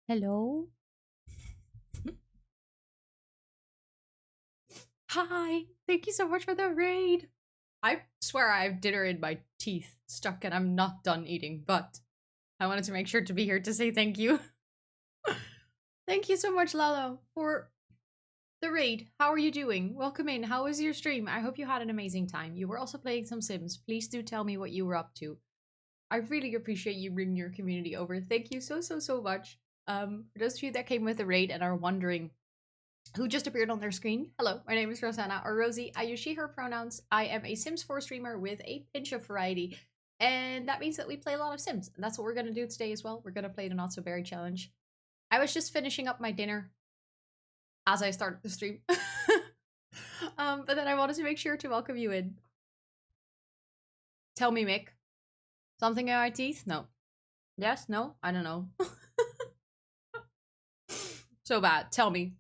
Hello? Hi! Thank you so much for the raid! I swear I have dinner in my teeth stuck and I'm not done eating, but I wanted to make sure to be here to say thank you. Thank you so much, Lalo, for the raid. How are you doing? Welcome in. How was your stream? I hope you had an amazing time. You were also playing some Sims. Please do tell me what you were up to. I really appreciate you bringing your community over. Thank you so much. For those of you that came with the raid and are wondering who just appeared on their screen. Hello, my name is Rosanna, or Rosie. I use she, her pronouns. I am a Sims 4 streamer with a pinch of variety. And that means that we play a lot of Sims. And that's what we're going to do today as well. We're going to play the Not So Berry Challenge. I was just finishing up my dinner as I started the stream. But then I wanted to make sure to welcome you in. Tell me, Mick. Something in my teeth? No. Yes? No? I don't know. So bad. Tell me.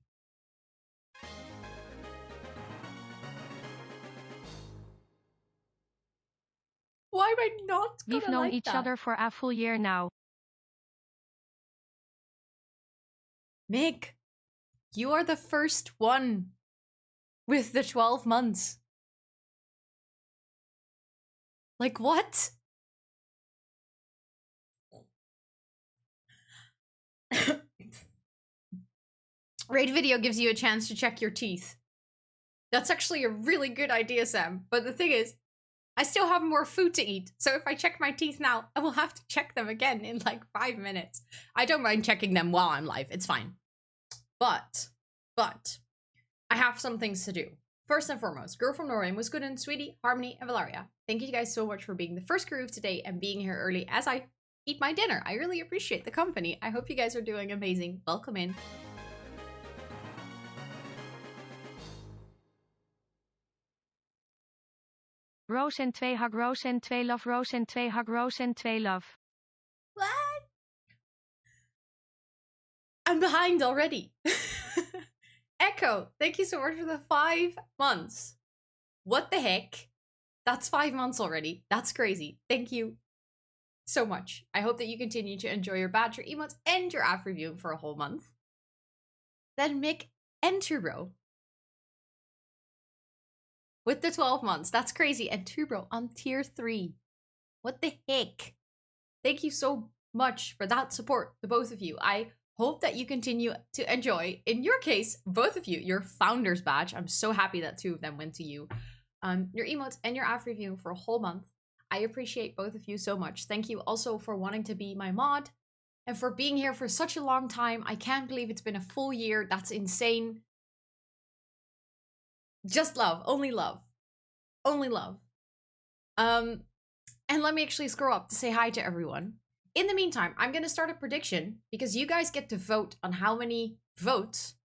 Why am I not gonna We've known like each that? other for a full year now. Mick, you are the first one with the 12 months. Like, what? Raid video gives you a chance to check your teeth. That's actually a really good idea, Sam. But the thing is, I still have more food to eat. So if I check my teeth now, I will have to check them again in like 5 minutes. I don't mind checking them while I'm live. It's fine. But, I have some things to do. First and foremost, Girl from Norway, Muskuden, Sweetie, Harmony, and Valeria. Thank you guys so much for being the first crew of today and being here early as I eat my dinner. I really appreciate the company. I hope you guys are doing amazing. Welcome in. Roos en 2 hak Roos en 2 love Roos en 2 hak Roos en 2 love. What? I'm behind already. Echo, thank you so much for the 5 months. What the heck? That's 5 months already. That's crazy. Thank you so much. I hope that you continue to enjoy your badge, your emotes, and your app review for a whole month. Then Mick and Turbo with the 12 months. That's crazy. And Turbo on tier 3. What the heck? Thank you so much for that support to both of you. I hope that you continue to enjoy, in your case, both of you, your founder's badge. I'm so happy that 2 of them went to you. Your emotes and your app review for a whole month. I appreciate both of you so much. Thank you also for wanting to be my mod and for being here for such a long time. I can't believe it's been a full year. That's insane. Just love. Only love. Only love. And let me actually scroll up to say hi to everyone. In the meantime, I'm going to start a prediction because you guys get to vote on how many votes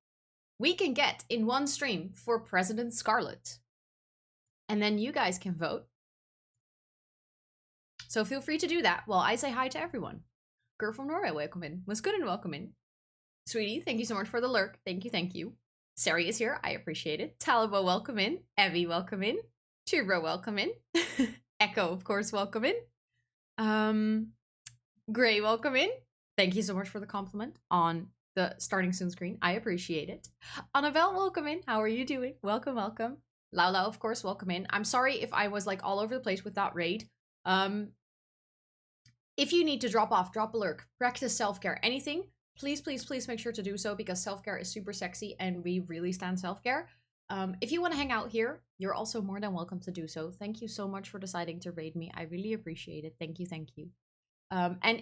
we can get in one stream for President Scarlet. And then you guys can vote. So feel free to do that while I say hi to everyone. Girl from Norway, welcome in. Muskuden, welcome in. Sweetie, thank you so much for the lurk. Thank you, thank you. Sari is here. I appreciate it. Talibo, welcome in. Evie, welcome in. Chibro, welcome in. Echo, of course, welcome in. Gray, welcome in. Thank you so much for the compliment on the starting soon screen. I appreciate it. Annabelle, welcome in. How are you doing? Welcome, welcome. Lala, of course, welcome in. I'm sorry if I was like all over the place with that raid. If you need to drop off, drop a lurk, practice self-care, anything, please make sure to do so because self-care is super sexy and we really stand self-care. If you want to hang out here, you're also more than welcome to do so. Thank you so much for deciding to raid me. I really appreciate it. Thank you, thank you. And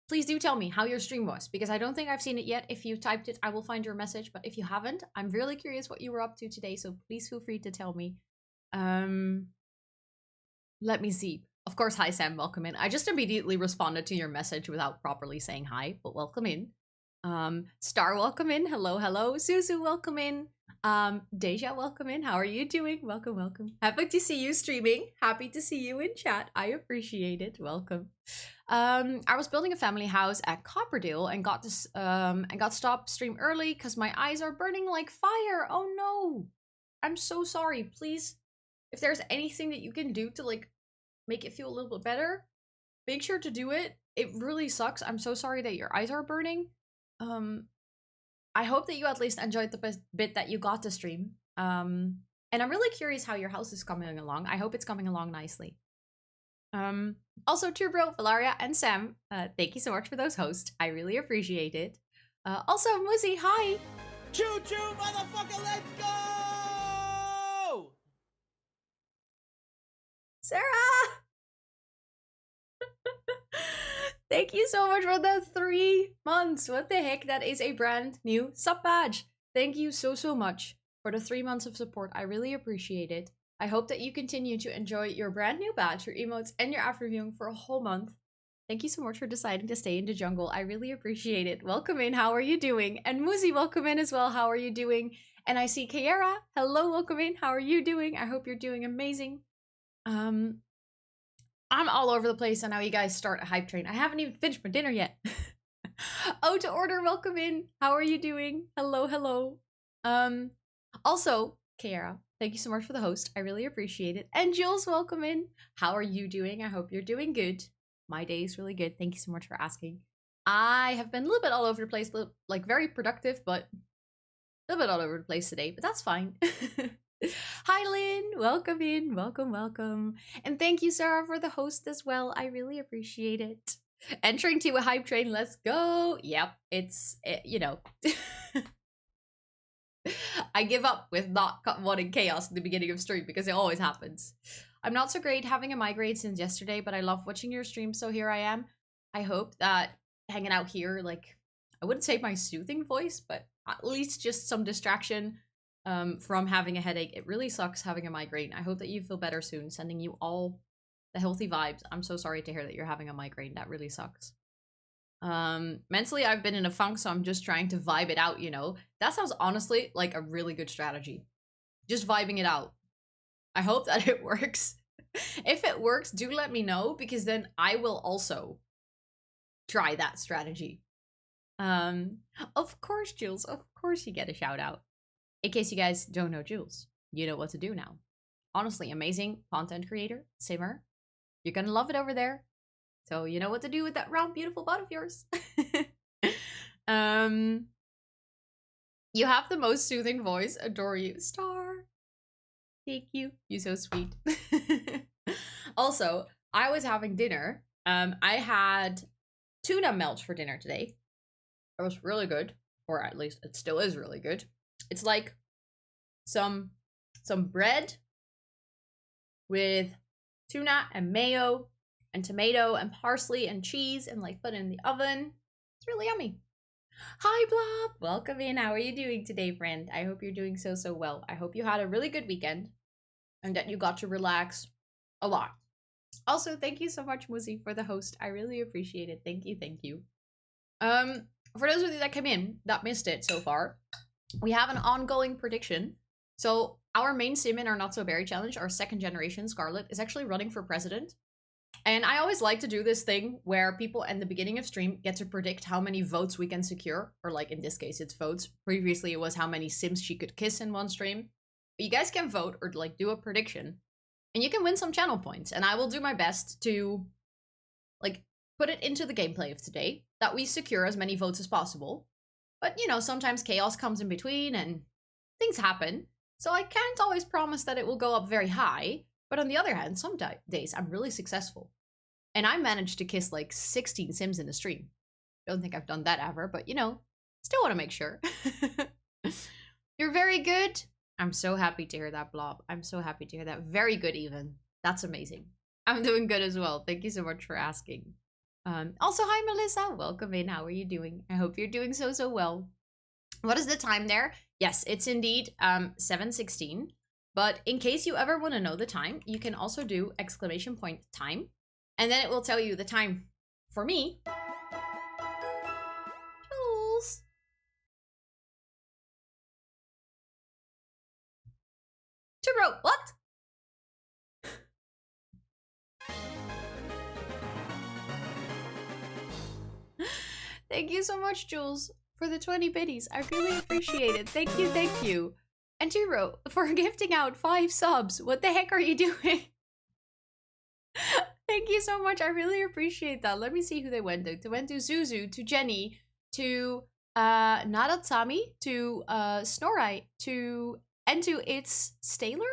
please do tell me how your stream was because I don't think I've seen it yet. If you typed it, I will find your message. But if you haven't, I'm really curious what you were up to today. So please feel free to tell me. Let me see. Of course, hi Sam, welcome in. I just immediately responded to your message without properly saying hi, but welcome in. Star, welcome in. Hello, hello. Suzu, welcome in. Deja, welcome in. How are you doing? Welcome, welcome. Happy to see you streaming. Happy to see you in chat. I appreciate it. Welcome. I was building a family house at Copperdale and got stopped stream early because my eyes are burning like fire. Oh no. I'm so sorry. Please, if there's anything that you can do to like make it feel a little bit better, make sure to do it. It really sucks. I'm so sorry that your eyes are burning. I hope that you at least enjoyed the bit that you got to stream. And I'm really curious how your house is coming along. I hope it's coming along nicely. Also, Turbro, Valaria, and Sam, thank you so much for those hosts. I really appreciate it. Also, Muzi, hi! Choo choo, motherfucker, let's go! Sarah! Thank you so much for the 3 months. What the heck? That is a brand new sub badge. Thank you so much for the 3 months of support. I really appreciate it. I hope that you continue to enjoy your brand new badge, your emotes, and your after viewing for a whole month. Thank you so much for deciding to stay in the jungle. I really appreciate it. Welcome in. How are you doing? And Muzi, welcome in as well. How are you doing? And I see Kiera. Hello, welcome in. How are you doing? I hope you're doing amazing. I'm all over the place on how you guys start a hype train. I haven't even finished my dinner yet. Oh, to order, welcome in. How are you doing? Hello, hello. Also, Kiera, thank you so much for the host. I really appreciate it. And Jules, welcome in. How are you doing? I hope you're doing good. My day is really good. Thank you so much for asking. I have been a little bit all over the place, like very productive, but a little bit all over the place today, but that's fine. Hi, Lynn. Welcome in. Welcome, welcome. And thank you, Sarah, for the host as well. I really appreciate it. Entering to a hype train. Let's go. Yep. You know. I give up with not wanting chaos in the beginning of stream because it always happens. I'm not so great having a migraine since yesterday, but I love watching your stream, so here I am. I hope that hanging out here, like, I wouldn't say my soothing voice, but at least just some distraction from having a headache. It really sucks having a migraine. I hope that you feel better soon. Sending you all the healthy vibes. I'm so sorry to hear that you're having a migraine. That really sucks. Mentally, I've been in a funk, so I'm just trying to vibe it out, you know? That sounds honestly like a really good strategy. Just vibing it out. I hope that it works. If it works, do let me know, because then I will also try that strategy. Of course, Jules. Of course you get a shout out. In case you guys don't know Jules, you know what to do now. Honestly, amazing content creator, simmer. You're gonna love it over there. So you know what to do with that round, beautiful butt of yours. You have the most soothing voice. Adore you. Star. Thank you. You're so sweet. Also, I was having dinner. I had tuna melt for dinner today. It was really good. Or at least it still is really good. It's like some bread with tuna and mayo and tomato and parsley and cheese and like put in the oven. It's really yummy. Hi, Blob. Welcome in. How are you doing today, friend? I hope you're doing so well. I hope you had a really good weekend and that you got to relax a lot. Also, thank you so much, Muzi, for the host. I really appreciate it. Thank you, thank you. For those of you that came in that missed it so far, we have an ongoing prediction. So our main sim in our Not So Berry challenge, our second generation Scarlet, is actually running for president. And I always like to do this thing where people in the beginning of stream get to predict how many votes we can secure. Or like in this case, it's votes. Previously, it was how many sims she could kiss in one stream. But you guys can vote or like do a prediction. And you can win some channel points. And I will do my best to like put it into the gameplay of today that we secure as many votes as possible. But, you know, sometimes chaos comes in between and things happen. So I can't always promise that it will go up very high. But on the other hand, some days I'm really successful. And I managed to kiss like 16 sims in a stream. Don't think I've done that ever, but you know, still want to make sure. You're very good. I'm so happy to hear that, Blob. I'm so happy to hear that. Very good even. That's amazing. I'm doing good as well. Thank you so much for asking. Also, hi, Melissa. Welcome in. How are you doing? I hope you're doing so well. What is the time there? Yes, it's indeed 7:16. But in case you ever want to know the time, you can also do !time. And then it will tell you the time for me. Jules. Turo, what? Thank you so much, Jules, for the 20 biddies. I really appreciate it. Thank you, thank you. And Turo, for gifting out 5 subs. What the heck are you doing? Thank you so much. I really appreciate that. Let me see who they went to. They went to Zuzu, to Jenny, to Nadatsami, to Snorai, to It's Staler.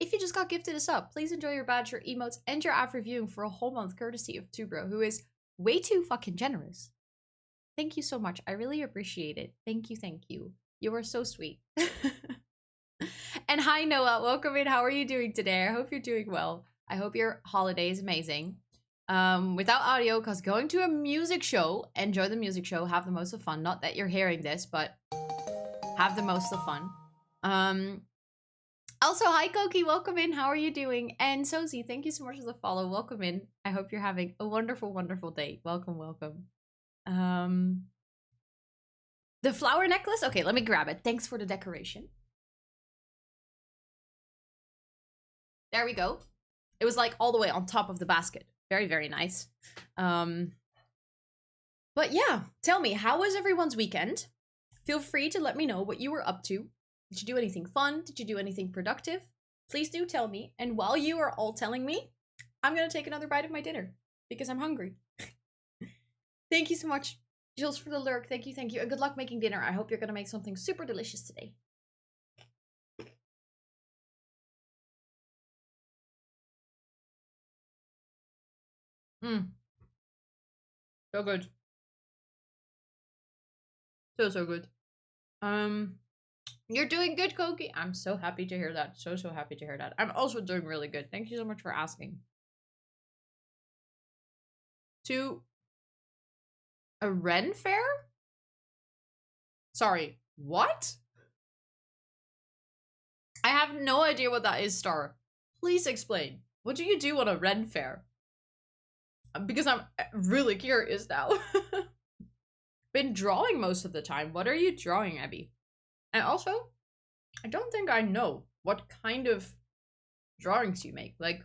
If you just got gifted a sub, please enjoy your badge, your emotes, and your app reviewing for a whole month courtesy of Tubro, who is way too fucking generous. Thank you so much. I really appreciate it. Thank you, thank you. You are so sweet. And hi, Noah. Welcome in. How are you doing today? I hope you're doing well. I hope your holiday is amazing. Without audio, because going to a music show, enjoy the music show, have the most of fun. Not that you're hearing this, but have the most of fun. Also, hi, Koki. Welcome in. How are you doing? And Sozi, thank you so much for the follow. Welcome in. I hope you're having a wonderful, wonderful day. Welcome, welcome. The flower necklace? Okay, let me grab it. Thanks for the decoration. There we go. It was like all the way on top of the basket. Very, very nice. But yeah, tell me, how was everyone's weekend? Feel free to let me know what you were up to. Did you do anything fun? Did you do anything productive? Please do tell me. And while you are all telling me, I'm gonna take another bite of my dinner because I'm hungry. Thank you so much, Jules, for the lurk. Thank you, thank you. And good luck making dinner. I hope you're gonna make something super delicious today. So good. So good. You're doing good, Koki. I'm so happy to hear that. So happy to hear that. I'm also doing really good. Thank you so much for asking. To a Ren fair? Sorry, what? I have no idea what that is, Star. Please explain. What do you do on a Ren fair? Because I'm really curious now. Been drawing most of the time. What are you drawing, Abby? And also, I don't think I know what kind of drawings you make. Like,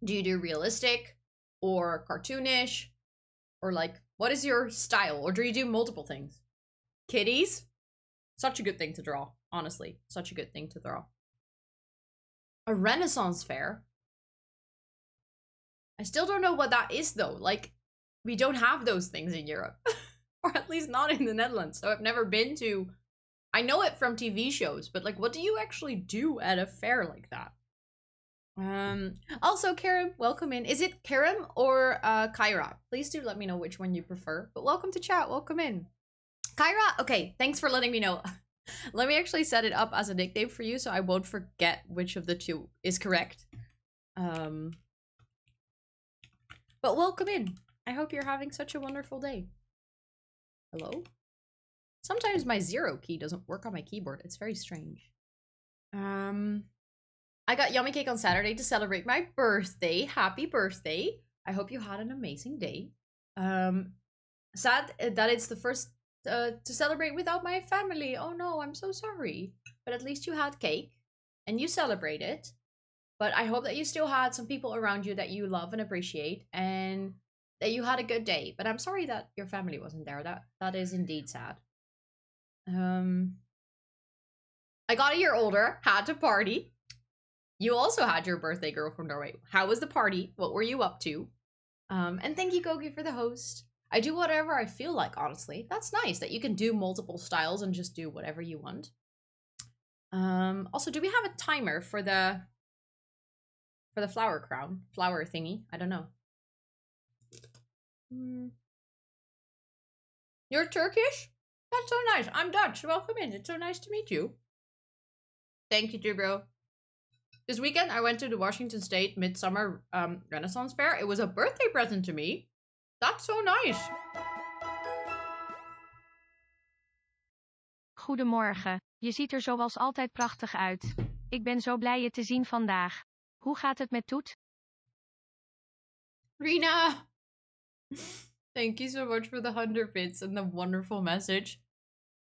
do you do realistic or cartoonish? Or like, what is your style? Or do you do multiple things? Kitties? Such a good thing to draw, honestly. Such a good thing to draw. A Renaissance fair? I still don't know what that is though. Like, we don't have those things in Europe. Or at least not in the Netherlands. So I've never been to... I know it from TV shows, but like, what do you actually do at a fair like that? Also, Karim, welcome in. Is it Karim or Kyra? Please do let me know which one you prefer. But welcome to chat. Welcome in. Kyra, okay, thanks for letting me know. Let me actually set it up as a nickname for you so I won't forget which of the two is correct. But welcome in. I hope you're having such a wonderful day. Hello? Sometimes my 0 key doesn't work on my keyboard. It's very strange. I got yummy cake on Saturday to celebrate my birthday. Happy birthday. I hope you had an amazing day. Sad that it's the first to celebrate without my family. Oh no, I'm so sorry. But at least you had cake and you celebrated. But I hope that you still had some people around you that you love and appreciate and that you had a good day. But I'm sorry that your family wasn't there. That is indeed sad. I got a year older, had to party. You also had your birthday, girl from Norway. How was the party? What were you up to? And thank you, Kogi, for the host. I do whatever I feel like, honestly. That's nice that you can do multiple styles and just do whatever you want. Also, do we have a timer for the flower crown? Flower thingy? I don't know. You're Turkish? That's so nice. I'm Dutch. Welcome in. It's so nice to meet you. Thank you, bro. This weekend, I went to the Washington State Midsummer Renaissance Fair. It was a birthday present to me. That's so nice. Goedemorgen. Je ziet er zoals altijd prachtig uit. Ik ben zo blij je te zien vandaag. Hoe gaat het met Toet? Rina! Thank you so much for the 100 bits and the wonderful message.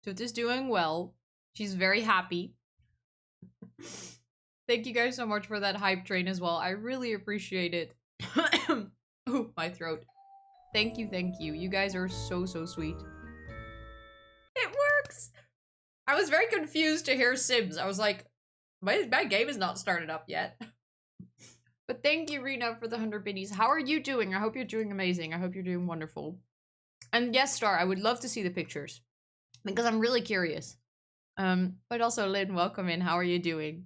Toot is doing well. She's very happy. Thank you guys so much for that hype train as well. I really appreciate it. Oh, my throat. Thank you, thank you. You guys are so, so sweet. It works! I was very confused to hear Sims. I was like, my game is not started up yet. But thank you, Rena, for the 100 biddies. How are you doing? I hope you're doing amazing. I hope you're doing wonderful. And yes, Star, I would love to see the pictures. because I'm really curious. But also, Lynn, welcome in. How are you doing?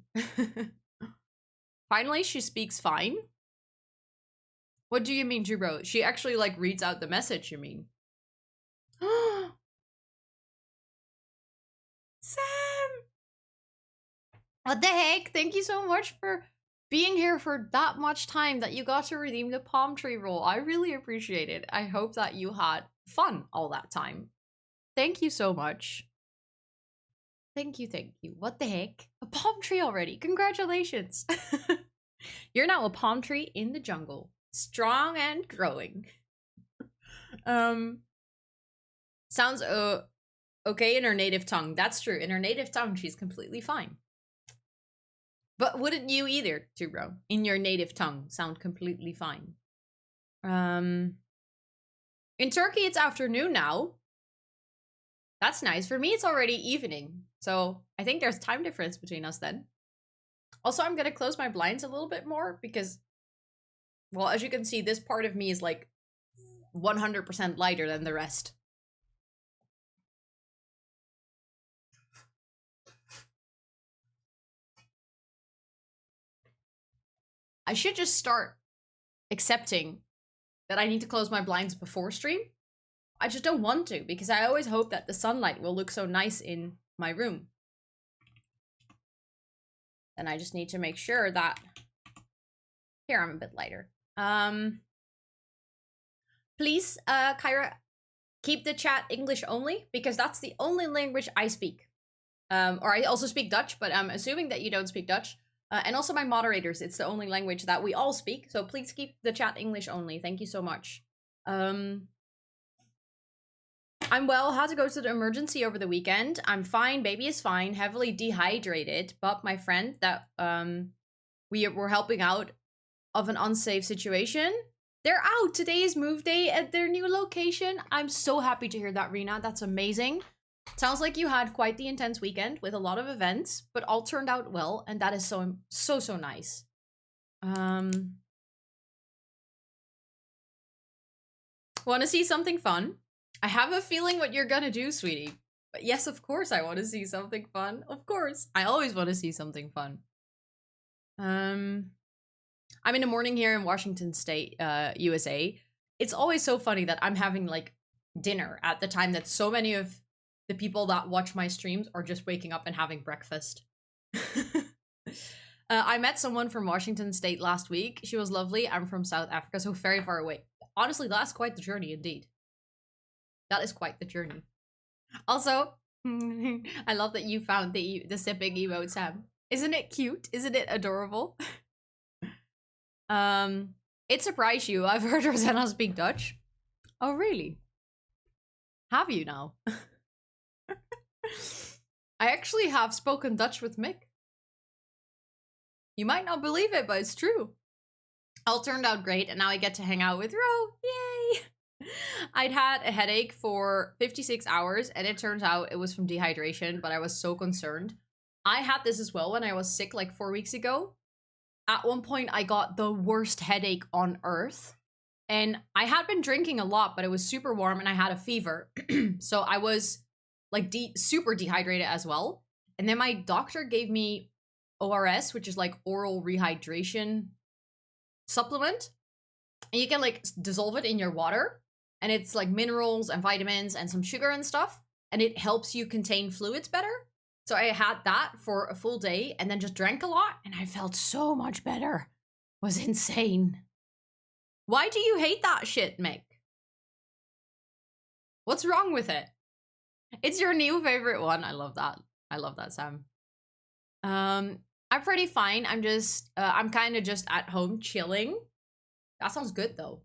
Finally, she speaks fine. What do you mean, Jubro? She actually, like, reads out the message, you mean? Sam! What the heck? Thank you so much for being here for that much time that you got to redeem the palm tree roll. I really appreciate it. I hope that you had fun all that time. Thank you so much. Thank you, thank you. What the heck? A palm tree already. Congratulations. You're now a palm tree in the jungle. Strong and growing. Sounds okay in her native tongue. That's true. In her native tongue, she's completely fine. But wouldn't you either, Tubro? In your native tongue, sound completely fine. In Turkey, it's afternoon now. That's nice. For me, it's already evening. So I think there's time difference between us then. Also, I'm going to close my blinds a little bit more because, well, as you can see, this part of me is like 100% lighter than the rest. I should just start accepting that I need to close my blinds before stream. I just don't want to because I always hope that the sunlight will look so nice in my room. And I just need to make sure that... Here, I'm a bit lighter. Please, Kyra, keep the chat English only because that's the only language I speak. Or I also speak Dutch, but I'm assuming that you don't speak Dutch. And also my moderators, it's the only language that we all speak. So please keep the chat English only. Thank you so much. I'm well, had to go to the emergency over the weekend. I'm fine, baby is fine, heavily dehydrated. But my friend that we were helping out of an unsafe situation, they're out. Today is move day at their new location. I'm so happy to hear that, Rena. That's amazing. Sounds like you had quite the intense weekend with a lot of events, but all turned out well, and that is so nice. Want to see something fun? I have a feeling what you're gonna do, sweetie. But yes, of course I want to see something fun. Of course. I always want to see something fun. I'm in the morning here in Washington State, USA. It's always so funny that I'm having, like, dinner at the time that so many of the people that watch my streams are just waking up and having breakfast. I met someone from Washington State last week. She was lovely. I'm from South Africa, so very far away. Honestly, that's quite the journey indeed. That is quite the journey. Also, I love that you found the sipping emote, Sam. Isn't it cute? Isn't it adorable? It surprised you. I've heard Rosanna speak Dutch. Oh, really? Have you now? I actually have spoken Dutch with Mick. You might not believe it, but it's true. All turned out great, and now I get to hang out with Ro. Yay! I'd had a headache for 56 hours, and it turns out it was from dehydration, but I was so concerned. I had this as well when I was sick like 4 weeks ago. At one point, I got the worst headache on earth. And I had been drinking a lot, but it was super warm, and I had a fever. So I was like super dehydrated as well. And then my doctor gave me ORS, which is like oral rehydration supplement. And you can like dissolve it in your water. And it's like minerals and vitamins and some sugar and stuff. And it helps you contain fluids better. So I had that for a full day and then just drank a lot. And I felt so much better. It was insane. Why do you hate that shit, Mick? What's wrong with it? It's your new favorite one. I love that. I love that, Sam. I'm pretty fine. I'm kind of just at home chilling. That sounds good, though.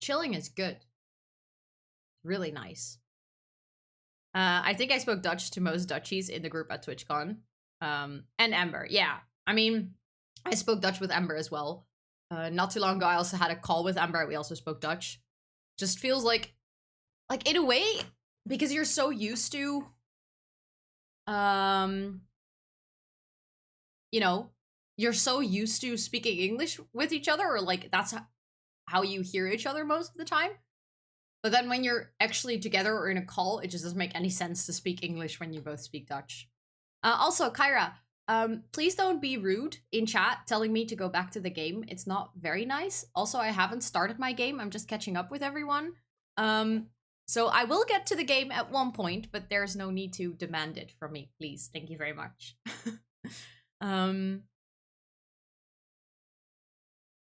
Chilling is good. Really nice. I think I spoke Dutch to most Dutchies in the group at TwitchCon. And Ember, yeah. I mean, I spoke Dutch with Ember as well. Not too long ago, I also had a call with Ember. We also spoke Dutch. Just feels like in a way, because you're so used to, you know, you're so used to speaking English with each other, or like that's how you hear each other most of the time. But then when you're actually together or in a call, it just doesn't make any sense to speak English when you both speak Dutch. Also, Kyra, please don't be rude in chat telling me to go back to the game. It's not very nice. Also, I haven't started my game. I'm just catching up with everyone. So I will get to the game at one point, but there's no need to demand it from me, please. Thank you very much.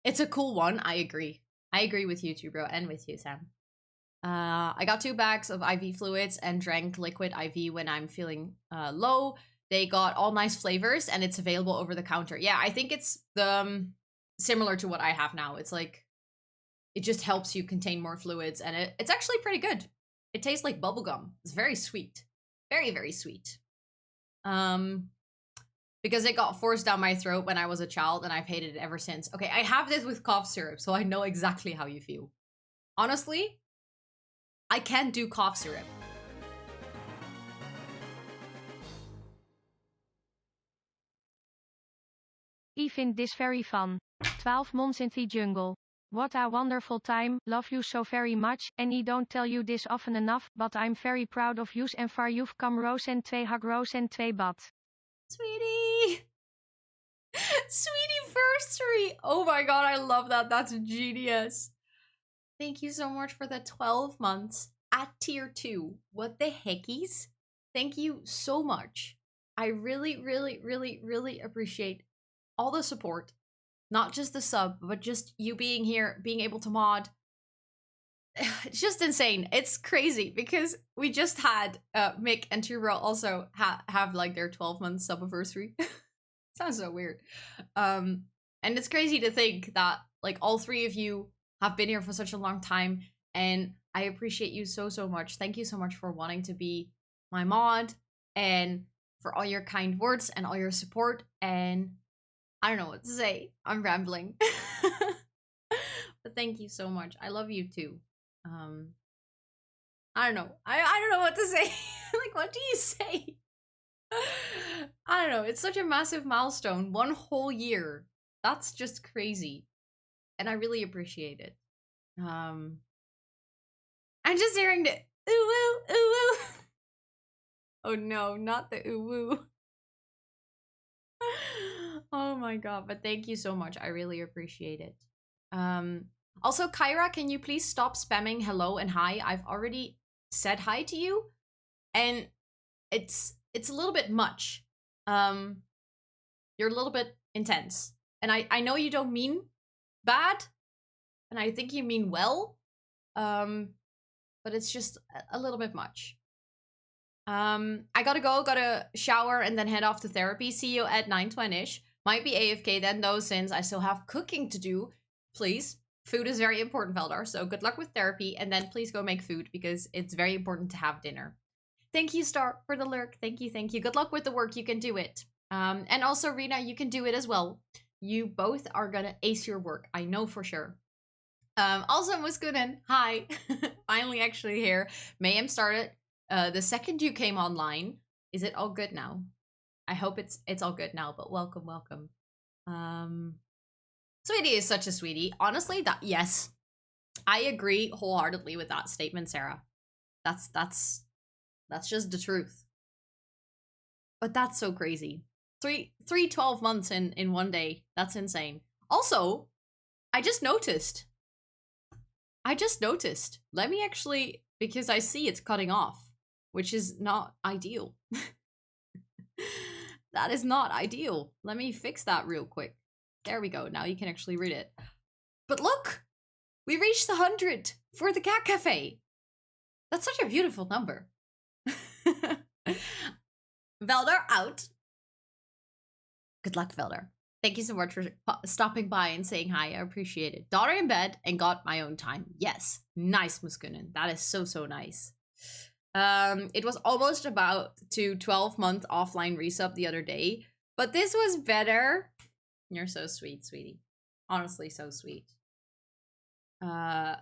It's a cool one. I agree. I agree with you too, bro, and with you, Sam. I got 2 bags of IV fluids and drank liquid IV when I'm feeling low. They got all nice flavors and it's available over the counter. Yeah, I think it's similar to what I have now. It's like, it just helps you contain more fluids and it's actually pretty good. It tastes like bubblegum. It's very sweet. Very, very sweet. Because it got forced down my throat when I was a child and I've hated it ever since. Okay, I have this with cough syrup, so I know exactly how you feel. Honestly, I can't do cough syrup. I find this very fun. 12 months in the jungle. What a wonderful time, love you so very much, and I don't tell you this often enough, but I'm very proud of you and far you've come Rosen 2 hag Rosen 2 bad. Sweetie! Sweetie versary! Oh my god, I love that. That's genius. Thank you so much for the 12 months at tier 2. What the heckies? Thank you so much. I really, really, really, really appreciate all the support. Not just the sub, but just you being here, being able to mod. It's just insane. It's crazy because we just had Mick and Tubro also have like their 12-month sub-anniversary. Sounds so weird. And it's crazy to think that like all 3 of you have been here for such a long time, and I appreciate you so, so much. Thank you so much for wanting to be my mod and for all your kind words and all your support, and I don't know what to say. I'm rambling. But thank you so much. I love you too. I don't know. I don't know what to say. Like, what do you say? I don't know. It's such a massive milestone. 1 whole year. That's just crazy. And I really appreciate it. I'm just hearing the ooh woo, ooh woo. Oh no, not the ooh woo. Oh my god, but thank you so much. I really appreciate it. Also, Kyra, can you please stop spamming hello and hi? I've already said hi to you, and it's a little bit much. You're a little bit intense, and I know you don't mean bad, and I think you mean well, but it's just a little bit much. I gotta shower and then head off to therapy. See you at 9:20ish. Might be AFK then though, since I still have cooking to do. Please. Food is very important, Veldar, so good luck with therapy, and then please go make food, because it's very important to have dinner. Thank you, Star, for the lurk. Thank you, thank you. Good luck with the work, you can do it. And also, Rena, you can do it as well. You both are gonna ace your work, I know for sure. Also, Muskunen, hi. Finally actually here. Mayhem started the second you came online. Is it all good now? I hope it's all good now, but welcome, welcome. Sweetie is such a sweetie. Honestly, yes. I agree wholeheartedly with that statement, Sarah. That's just the truth. But that's so crazy. 12 months in one day. That's insane. Also, I just noticed. Let me actually, because I see it's cutting off, which is not ideal. That is not ideal. Let me fix that real quick. There we go. Now you can actually read it. But look! We reached 100 for the Cat Cafe. That's such a beautiful number. Veldar out. Good luck, Veldar. Thank you so much for stopping by and saying hi. I appreciate it. Daughter in bed and got my own time. Yes. Nice, Muskunen. That is so, so nice. It was almost about to 12-month offline resub the other day, but this was better. You're so sweet, sweetie. Honestly, so sweet. Or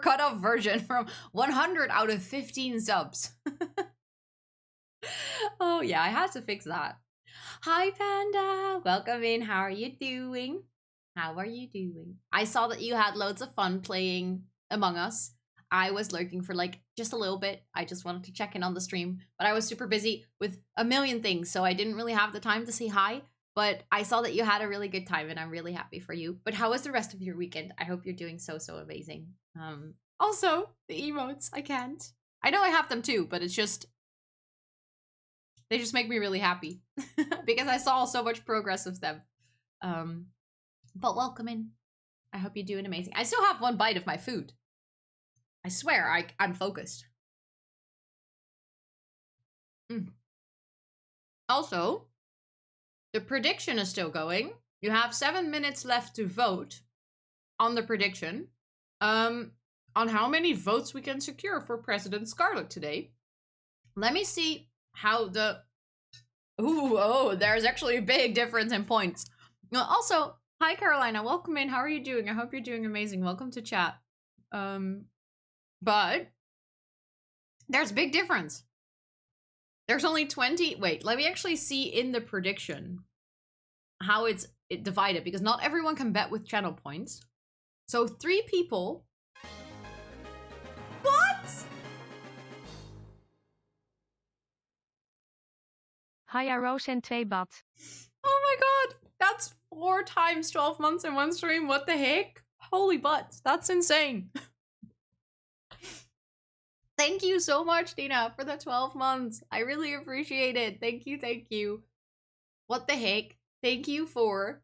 cut off version from 100 out of 15 subs. Oh yeah, I had to fix that. Hi Panda, welcome in. How are you doing? How are you doing? I saw that you had loads of fun playing Among Us. I was lurking for like just a little bit. I just wanted to check in on the stream, but I was super busy with a million things, so I didn't really have the time to say hi. But I saw that you had a really good time, and I'm really happy for you. But how was the rest of your weekend? I hope you're doing so amazing. Also, the emotes, I can't. I know I have them too, but it's just, they just make me really happy because I saw so much progress of them. But welcome in. I hope you're doing amazing. I still have one bite of my food. I swear, I'm focused. Also, the prediction is still going. You have 7 minutes left to vote on the prediction. On how many votes we can secure for President Scarlet today. Let me see how the... Ooh, oh, there's actually a big difference in points. Also, hi Carolina, welcome in. How are you doing? I hope you're doing amazing. Welcome to chat. But there's a big difference. There's only 20. Wait, let me actually see in the prediction how it's divided, because not everyone can bet with channel points. So 3 people. What? Hiya Roos en 2 bad. Oh my god, that's 4 times 12 months in one stream. What the heck? Holy butts, that's insane. Thank you so much, Dina, for the 12 months. I really appreciate it. Thank you, thank you. What the heck? Thank you for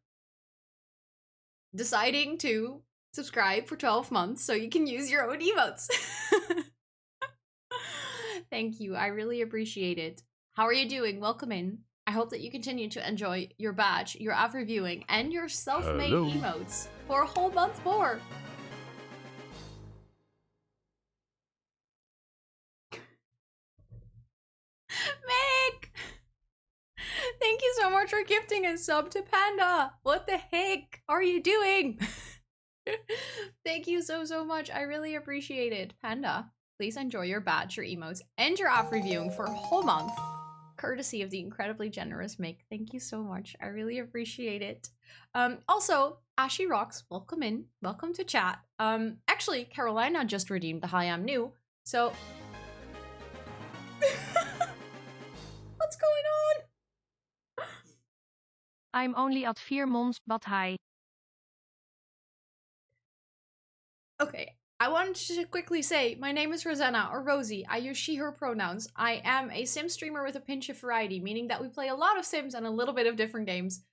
deciding to subscribe for 12 months so you can use your own emotes. Thank you. I really appreciate it. How are you doing? Welcome in. I hope that you continue to enjoy your badge, your app reviewing, and your self-made emotes for a whole month more. Meg! Thank you so much for gifting a sub to Panda. What the heck are you doing? Thank you so much. I really appreciate it. Panda, please enjoy your badge, your emotes, and your app reviewing for a whole month. Courtesy of the incredibly generous Mick. Thank you so much. I really appreciate it. Also, Ashy Rocks, welcome in. Welcome to chat. Actually, Carolina just redeemed the Hi I'm New. So what's going on? I'm only at 4 months, but hi. Okay, I wanted to quickly say, my name is Rosanna, or Rosie. I use she, her pronouns. I am a sim streamer with a pinch of variety, meaning that we play a lot of sims and a little bit of different games.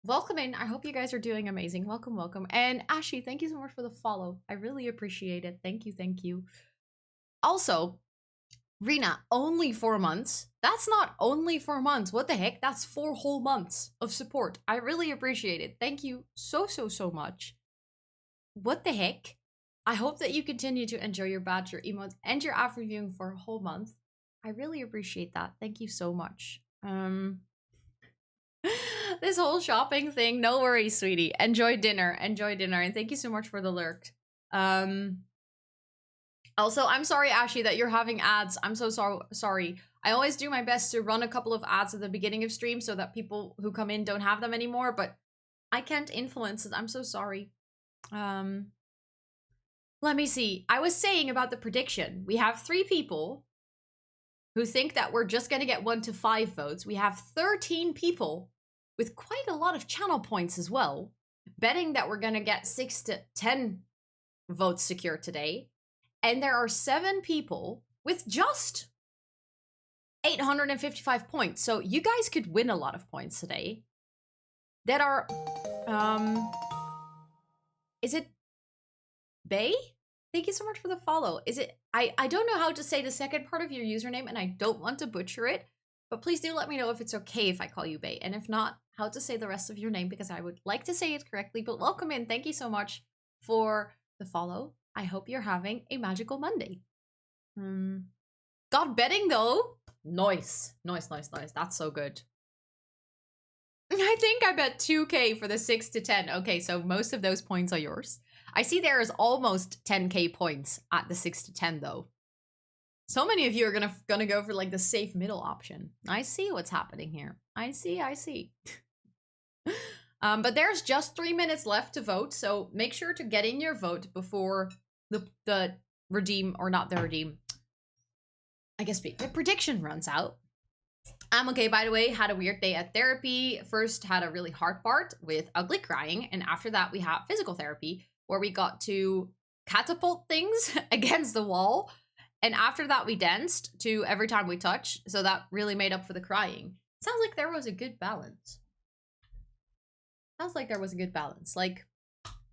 Welcome in. I hope you guys are doing amazing. Welcome, welcome. And Ashy, thank you so much for the follow. I really appreciate it. Thank you, thank you. Also, Rena, only 4 months. That's not only 4 months. What the heck? That's 4 whole months of support. I really appreciate it. Thank you so much. What the heck? I hope that you continue to enjoy your badge, your emotes, and your app reviewing for a whole month. I really appreciate that. Thank you so much. This whole shopping thing, no worries, sweetie. Enjoy dinner, and thank you so much for the lurk. Also, I'm sorry, Ashley, that you're having ads. I'm so sorry. I always do my best to run a couple of ads at the beginning of stream so that people who come in don't have them anymore, but I can't influence it. I'm so sorry. Let me see. I was saying about the prediction. We have 3 people who think that we're just going to get 1 to 5 votes. We have 13 people with quite a lot of channel points as well, betting that we're going to get 6 to 10 votes secured today. And there are 7 people with just 855 points. So you guys could win a lot of points today. That are, is it Bay? Thank you so much for the follow. Is it, I don't know how to say the second part of your username and I don't want to butcher it, but please do let me know if it's okay if I call you Bay. And if not, how to say the rest of your name because I would like to say it correctly, but welcome in. Thank you so much for the follow. I hope you're having a magical Monday. Got betting though. Nice. That's so good. I think I bet 2k for the 6 to 10. Okay, so most of those points are yours. I see there is almost 10k points at the 6 to 10 though. So many of you are gonna go for like the safe middle option. I see what's happening here. I see. But there's just 3 minutes left to vote, so make sure to get in your vote before the redeem, or not the redeem, I guess the prediction runs out. I'm okay, by the way. Had a weird day at therapy. First had a really hard part with ugly crying, and after that we had physical therapy where we got to catapult things against the wall, and after that we danced to Every Time We Touch, so that really made up for the crying. Sounds like there was a good balance. Like,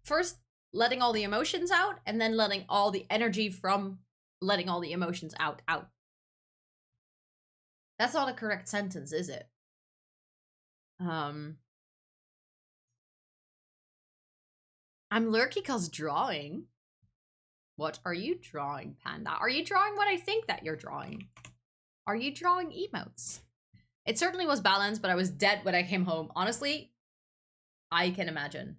first letting all the emotions out, and then letting all the energy from letting all the emotions out. That's not a correct sentence, is it? I'm lurky cause drawing. What are you drawing, Panda? Are you drawing what I think that you're drawing? Are you drawing emotes? It certainly was balanced, but I was dead when I came home. Honestly, I can imagine.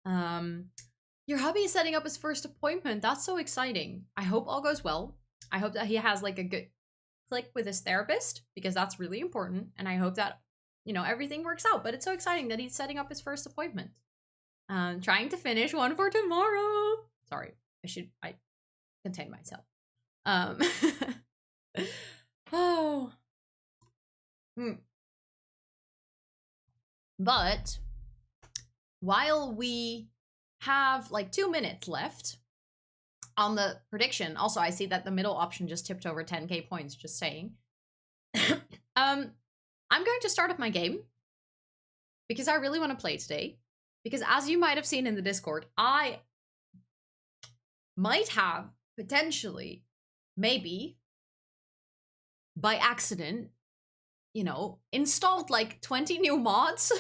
Your hubby is setting up his first appointment. That's so exciting. I hope all goes well. I hope that he has like a good click with his therapist, because that's really important. And I hope that, you know, everything works out. But it's so exciting that he's setting up his first appointment. Trying to finish one for tomorrow. Sorry, I contain myself. Oh. But while we have like 2 minutes left on the prediction, also I see that the middle option just tipped over 10k points, just saying. I'm going to start up my game because I really want to play today. Because as you might have seen in the Discord, I might have potentially, maybe by accident, you know, installed like 20 new mods.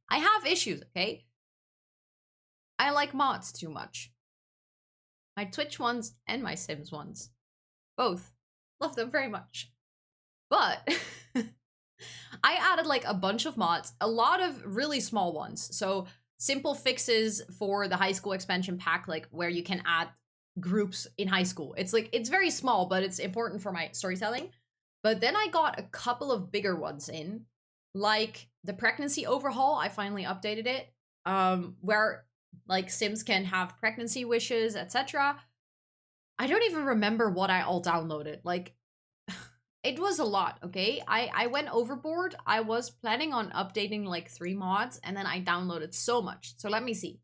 I have issues, okay? I like mods too much. My Twitch ones and my Sims ones. Both. Love them very much. But I added like a bunch of mods, a lot of really small ones. So simple fixes for the high school expansion pack, like where you can add groups in high school. It's like, it's very small, but it's important for my storytelling. But then I got a couple of bigger ones in, like the pregnancy overhaul. I finally updated it, where like Sims can have pregnancy wishes, etc. I don't even remember what I all downloaded. Like, it was a lot, okay? I went overboard. I was planning on updating like 3 mods, and then I downloaded so much. So let me see.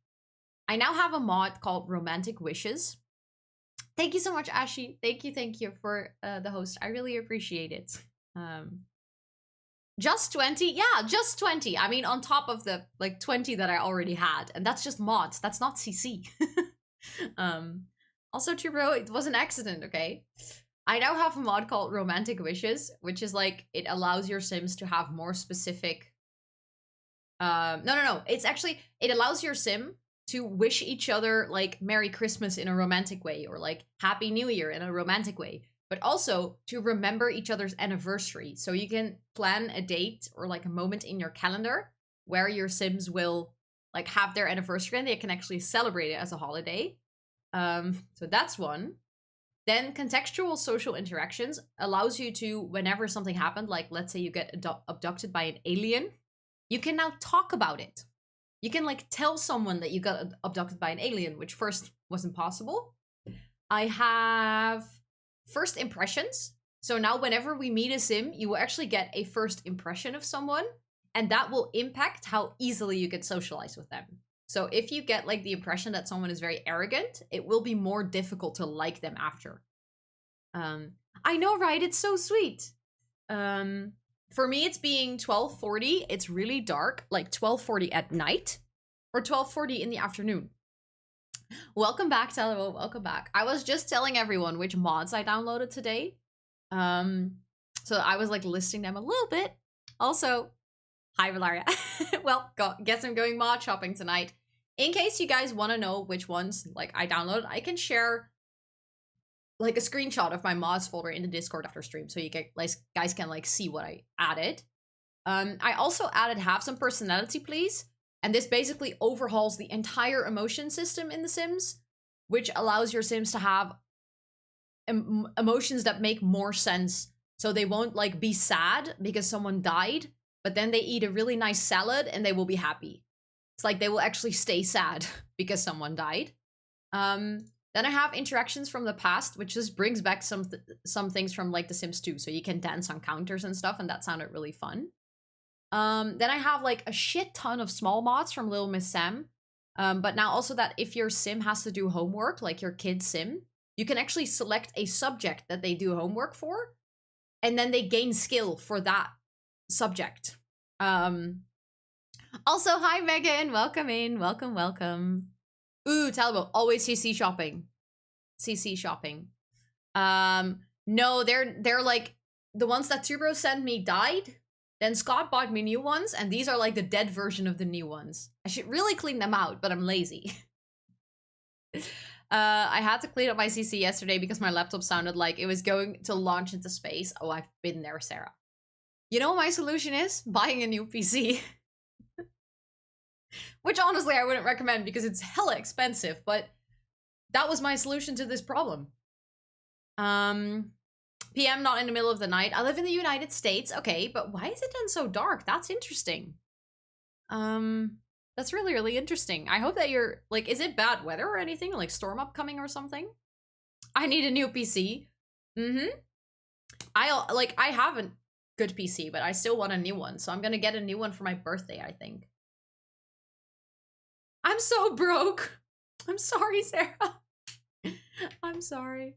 I now have a mod called Romantic Wishes. Thank you so much, Ashi. Thank you for the host. I really appreciate it. Just 20? Yeah, just 20. I mean, on top of the like 20 that I already had. And that's just mods. That's not CC. Also, Tubro, it was an accident, okay? I now have a mod called Romantic Wishes, which is like, it allows your Sims to have more specific... No. It's actually, it allows your Sim to wish each other like Merry Christmas in a romantic way, or like Happy New Year in a romantic way, but also to remember each other's anniversary. So you can plan a date or like a moment in your calendar where your Sims will like have their anniversary and they can actually celebrate it as a holiday. So that's one. Then contextual social interactions allows you to, whenever something happened, like let's say you get abducted by an alien, you can now talk about it. You can like tell someone that you got abducted by an alien, which first wasn't possible. I have first impressions. So now whenever we meet a Sim, you will actually get a first impression of someone, and that will impact how easily you get socialized with them. So if you get like the impression that someone is very arrogant, it will be more difficult to like them after. I know, right? It's so sweet. For me, it's being 12:40. It's really dark, like 12:40 at night or 12:40 in the afternoon. Welcome back, Tello. Welcome back. I was just telling everyone which mods I downloaded today. So I was like listing them a little bit. Also, hi, Valaria. Well, guess I'm going mod shopping tonight. In case you guys want to know which ones like I downloaded, I can share like a screenshot of my mods folder in the Discord after stream, so you guys can like see what I added. I also added Have Some Personality Please, and this basically overhauls the entire emotion system in The Sims, which allows your Sims to have emotions that make more sense. So they won't like be sad because someone died, but then they eat a really nice salad and they will be happy. It's like they will actually stay sad because someone died. Then I have interactions from the past, which just brings back some things from like The Sims 2. So you can dance on counters and stuff, and that sounded really fun. Then I have like a shit ton of small mods from Little Miss Sam. But now also that if your sim has to do homework, like your kid's sim, you can actually select a subject that they do homework for, and then they gain skill for that subject. Also, hi Megan, welcome in, welcome. Ooh, Talbot, always CC shopping. CC shopping. No, they're like, the ones that Tubro sent me died. Then Scott bought me new ones, and these are like the dead version of the new ones. I should really clean them out, but I'm lazy. I had to clean up my CC yesterday because my laptop sounded like it was going to launch into space. Oh, I've been there, Sarah. You know what my solution is? Buying a new PC. Which honestly I wouldn't recommend because it's hella expensive, but that was my solution to this problem. PM, not in the middle of the night. I live in the United States. Okay, but why is it then so dark? That's interesting. That's really, really interesting. I hope that you're, like, is it bad weather or anything? Like storm upcoming or something? I need a new PC. I have a good PC, but I still want a new one. So I'm gonna get a new one for my birthday, I think. I'm so broke. I'm sorry, Sarah. I'm sorry.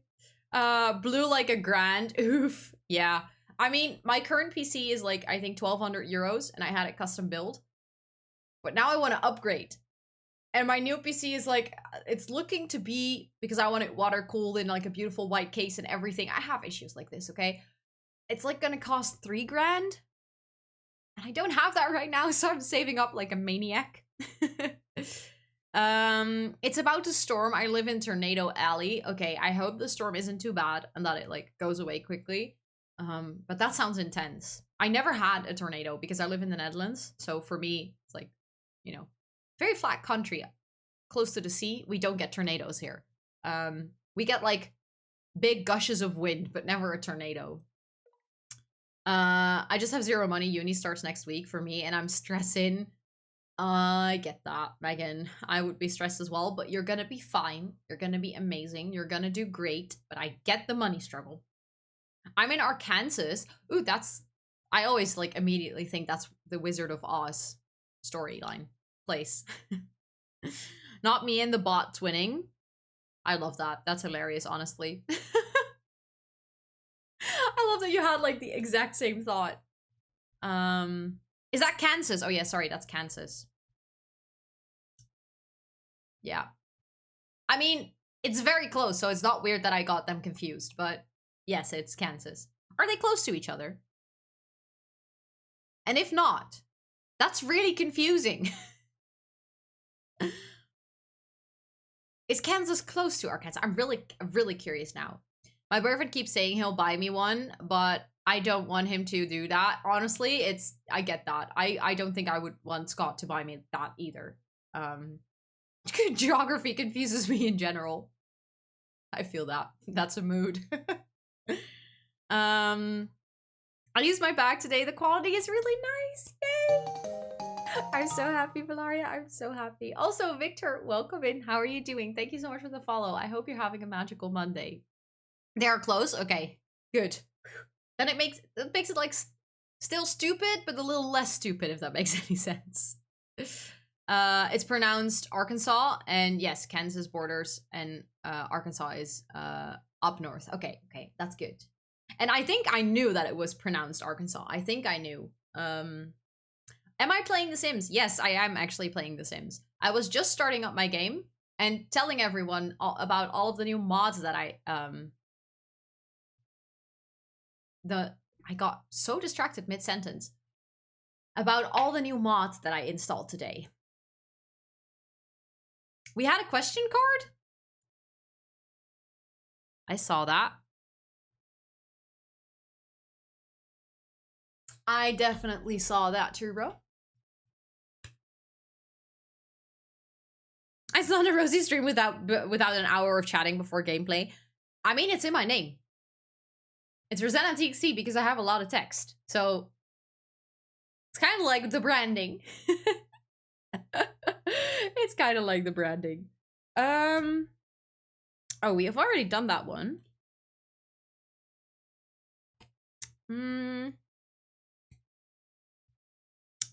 Blew like $1,000. Oof. Yeah. I mean, my current PC is like, I think 1,200 euros, and I had it custom built. But now I want to upgrade. And my new PC is like, it's looking to be, because I want it water cooled in like a beautiful white case and everything. I have issues like this, okay? It's like gonna cost $3,000. And I don't have that right now, so I'm saving up like a maniac. It's about to storm. I live in Tornado Alley. Okay, I hope the storm isn't too bad and that it like goes away quickly. But that sounds intense. I never had a tornado because I live in the Netherlands. So for me, it's like, you know, very flat country, close to the sea. We don't get tornadoes here. We get like big gushes of wind, but never a tornado. I just have zero money. Uni starts next week for me and I'm stressing. I get that, Megan. I would be stressed as well, but you're gonna be fine. You're gonna be amazing. You're gonna do great, but I get the money struggle. I'm in Arkansas. Ooh, that's... I always, like, immediately think that's the Wizard of Oz storyline place. Not me and the bot twinning. I love that. That's hilarious, honestly. I love that you had, like, the exact same thought. Is that Kansas? Oh yeah, sorry, that's Kansas. Yeah. I mean, it's very close, so it's not weird that I got them confused, but yes, it's Kansas. Are they close to each other? And if not, that's really confusing. Is Kansas close to Arkansas? I'm really curious now. My boyfriend keeps saying he'll buy me one, but I don't want him to do that. Honestly, I get that. I don't think I would want Scott to buy me that either. Geography confuses me in general. I feel that. That's a mood. I used my bag today. The quality is really nice. Yay! I'm so happy, Valaria. I'm so happy. Also, Victor, welcome in. How are you doing? Thank you so much for the follow. I hope you're having a magical Monday. They are close? Okay, good. Then it makes it like still stupid, but a little less stupid, if that makes any sense. It's pronounced Arkansas, and yes, Kansas borders, and Arkansas is up north. Okay, that's good. And I think I knew that it was pronounced Arkansas. I think I knew. Am I playing The Sims? Yes, I am actually playing The Sims. I was just starting up my game and telling everyone about all of the new mods that I got so distracted mid-sentence about all the new mods that I installed today. We had a question card? I saw that. I definitely saw that too, bro. I saw a Rosie stream without an hour of chatting before gameplay. I mean, it's in my name. It's rosannatxt because I have a lot of text. So it's kind of like the branding. It's kind of like the branding. Oh, we have already done that one.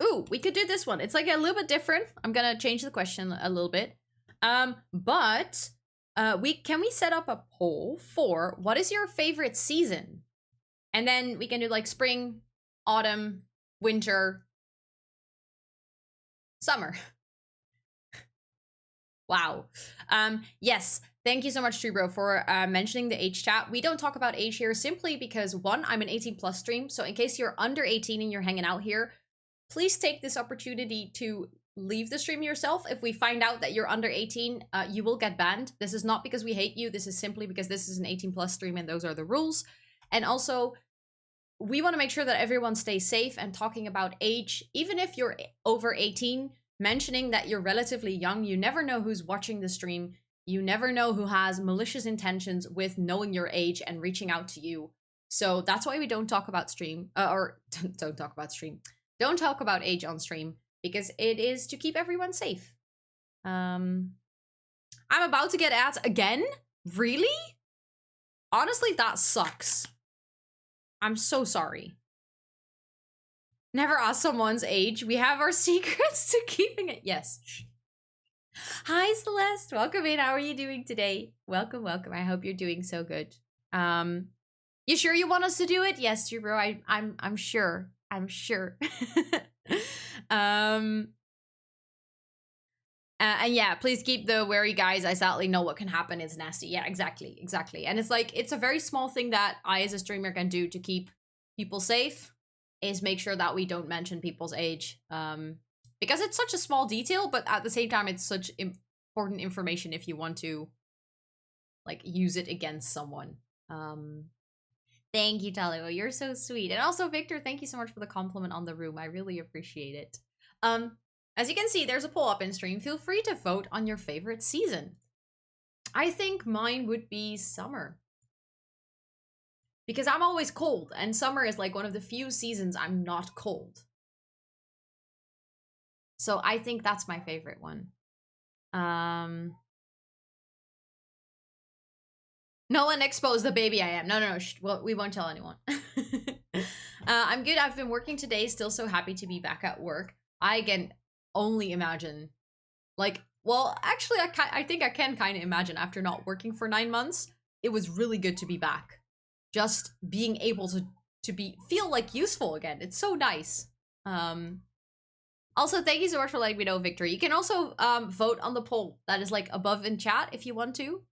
Ooh, we could do this one. It's like a little bit different. I'm gonna change the question a little bit. But can we set up a poll for what is your favorite season? And then we can do like spring, autumn, winter, summer. Wow. Yes. Thank you so much, Trubro, for mentioning the age chat. We don't talk about age here simply because, one, I'm an 18+ stream. So in case you're under 18 and you're hanging out here, please take this opportunity to leave the stream yourself. If we find out that you're under 18, you will get banned. This is not because we hate you. This is simply because this is an 18+ stream and those are the rules. And also, we want to make sure that everyone stays safe, and talking about age, even if you're over 18, mentioning that you're relatively young, you never know who's watching the stream. You never know who has malicious intentions with knowing your age and reaching out to you. So that's why we don't talk about stream, don't talk about stream. Don't talk about age on stream, because it is to keep everyone safe. I'm about to get ads again? Really? Honestly, that sucks. I'm so sorry. Never ask someone's age. We have our secrets to keeping it. Yes. Hi, Celeste. Welcome in. How are you doing today? Welcome, welcome. I hope you're doing so good. You sure you want us to do it? Yes, bro. I'm sure. I'm sure. And yeah, please keep the wary, guys. I sadly know what can happen. It's nasty. Yeah, exactly, exactly. And it's like, it's a very small thing that I as a streamer can do to keep people safe, is make sure that we don't mention people's age. Because it's such a small detail, but at the same time, it's such important information if you want to, like, use it against someone. Thank you, Talio. You're so sweet. And also, Victor, thank you so much for the compliment on the room. I really appreciate it. As you can see, there's a poll up in stream. Feel free to vote on your favorite season. I think mine would be summer. Because I'm always cold, and summer is like one of the few seasons I'm not cold. So I think that's my favorite one. No one expose the baby I am. No. Well, we won't tell anyone. I'm good. I've been working today. Still so happy to be back at work. I can only imagine. Like, well, actually, I think I can kind of imagine after not working for 9 months, it was really good to be back. Just being able to feel like useful again. It's so nice. Also, thank you so much for letting me know, Victory. You can also vote on the poll that is like above in chat if you want to.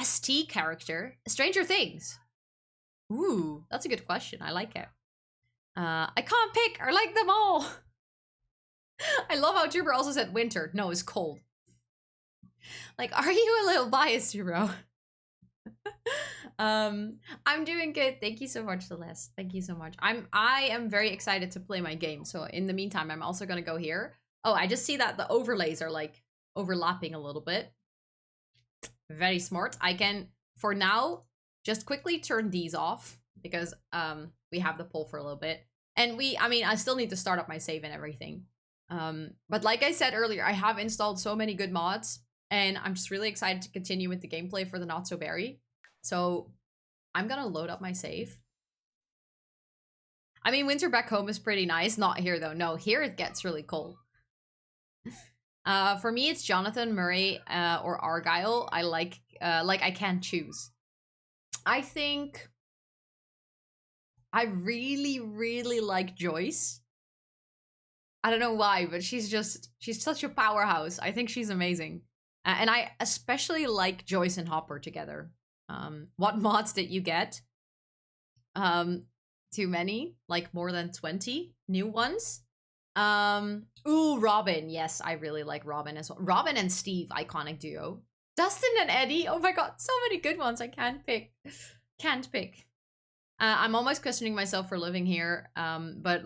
ST character, Stranger Things. Ooh, that's a good question. I like it. I can't pick. I like them all. I love how Tuber also said winter. No, it's cold. Like, are you a little biased, bro? I'm doing good. Thank you so much, Celeste. Thank you so much. I am very excited to play my game. So in the meantime, I'm also gonna go here. Oh, I just see that the overlays are like overlapping a little bit. Very smart. I can, for now, just quickly turn these off because we have the poll for a little bit. And I still need to start up my save and everything. But like I said earlier, I have installed so many good mods, and I'm just really excited to continue with the gameplay for the Not So Berry. So I'm gonna load up my save. I mean, winter back home is pretty nice. Not here though. No, here it gets really cold. For me, it's Jonathan, Murray, or Argyle. I I can't choose. I think I really, really like Joyce. I don't know why, but she's such a powerhouse. I think she's amazing. And I especially like Joyce and Hopper together. What mods did you get? Too many, like more than 20 new ones. Ooh, Robin. Yes, I really like Robin as well. Robin and Steve, iconic duo. Dustin and Eddie. Oh my god, so many good ones. I can't pick. Can't pick. I'm almost questioning myself for living here. But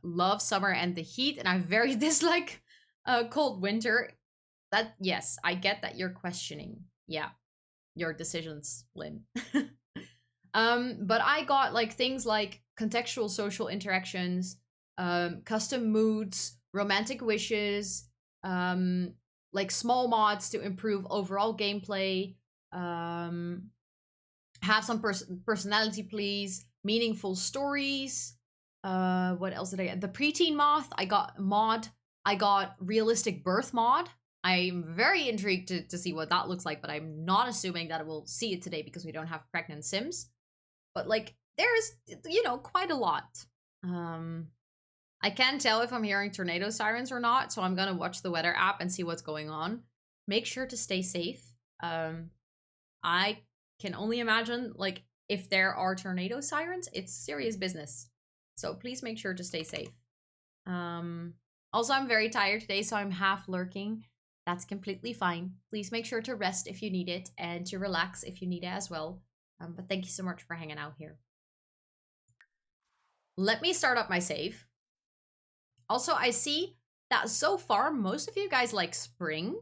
love summer and the heat, and I very dislike cold winter. That, yes, I get that you're questioning. Yeah, your decisions, Lynn. But I got like things like contextual social interactions, custom moods, romantic wishes, like small mods to improve overall gameplay. Have some personality, please. Meaningful stories. What else did I get? The preteen mod. I got realistic birth mod. I'm very intrigued to see what that looks like, but I'm not assuming that we'll see it today because we don't have pregnant Sims. But like, there's, you know, quite a lot. I can't tell if I'm hearing tornado sirens or not, so I'm gonna watch the weather app and see what's going on. Make sure to stay safe. I can only imagine, like, if there are tornado sirens, it's serious business. So please make sure to stay safe. Also, I'm very tired today, so I'm half lurking. That's completely fine. Please make sure to rest if you need it and to relax if you need it as well. But thank you so much for hanging out here. Let me start up my save. Also, I see that so far, most of you guys like spring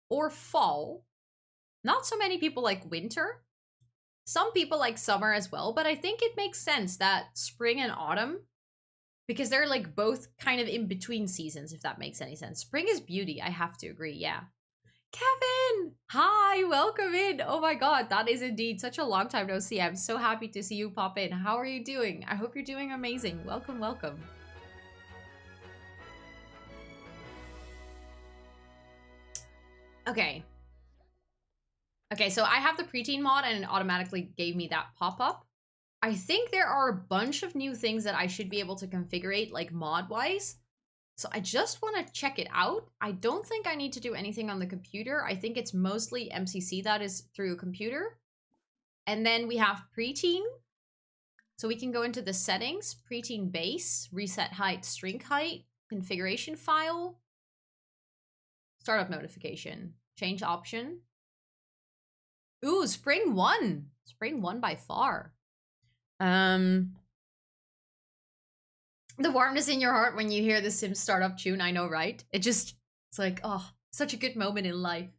or fall. Not so many people like winter. Some people like summer as well, but I think it makes sense that spring and autumn, because they're like both kind of in between seasons, if that makes any sense. Spring is beauty, I have to agree, yeah. Kevin! Hi, welcome in. Oh my god, that is indeed such a long time no see. I'm so happy to see you pop in. How are you doing? I hope you're doing amazing. Welcome, welcome. Okay. Okay, so I have the preteen mod and it automatically gave me that pop-up. I think there are a bunch of new things that I should be able to configure, like mod-wise. So I just want to check it out. I don't think I need to do anything on the computer. I think it's mostly MCC that is through a computer. And then we have preteen. So we can go into the settings, preteen base, reset height, string height, configuration file, startup notification, change option. Ooh, spring 1. Spring 1 by far. The warmness in your heart when you hear the Sims startup tune, I know, right? It's like, oh, such a good moment in life.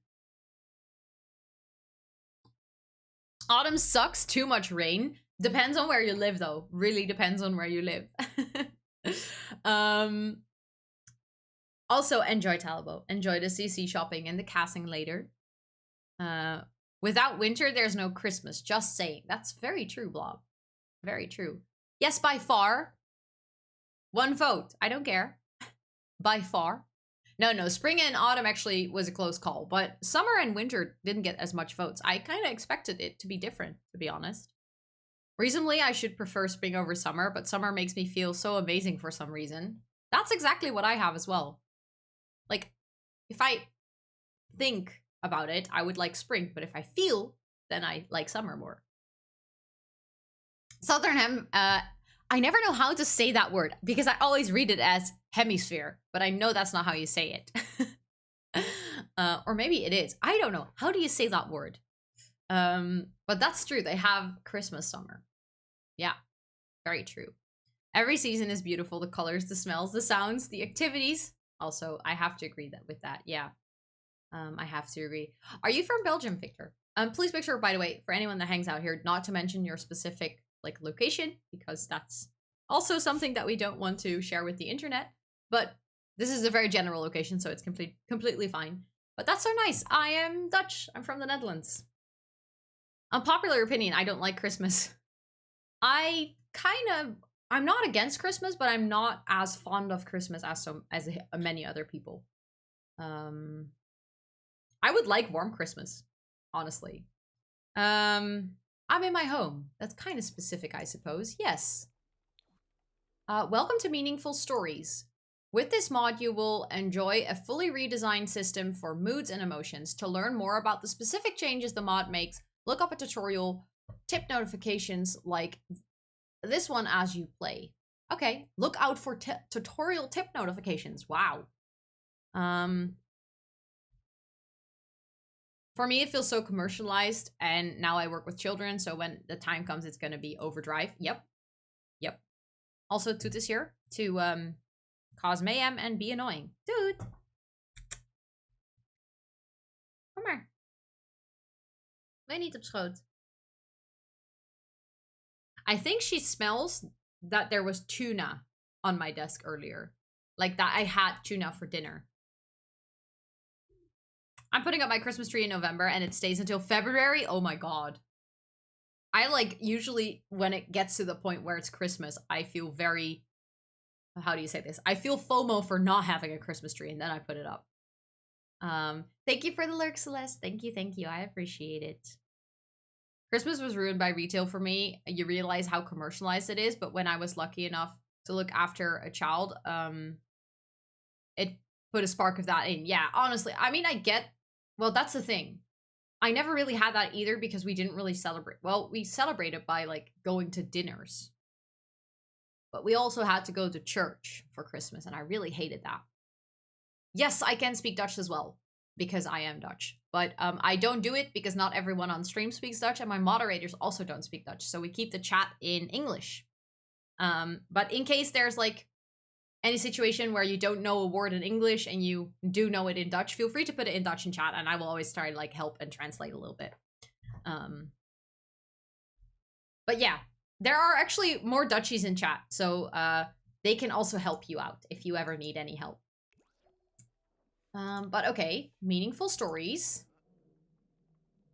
Autumn sucks, too much rain. Depends on where you live, though. Really depends on where you live. Also, enjoy Talbot. Enjoy the CC shopping and the casting later. Without winter, there's no Christmas. Just saying. That's very true, Blob. Very true. Yes, by far. 1 vote. I don't care. By far. No, spring and autumn actually was a close call, but summer and winter didn't get as much votes. I kind of expected it to be different, to be honest. Reasonably, I should prefer spring over summer, but summer makes me feel so amazing for some reason. That's exactly what I have as well. Like, if I think about it, I would like spring, but if I feel, then I like summer more. Southern I never know how to say that word because I always read it as hemisphere, but I know that's not how you say it. Or maybe it is. I don't know. How do you say that word? But that's true. They have Christmas summer. Yeah, very true. Every season is beautiful. The colors, the smells, the sounds, the activities. Also, I have to agree with that. Yeah, I have to agree. Are you from Belgium, Victor? Please make sure, by the way, for anyone that hangs out here, not to mention your specific like location, because that's also something that we don't want to share with the internet. But this is a very general location, so it's completely fine. But that's so nice. I am Dutch. I'm from the Netherlands. Unpopular opinion, I don't like Christmas. I'm not against Christmas, but I'm not as fond of Christmas as many other people. I would like warm Christmas, honestly. I'm in my home. That's kind of specific, I suppose. Yes. Welcome to Meaningful Stories. With this mod, you will enjoy a fully redesigned system for moods and emotions. To learn more about the specific changes the mod makes, look up a tutorial, tip notifications like this one as you play. Okay, look out for tutorial tip notifications. Wow. For me, it feels so commercialized, and now I work with children, so when the time comes, it's going to be overdrive. Yep. Also, Toot is here to cause mayhem and be annoying. Toot! Kom maar. Ben je niet op schoot? I think she smells that there was tuna on my desk earlier. Like that I had tuna for dinner. I'm putting up my Christmas tree in November and it stays until February. Oh my god. I like usually when it gets to the point where it's Christmas, I feel very, how do you say this? I feel FOMO for not having a Christmas tree and then I put it up. Thank you for the lurk, Celeste. Thank you. I appreciate it. Christmas was ruined by retail for me. You realize how commercialized it is, but when I was lucky enough to look after a child, it put a spark of that in. Yeah, honestly, I mean, well, that's the thing. I never really had that either because we didn't really celebrate. Well, we celebrated by like going to dinners. But we also had to go to church for Christmas and I really hated that. Yes, I can speak Dutch as well because I am Dutch. But I don't do it because not everyone on stream speaks Dutch and my moderators also don't speak Dutch. So we keep the chat in English. But in case there's like any situation where you don't know a word in English and you do know it in Dutch, feel free to put it in Dutch in chat and I will always try to like help and translate a little bit. But yeah, there are actually more Dutchies in chat, so they can also help you out if you ever need any help. But okay, meaningful stories.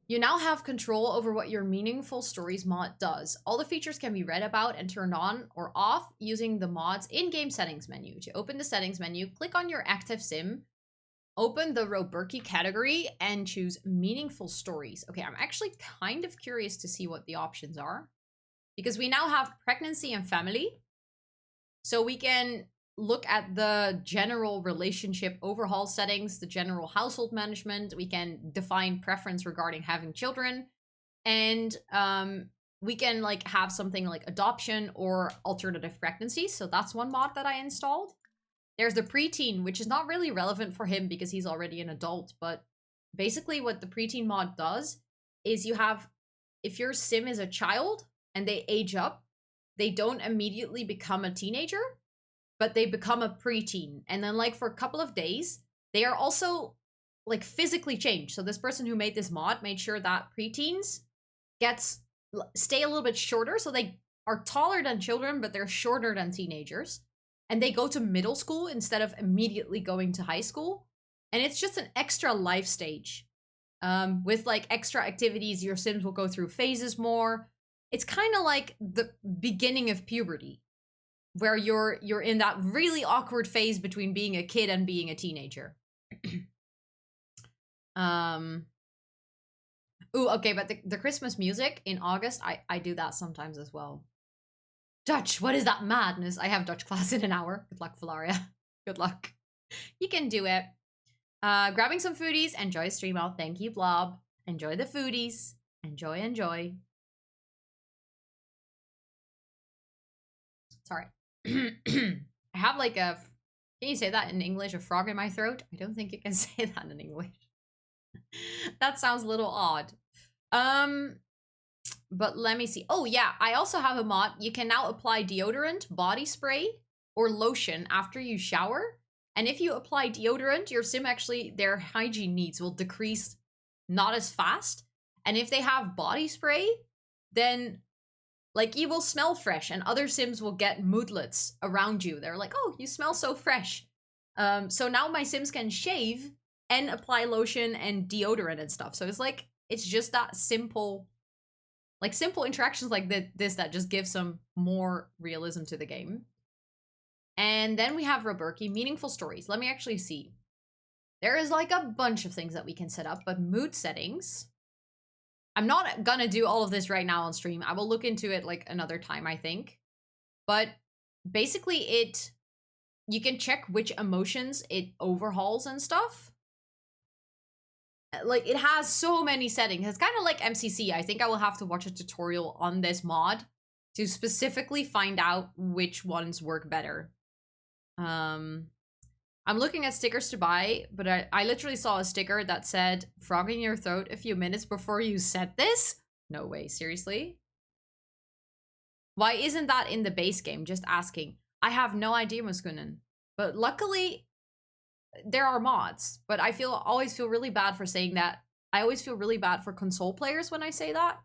You now have control over what your Meaningful Stories mod does. All the features can be read about and turned on or off using the mod's in-game settings menu. To open the settings menu, click on your active sim, open the Roberki category, and choose Meaningful Stories. Okay, I'm actually kind of curious to see what the options are. Because we now have Pregnancy and Family. So we can look at the general relationship overhaul settings, the general household management. We can define preference regarding having children. And we can like have something like adoption or alternative pregnancy. So that's one mod that I installed. There's the preteen, which is not really relevant for him because he's already an adult. But basically what the preteen mod does is you have, if your sim is a child and they age up, they don't immediately become a teenager, but they become a preteen. And then like for a couple of days, they are also like physically changed. So this person who made this mod made sure that preteens stay a little bit shorter. So they are taller than children, but they're shorter than teenagers. And they go to middle school instead of immediately going to high school. And it's just an extra life stage. With like extra activities, your Sims will go through phases more. It's kind of like the beginning of puberty, where you're in that really awkward phase between being a kid and being a teenager. Ooh, okay, but the Christmas music in August, I do that sometimes as well. Dutch, what is that madness? I have Dutch class in an hour. Good luck, Valaria. Good luck. You can do it. Grabbing some foodies. Enjoy stream out. Thank you, Blob. Enjoy the foodies. Enjoy, enjoy. Sorry. I have like a... Can you say that in English? A frog in my throat? I don't think you can say that in English. That sounds a little odd. But let me see. Oh yeah, I also have a mod. You can now apply deodorant, body spray, or lotion after you shower. And if you apply deodorant, your sim actually, their hygiene needs will decrease not as fast. And if they have body spray, then like you will smell fresh and other sims will get moodlets around you. They're like, oh, you smell so fresh. So now my sims can shave and apply lotion and deodorant and stuff. So it's like, it's just that simple, like simple interactions like this that just give some more realism to the game. And then we have Roberki, meaningful stories. Let me actually see. There is like a bunch of things that we can set up, but mood settings. I'm not gonna do all of this right now on stream. I will look into it like another time, I think. But basically you can check which emotions it overhauls and stuff. Like, it has so many settings. It's kind of like MCC. I think I will have to watch a tutorial on this mod to specifically find out which ones work better. I'm looking at stickers to buy, but I literally saw a sticker that said, frog in your throat a few minutes before you said this? No way, seriously? Why isn't that in the base game? Just asking. I have no idea, Muskunen. But luckily, there are mods, but I always feel really bad for saying that. I always feel really bad for console players when I say that,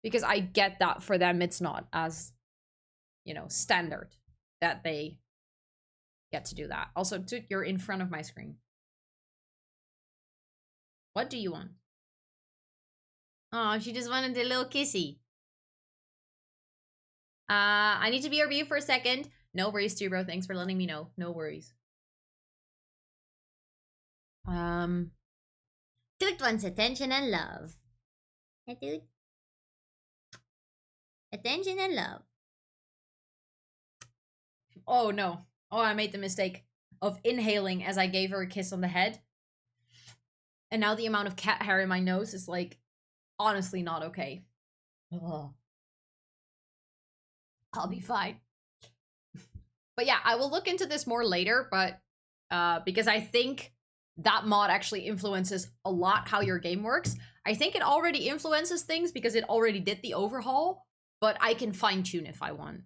because I get that for them it's not as, you know, standard that they get to do that. Also, you're in front of my screen. What do you want? Oh, she just wanted a little kissy. I need to be BRB for a second. No worries, too, bro. Thanks for letting me know. No worries. Dude wants attention and love. Hey, dude. Attention and love. Oh, no. Oh, I made the mistake of inhaling as I gave her a kiss on the head. And now the amount of cat hair in my nose is, like, honestly not okay. Ugh. I'll be fine. But yeah, I will look into this more later, but because I think that mod actually influences a lot how your game works. I think it already influences things because it already did the overhaul, but I can fine-tune if I want.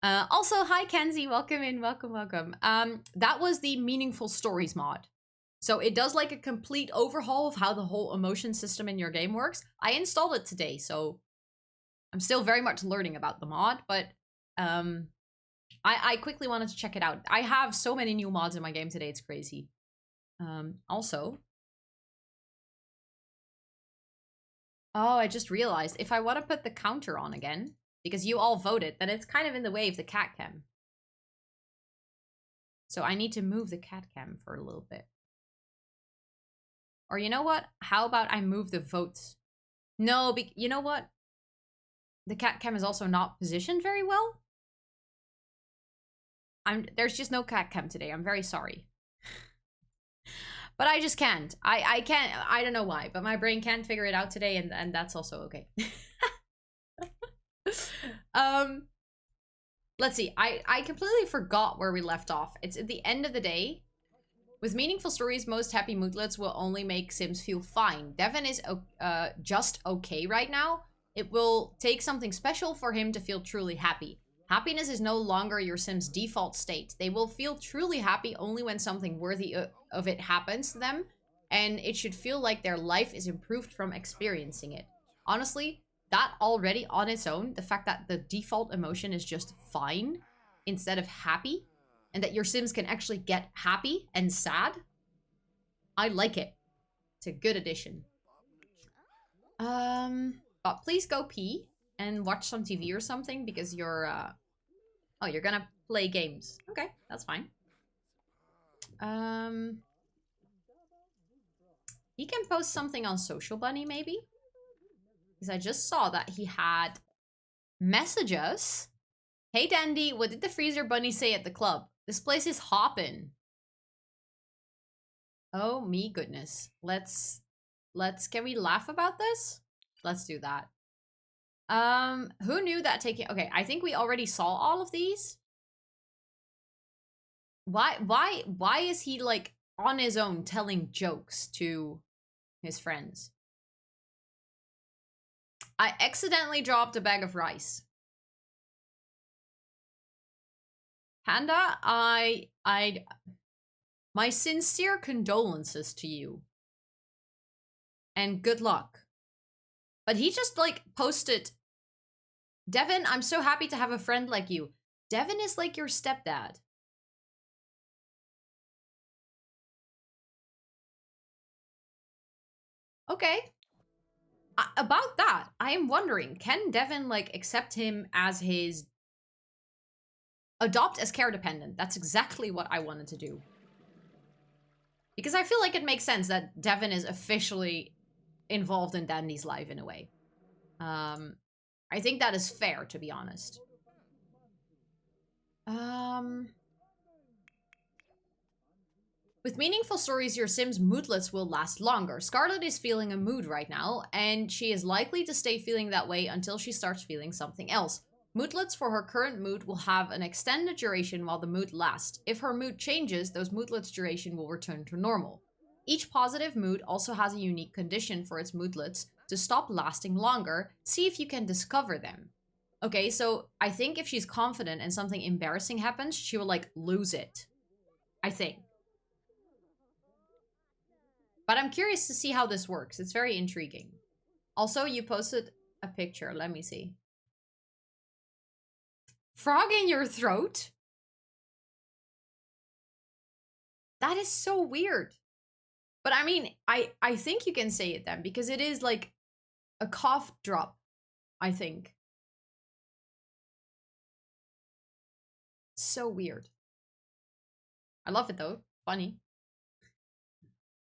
Also, hi Kenzie, welcome in, welcome. That was the Meaningful Stories mod. So it does like a complete overhaul of how the whole emotion system in your game works. I installed it today, so I'm still very much learning about the mod, but I quickly wanted to check it out. I have so many new mods in my game today, it's crazy. Also, oh, I just realized if I want to put the counter on again, because you all voted, then it's kind of in the way of the cat cam. So I need to move the cat cam for a little bit. Or you know what? How about I move the votes? No, you know what? The cat cam is also not positioned very well. There's just no cat cam today. I'm very sorry. But I just can't. I can't. I don't know why, but my brain can't figure it out today, and that's also okay. Let's see. I completely forgot where we left off. It's at the end of the day. With Meaningful Stories, most happy moodlets will only make Sims feel fine. Devin is just okay right now. It will take something special for him to feel truly happy. Happiness is no longer your Sim's default state. They will feel truly happy only when something worthy of it happens to them, and it should feel like their life is improved from experiencing it. Honestly, that already on its own, the fact that the default emotion is just fine instead of happy, and that your Sims can actually get happy and sad, I like it. It's a good addition. But please go pee and watch some TV or something because you're, oh, you're gonna play games. Okay, that's fine. He can post something on Social Bunny, maybe? Because I just saw that he had messages. Hey, Dandy, what did the Freezer Bunny say at the club? This place is hoppin'. Oh, me goodness. Can we laugh about this? Let's do that. Who knew that taking... Okay, I think we already saw all of these. Why is he, like, on his own telling jokes to his friends? I accidentally dropped a bag of rice. Panda, my sincere condolences to you. And good luck. But he just, like, posted, Devin, I'm so happy to have a friend like you. Devin is like your stepdad. Okay. About that, I am wondering, can Devin, like, accept him as his... Adopt as care dependent. That's exactly what I wanted to do. Because I feel like it makes sense that Devin is officially involved in Dandy's life in a way. I think that is fair, to be honest. With Meaningful Stories, your Sims moodlets will last longer. Scarlett is feeling a mood right now, and she is likely to stay feeling that way until she starts feeling something else. Moodlets for her current mood will have an extended duration while the mood lasts. If her mood changes, those moodlets' duration will return to normal. Each positive mood also has a unique condition for its moodlets to stop lasting longer. See if you can discover them. Okay, so I think if she's confident and something embarrassing happens, she will, like, lose it. I think. But I'm curious to see how this works. It's very intriguing. Also, you posted a picture. Let me see. Frog in your throat? That is so weird. But I mean, I think you can say it then, because it is like a cough drop, I think. So weird. I love it though. Funny.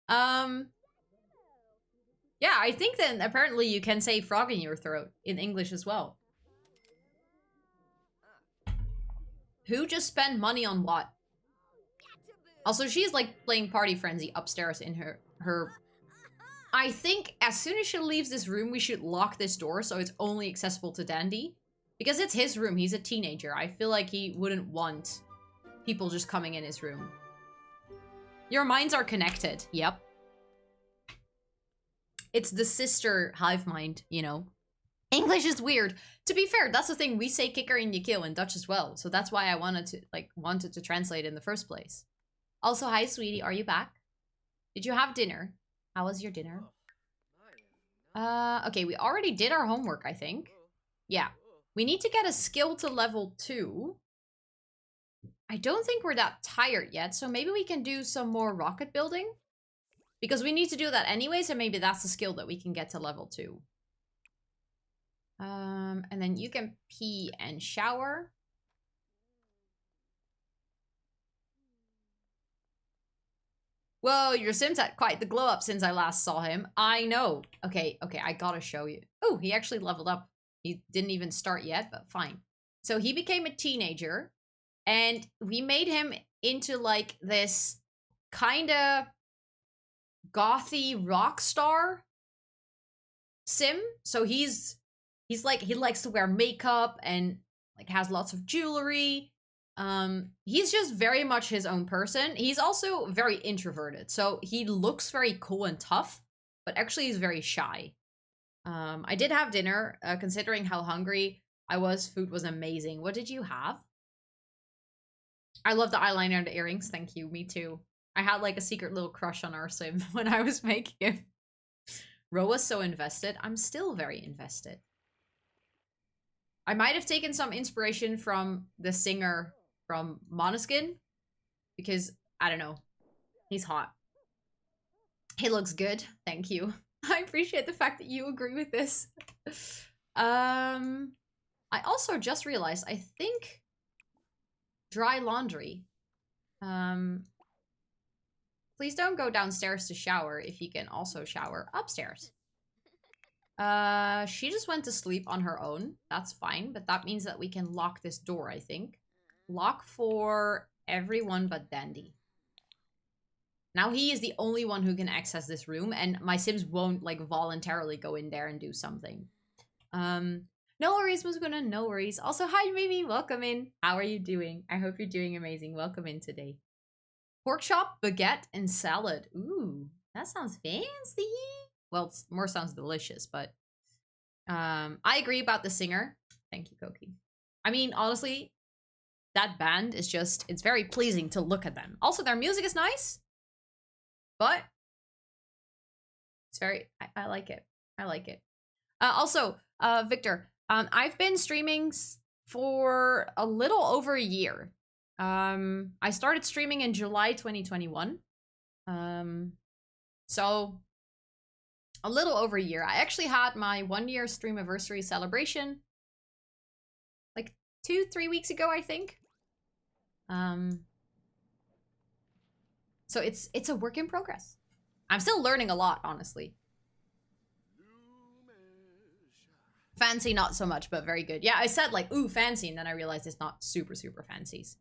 Yeah, I think then apparently you can say frog in your throat in English as well. Who just spent money on what? Also, she's like playing Party Frenzy upstairs in her... I think as soon as she leaves this room, we should lock this door so it's only accessible to Dandy. Because it's his room, he's a teenager. I feel like he wouldn't want people just coming in his room. Your minds are connected, yep. It's the sister hive mind, you know. English is weird. To be fair, that's the thing. We say kikker in je keel in Dutch as well. So that's why I wanted to translate in the first place. Also, hi, sweetie. Are you back? Did you have dinner? How was your dinner? Okay, we already did our homework, I think. Yeah. We need to get a skill to level 2. I don't think we're that tired yet, so maybe we can do some more rocket building. Because we need to do that anyway, so maybe that's the skill that we can get to level 2. And then you can pee and shower. Whoa, your Sim's had quite the glow up since I last saw him. I know. Okay, I gotta show you. Oh, he actually leveled up. He didn't even start yet, but fine. So he became a teenager, and we made him into like this kind of gothy rock star sim. So he's like, he likes to wear makeup and like has lots of jewelry. He's just very much his own person. He's also very introverted, so he looks very cool and tough, but actually he's very shy. I did have dinner. Considering how hungry I was, food was amazing. What did you have? I love the eyeliner and the earrings. Thank you. Me too. I had like a secret little crush on our sim when I was making it. Ro was so invested. I'm still very invested. I might have taken some inspiration from the singer from Måneskin, because, I don't know, he's hot. He looks good. Thank you. I appreciate the fact that you agree with this. I also just realized, I think dry laundry. Please don't go downstairs to shower if you can also shower upstairs. She just went to sleep on her own. That's fine, but that means that we can lock this door, I think. Lock for everyone but Dandy. Now he is the only one who can access this room, and my Sims won't like voluntarily go in there and do something. No worries, Musguna, no worries. Also, hi Mimi, welcome in. How are you doing? I hope you're doing amazing. Welcome in today. Pork chop, baguette, and salad. Ooh, that sounds fancy. Well, it more sounds delicious, but I agree about the singer. Thank you, Koki. I mean, honestly, that band is just, it's very pleasing to look at them. Also, their music is nice, but it's very, I like it. I like it. Also, Victor, I've been streaming for a little over a year. I started streaming in July 2021. So a little over a year. I actually had my 1-year stream anniversary celebration like 2-3 weeks ago, I think. So it's a work in progress. I'm still learning a lot, honestly. Fancy, not so much, but very good. Yeah, I said like, ooh, fancy, and then I realized it's not super, super fancies.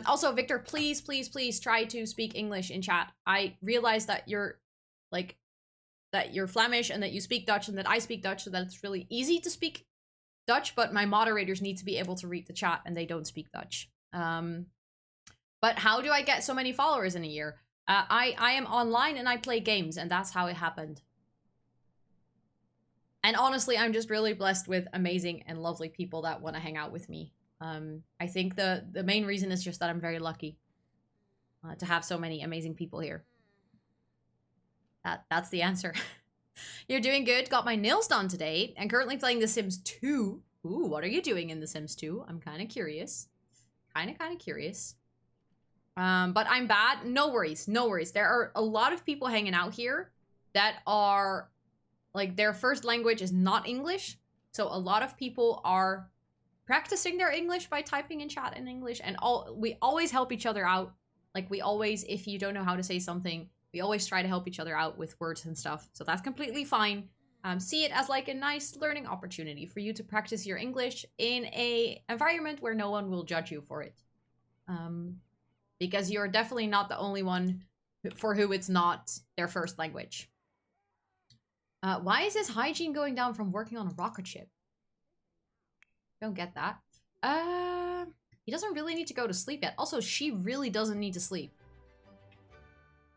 Also, Victor, please, please, please try to speak English in chat. I realize that you're like, that you're Flemish and that you speak Dutch and that I speak Dutch, so that it's really easy to speak Dutch, but my moderators need to be able to read the chat and they don't speak Dutch. But how do I get so many followers in a year? I am online and I play games, and that's how it happened. And honestly, I'm just really blessed with amazing and lovely people that want to hang out with me. I think the main reason is just that I'm very lucky to have so many amazing people here. That's the answer. You're doing good. Got my nails done today and currently playing The Sims 2. Ooh, what are you doing in The Sims 2? I'm kind of curious. Kind of curious. But I'm bad. No worries. No worries. There are a lot of people hanging out here that are, like, their first language is not English. So a lot of people are practicing their English by typing in chat in English. And we always help each other out. Like, we always, if you don't know how to say something, we always try to help each other out with words and stuff. So that's completely fine. See it as like a nice learning opportunity for you to practice your English in a environment where no one will judge you for it. Because you're definitely not the only one for who it's not their first language. Why is his hygiene going down from working on a rocket ship? Don't get that. He doesn't really need to go to sleep yet. Also, she really doesn't need to sleep.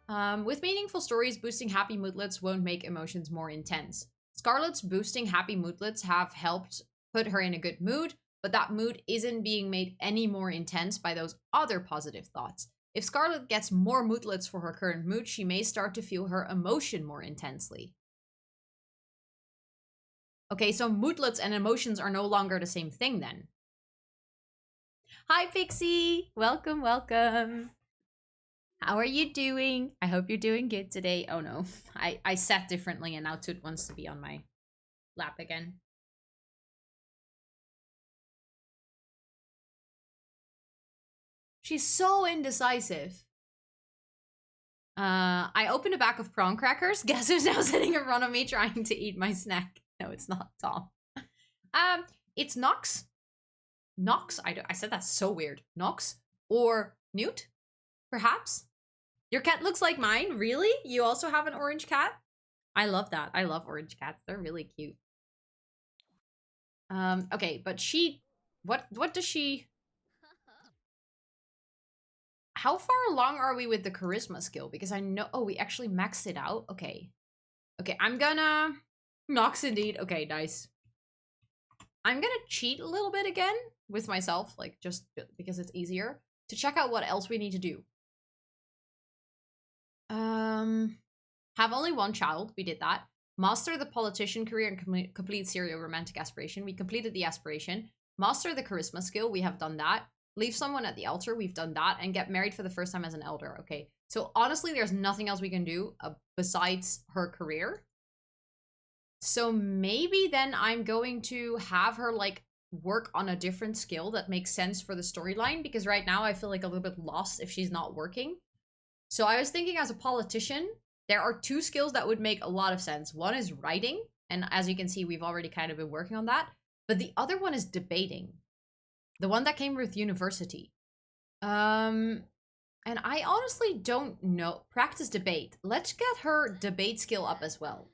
With meaningful stories, boosting happy moodlets won't make emotions more intense. Scarlett's boosting happy moodlets have helped put her in a good mood, but that mood isn't being made any more intense by those other positive thoughts. If Scarlett gets more moodlets for her current mood, she may start to feel her emotion more intensely. Okay, so moodlets and emotions are no longer the same thing then. Hi, Pixie! Welcome, welcome. How are you doing? I hope you're doing good today. Oh no, I sat differently and now Toot wants to be on my lap again. She's so indecisive. I opened a bag of prawn crackers. Guess who's now sitting in front of me trying to eat my snack? No, it's not Tom. It's Nox. Nox? I said that's so weird. Nox? Or Newt? Perhaps? Your cat looks like mine? Really? You also have an orange cat? I love that. I love orange cats. They're really cute. Okay, but she... What does she... How far along are we with the charisma skill? Because I know... Oh, we actually maxed it out? Okay. Okay, I'm gonna... Nox indeed. Okay, nice. I'm gonna cheat a little bit again with myself, like, just because it's easier, to check out what else we need to do. Have only one child. We did that. Master the politician career and complete serial romantic aspiration. We completed the aspiration. Master the charisma skill. We have done that. Leave someone at the altar. We've done that. And get married for the first time as an elder. Okay. So honestly, there's nothing else we can do besides her career. So maybe then I'm going to have her like work on a different skill that makes sense for the storyline. Because right now I feel like a little bit lost if she's not working. So I was thinking as a politician, there are two skills that would make a lot of sense. One is writing, and as you can see, we've already kind of been working on that. But the other one is debating. The one that came with university. And I honestly don't know. Practice debate. Let's get her debate skill up as well.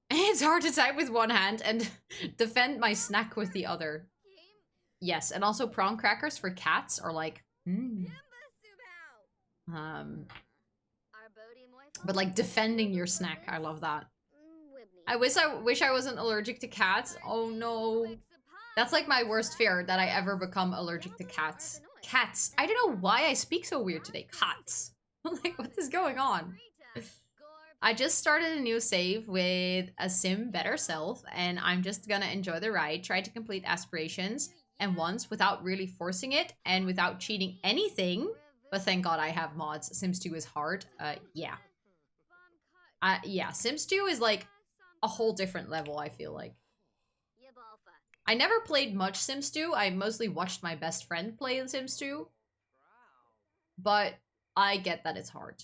It's hard to type with one hand and defend my snack with the other. Yes, and also prawn crackers for cats are like... But like defending your snack, I love that. I wish I wasn't allergic to cats. Oh no. That's like my worst fear, that I ever become allergic to cats. Cats. I don't know why I speak so weird today. Cats. Like, what is going on? I just started a new save with a sim better self, and I'm just gonna enjoy the ride, try to complete aspirations, and once without really forcing it, and without cheating anything. But thank God I have mods. Sims 2 is hard. Yeah. Yeah, Sims 2 is like a whole different level, I feel like. I never played much Sims 2. I mostly watched my best friend play Sims 2. But I get that it's hard.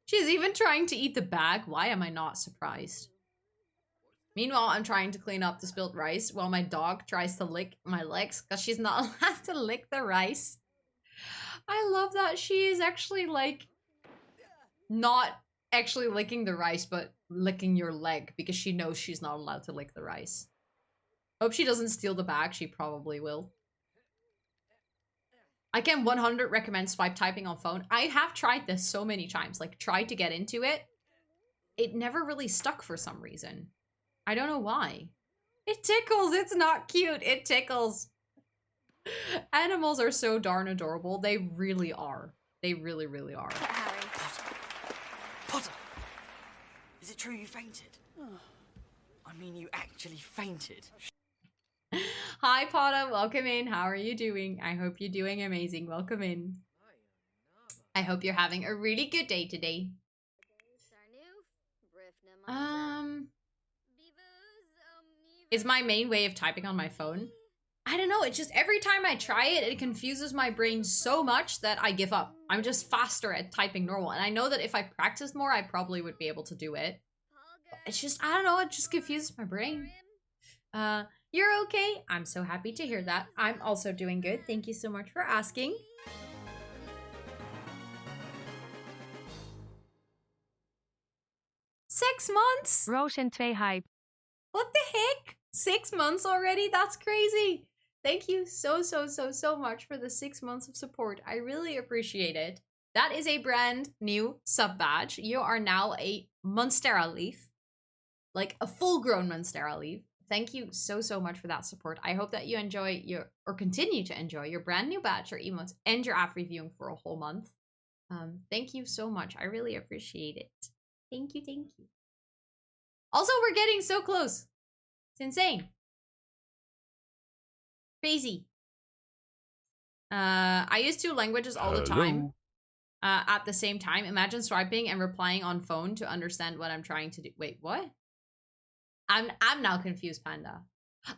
She's even trying to eat the bag. Why am I not surprised? Meanwhile, I'm trying to clean up the spilled rice while my dog tries to lick my legs because she's not allowed to lick the rice. I love that she is actually like not actually licking the rice, but licking your leg because she knows she's not allowed to lick the rice. Hope she doesn't steal the bag. She probably will. I can 100 recommend swipe typing on phone. I have tried this so many times, like tried to get into it. It never really stuck for some reason. I don't know why. It tickles. It's not cute. It tickles. Animals are so darn adorable. They really are. They really, really are. Potter! Is it true you fainted? I mean, you actually fainted. Hi, Pada. Welcome in. How are you doing? I hope you're doing amazing. Welcome in. I hope you're having a really good day today. Is my main way of typing on my phone? I don't know. It's just every time I try it, it confuses my brain so much that I give up. I'm just faster at typing normal. And I know that if I practiced more, I probably would be able to do it. But it's just, I don't know. It just confuses my brain. You're okay? I'm so happy to hear that. I'm also doing good. Thank you so much for asking. Six months? Rosannatxt hype. What the heck? 6 months already? That's crazy. Thank you so much for the 6 months of support. I really appreciate it. That is a brand new sub badge. You are now a Monstera leaf. Like a full-grown Monstera leaf. Thank you so much for that support. I hope that you enjoy or continue to enjoy your brand new badge, your emotes, and your app reviewing for a whole month. Thank you so much. I really appreciate it. Thank you. Also, we're getting so close. It's insane. Crazy. I use 2 languages all the time. At the same time. Imagine swiping and replying on phone to understand what I'm trying to do. Wait, what? I'm now confused, Panda.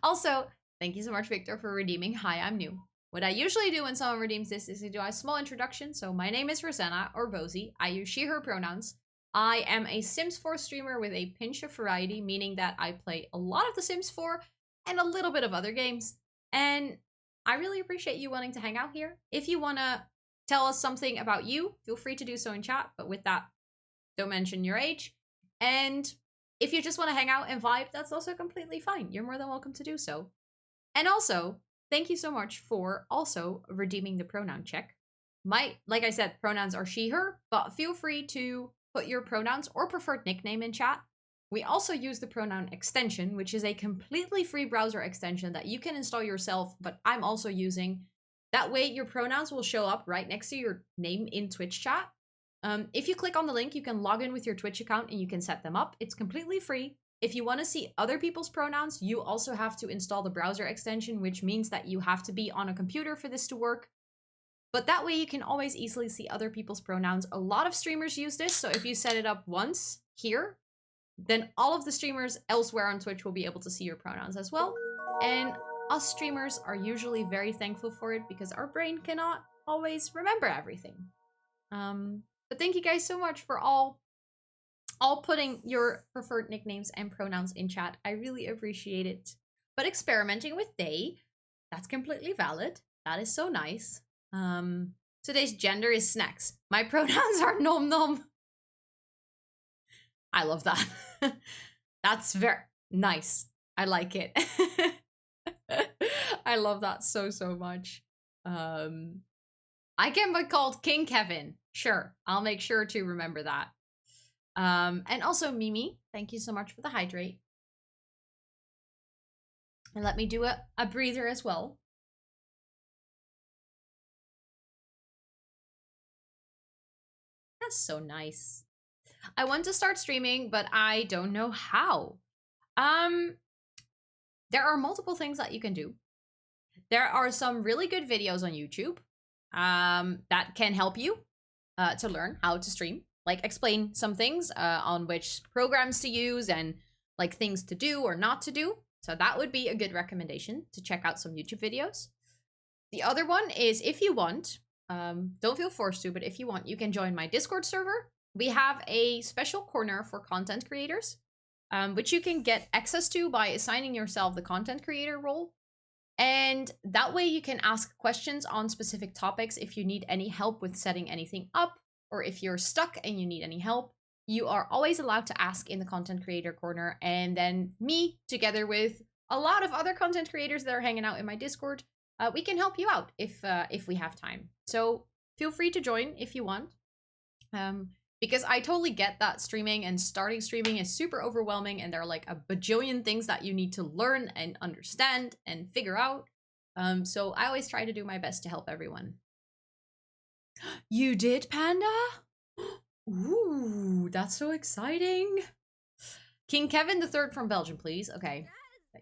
Also, thank you so much, Victor, for redeeming. Hi, I'm new. What I usually do when someone redeems this is to do a small introduction. So my name is Rosanna, or Rosie. I use she, her pronouns. I am a Sims 4 streamer with a pinch of variety, meaning that I play a lot of The Sims 4 and a little bit of other games. And I really appreciate you wanting to hang out here. If you want to tell us something about you, feel free to do so in chat. But with that, don't mention your age. And if you just want to hang out and vibe, that's also completely fine. You're more than welcome to do so. And also, thank you so much for also redeeming the pronoun check. Like I said, pronouns are she, her, but feel free to put your pronouns or preferred nickname in chat. We also use the pronoun extension, which is a completely free browser extension that you can install yourself, but I'm also using. That way your pronouns will show up right next to your name in Twitch chat. If you click on the link, you can log in with your Twitch account and you can set them up. It's completely free. If you want to see other people's pronouns, you also have to install the browser extension, which means that you have to be on a computer for this to work. But that way you can always easily see other people's pronouns. A lot of streamers use this, so if you set it up once here, then all of the streamers elsewhere on Twitch will be able to see your pronouns as well. And us streamers are usually very thankful for it because our brain cannot always remember everything. But thank you guys so much for all putting your preferred nicknames and pronouns in chat. I really appreciate it. But experimenting with they, that's completely valid. That is so nice. Today's gender is snacks. My pronouns are nom nom. I love that. That's very nice. I like it. I love that so much. I can be called King Kevin. Sure, I'll make sure to remember that. And also Mimi, thank you so much for the hydrate. And let me do a breather as well. That's so nice. I want to start streaming, but I don't know how. There are multiple things that you can do. There are some really good videos on YouTube that can help you to learn how to stream. Like explain some things on which programs to use and like things to do or not to do. So that would be a good recommendation to check out some YouTube videos. The other one is if you want, don't feel forced to, but if you want, you can join my Discord server. We have a special corner for content creators, which you can get access to by assigning yourself the content creator role. And that way you can ask questions on specific topics if you need any help with setting anything up, or if you're stuck and you need any help. You are always allowed to ask in the content creator corner, and then me, together with a lot of other content creators that are hanging out in my Discord, we can help you out if we have time. So feel free to join if you want. Because I totally get that streaming and starting streaming is super overwhelming and there are like a bajillion things that you need to learn and understand and figure out. So I always try to do my best to help everyone. You did, Panda? Ooh, that's so exciting. King Kevin III from Belgium, please. Okay.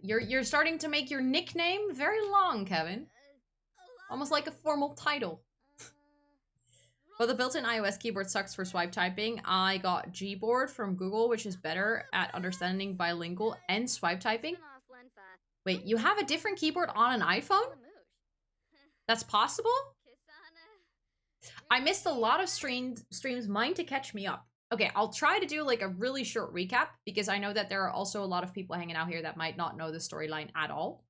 You're starting to make your nickname very long, Kevin. Almost like a formal title. Well, the built-in iOS keyboard sucks for swipe typing. I got Gboard from Google, which is better at understanding bilingual and swipe typing. Wait, you have a different keyboard on an iPhone? That's possible? I missed a lot of streams. Mine to catch me up. Okay, I'll try to do like a really short recap because I know that there are also a lot of people hanging out here that might not know the storyline at all.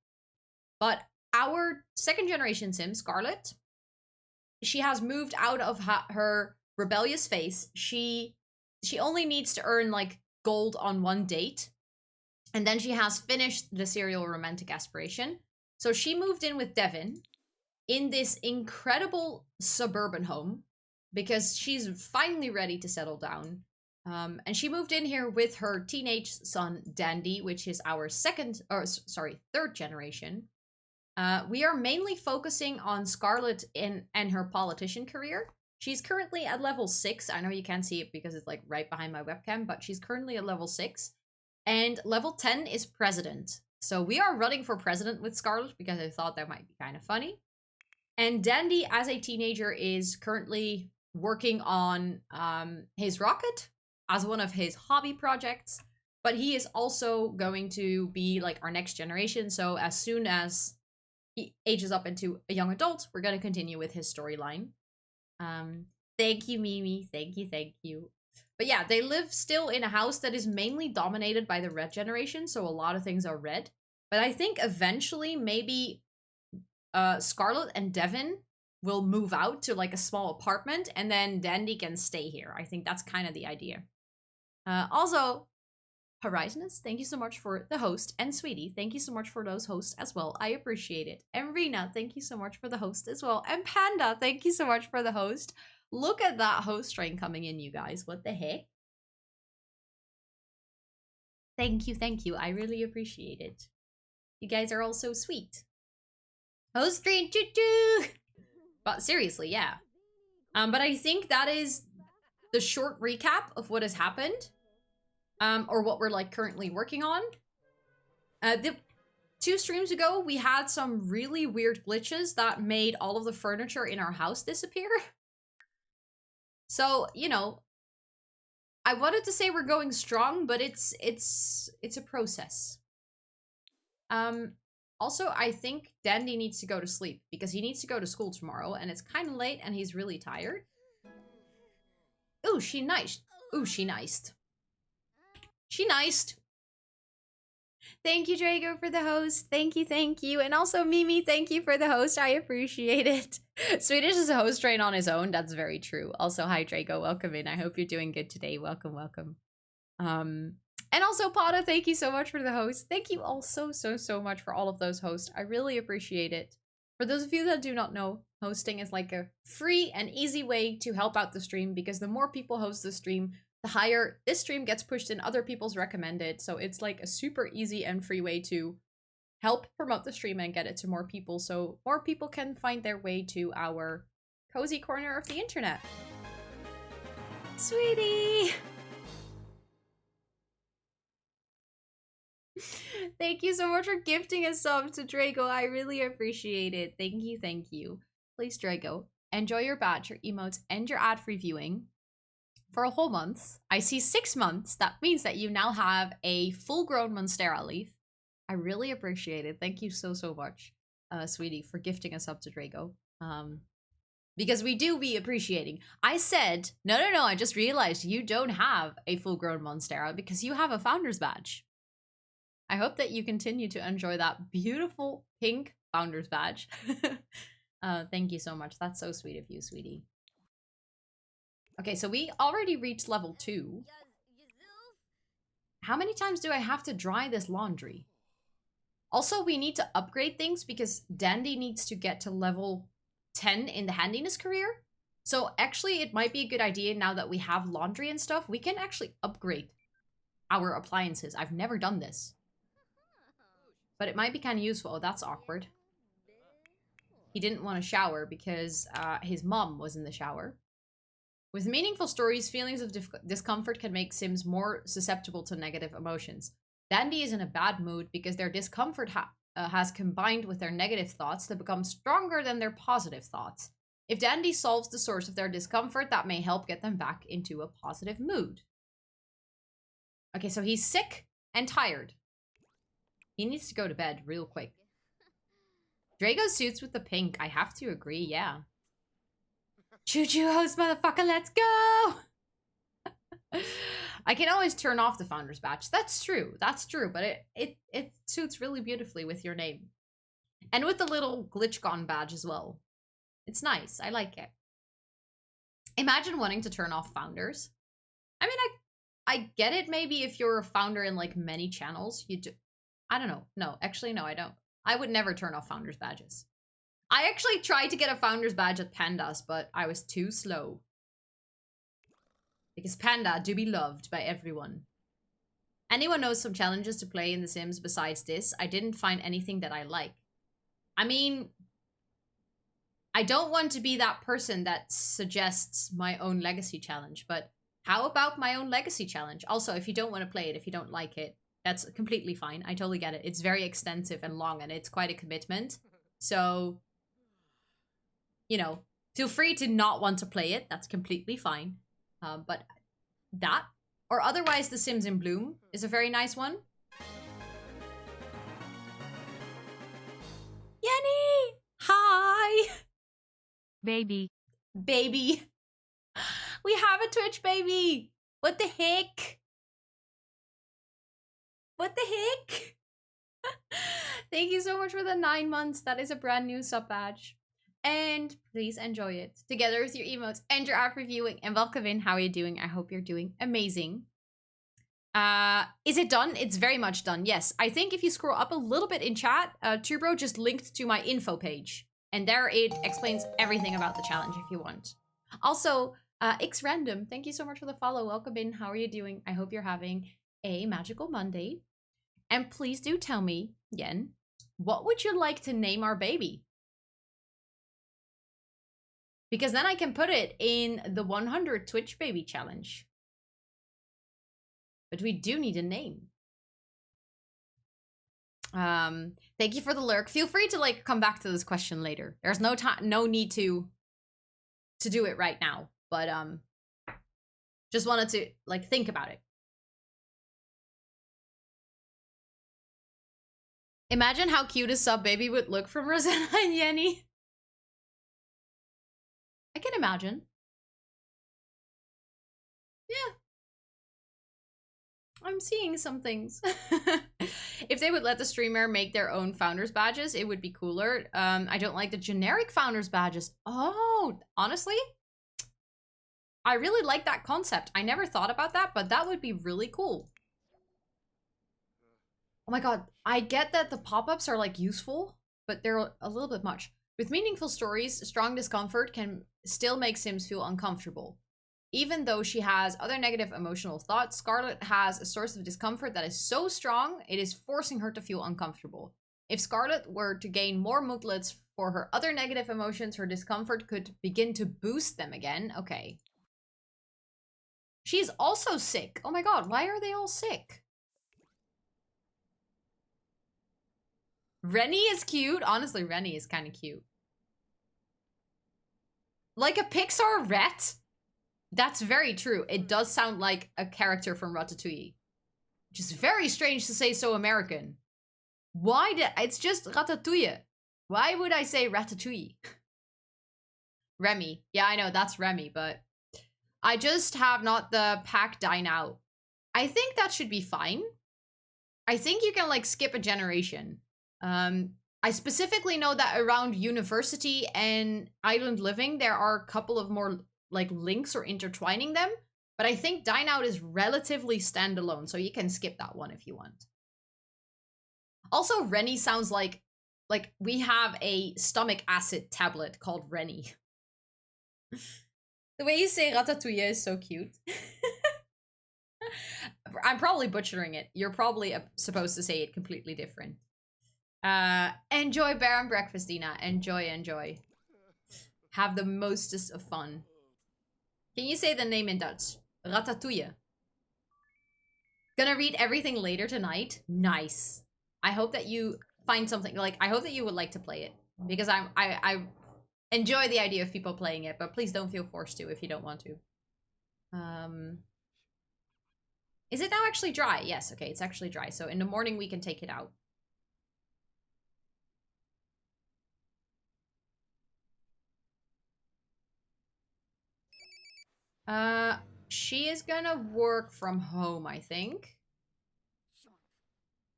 But our second generation sim, Scarlet, she has moved out of her rebellious phase. She only needs to earn like gold on one date. And then she has finished the serial romantic aspiration. So she moved in with Devin in this incredible suburban home because she's finally ready to settle down. And she moved in here with her teenage son, Dandy, which is our third generation. We are mainly focusing on Scarlet and her politician career. She's currently at level 6. I know you can't see it because it's like right behind my webcam, but she's currently at level 6. And level 10 is president. So we are running for president with Scarlet because I thought that might be kind of funny. And Dandy, as a teenager, is currently working on his rocket as one of his hobby projects. But he is also going to be like our next generation. So as soon as he ages up into a young adult, we're going to continue with his storyline. Thank you, Mimi. Thank you. But yeah, they live still in a house that is mainly dominated by the red generation, so a lot of things are red. But I think eventually maybe Scarlet and Devin will move out to like a small apartment, and then Dandy can stay here. I think that's kind of the idea. Also, Horizonus, thank you so much for the host, and Sweetie, thank you so much for those hosts as well. I appreciate it. And Rena, thank you so much for the host as well. And Panda, thank you so much for the host. Look at that host train coming in, you guys. What the heck? Thank you. I really appreciate it. You guys are all so sweet. Host train, choo-choo! But seriously, yeah. But I think that is the short recap of what has happened. Or what we're like currently working on. The 2 streams ago, we had some really weird glitches that made all of the furniture in our house disappear. So, you know, I wanted to say we're going strong, but it's a process. Also, I think Dandy needs to go to sleep because he needs to go to school tomorrow and it's kind of late and he's really tired. Ooh, she niced. She niced. Thank you, Drago, for the host. Thank you. And also, Mimi, thank you for the host. I appreciate it. Swedish is a host train on his own. That's very true. Also, hi, Drago. Welcome in. I hope you're doing good today. Welcome. And also, Pada, thank you so much for the host. Thank you all so much for all of those hosts. I really appreciate it. For those of you that do not know, hosting is like a free and easy way to help out the stream because the more people host the stream, the higher this stream gets pushed in other people's recommended. So it's like a super easy and free way to help promote the stream and get it to more people so more people can find their way to our cozy corner of the internet. Sweetie! Thank you so much for gifting a sub to Drago. I really appreciate it. Thank you. Please, Drago, enjoy your badge, your emotes, and your ad-free viewing for a whole month. I see 6 months. That means that you now have a full-grown Monstera leaf. I really appreciate it. Thank you so much, sweetie, for gifting a sub to Drago. Because we do be appreciating. I said, no, I just realized you don't have a full-grown Monstera because you have a founder's badge. I hope that you continue to enjoy that beautiful pink founder's badge. Thank you so much. That's so sweet of you, sweetie. Okay, so we already reached level 2. How many times do I have to dry this laundry? Also, we need to upgrade things because Dandy needs to get to level 10 in the handiness career. So actually, it might be a good idea now that we have laundry and stuff. We can actually upgrade our appliances. I've never done this. But it might be kind of useful. Oh, that's awkward. He didn't want to shower because his mom was in the shower. With meaningful stories, feelings of discomfort can make Sims more susceptible to negative emotions. Dandy is in a bad mood because their discomfort has combined with their negative thoughts to become stronger than their positive thoughts. If Dandy solves the source of their discomfort, that may help get them back into a positive mood. Okay, so he's sick and tired. He needs to go to bed real quick. Drago suits with the pink. I have to agree, yeah. Choo-choo host, motherfucker, let's go! I can always turn off the Founder's Badge. That's true, but it suits really beautifully with your name. And with the little glitch gone badge as well. It's nice, I like it. Imagine wanting to turn off Founders. I mean, I get it maybe if you're a founder in like many channels. I don't know. No, actually, no, I don't. I would never turn off Founders Badges. I actually tried to get a Founders Badge at Pandas, but I was too slow. Because Panda do be loved by everyone. Anyone knows some challenges to play in The Sims besides this? I didn't find anything that I like. I mean, I don't want to be that person that suggests my own legacy challenge, but how about my own legacy challenge? Also, if you don't want to play it, if you don't like it, that's completely fine. I totally get it. It's very extensive and long, and it's quite a commitment. So, you know, feel free to not want to play it. That's completely fine. But that, or otherwise The Sims in Bloom is a very nice one. Yenny! Hi! Baby. Baby. We have a Twitch baby! What the heck? What the heck? Thank you so much for the 9 months. That is a brand new sub badge. And please enjoy it together with your emotes and your app reviewing. And welcome in. How are you doing? I hope you're doing amazing. Is it done? It's very much done. Yes. I think if you scroll up a little bit in chat, Turbro just linked to my info page. And there it explains everything about the challenge if you want. Also, xrandom, thank you so much for the follow. Welcome in. How are you doing? I hope you're having a magical Monday. And please do tell me, Yen, what would you like to name our baby? Because then I can put it in the 100 Twitch baby challenge. But we do need a name. Thank you for the lurk. Feel free to like come back to this question later. There's no time, no need to do it right now. But just wanted to like think about it. Imagine how cute a sub baby would look from Rosanna and Yenny. I can imagine. Yeah. I'm seeing some things. If they would let the streamer make their own founders badges, it would be cooler. I don't like the generic founders badges. Oh, honestly, I really like that concept. I never thought about that, but that would be really cool. Oh my god, I get that the pop-ups are like useful, but they're a little bit much. With meaningful stories, strong discomfort can still make Sims feel uncomfortable. Even though she has other negative emotional thoughts, Scarlet has a source of discomfort that is so strong, it is forcing her to feel uncomfortable. If Scarlet were to gain more mootlets for her other negative emotions, her discomfort could begin to boost them again. Okay. She's also sick. Oh my god, why are they all sick? Rennie is cute. Honestly, Rennie is kind of cute. Like a Pixar rat? That's very true. It does sound like a character from Ratatouille. Which is very strange to say so American. Why did... It's just Ratatouille. Why would I say Ratatouille? Remy. Yeah, I know, that's Remy, but... I just have not the pack dine out. I think that should be fine. I think you can, like, skip a generation. I specifically know that around University and Island Living, there are a couple of more like links or intertwining them, but I think Dine Out is relatively standalone, so you can skip that one if you want. Also, Rennie sounds like we have a stomach acid tablet called Rennie. The way you say Ratatouille is so cute. I'm probably butchering it. You're probably supposed to say it completely different. Enjoy Bear and Breakfast, Dina. Enjoy, enjoy. Have the mostest of fun. Can you say the name in Dutch? Ratatouille. Gonna read everything later tonight. Nice. I hope that you find something, like, I hope that you would like to play it. Because I enjoy the idea of people playing it, but please don't feel forced to if you don't want to. Is it now actually dry? Yes, okay, it's actually dry. So in the morning we can take it out. She is gonna work from home, I think.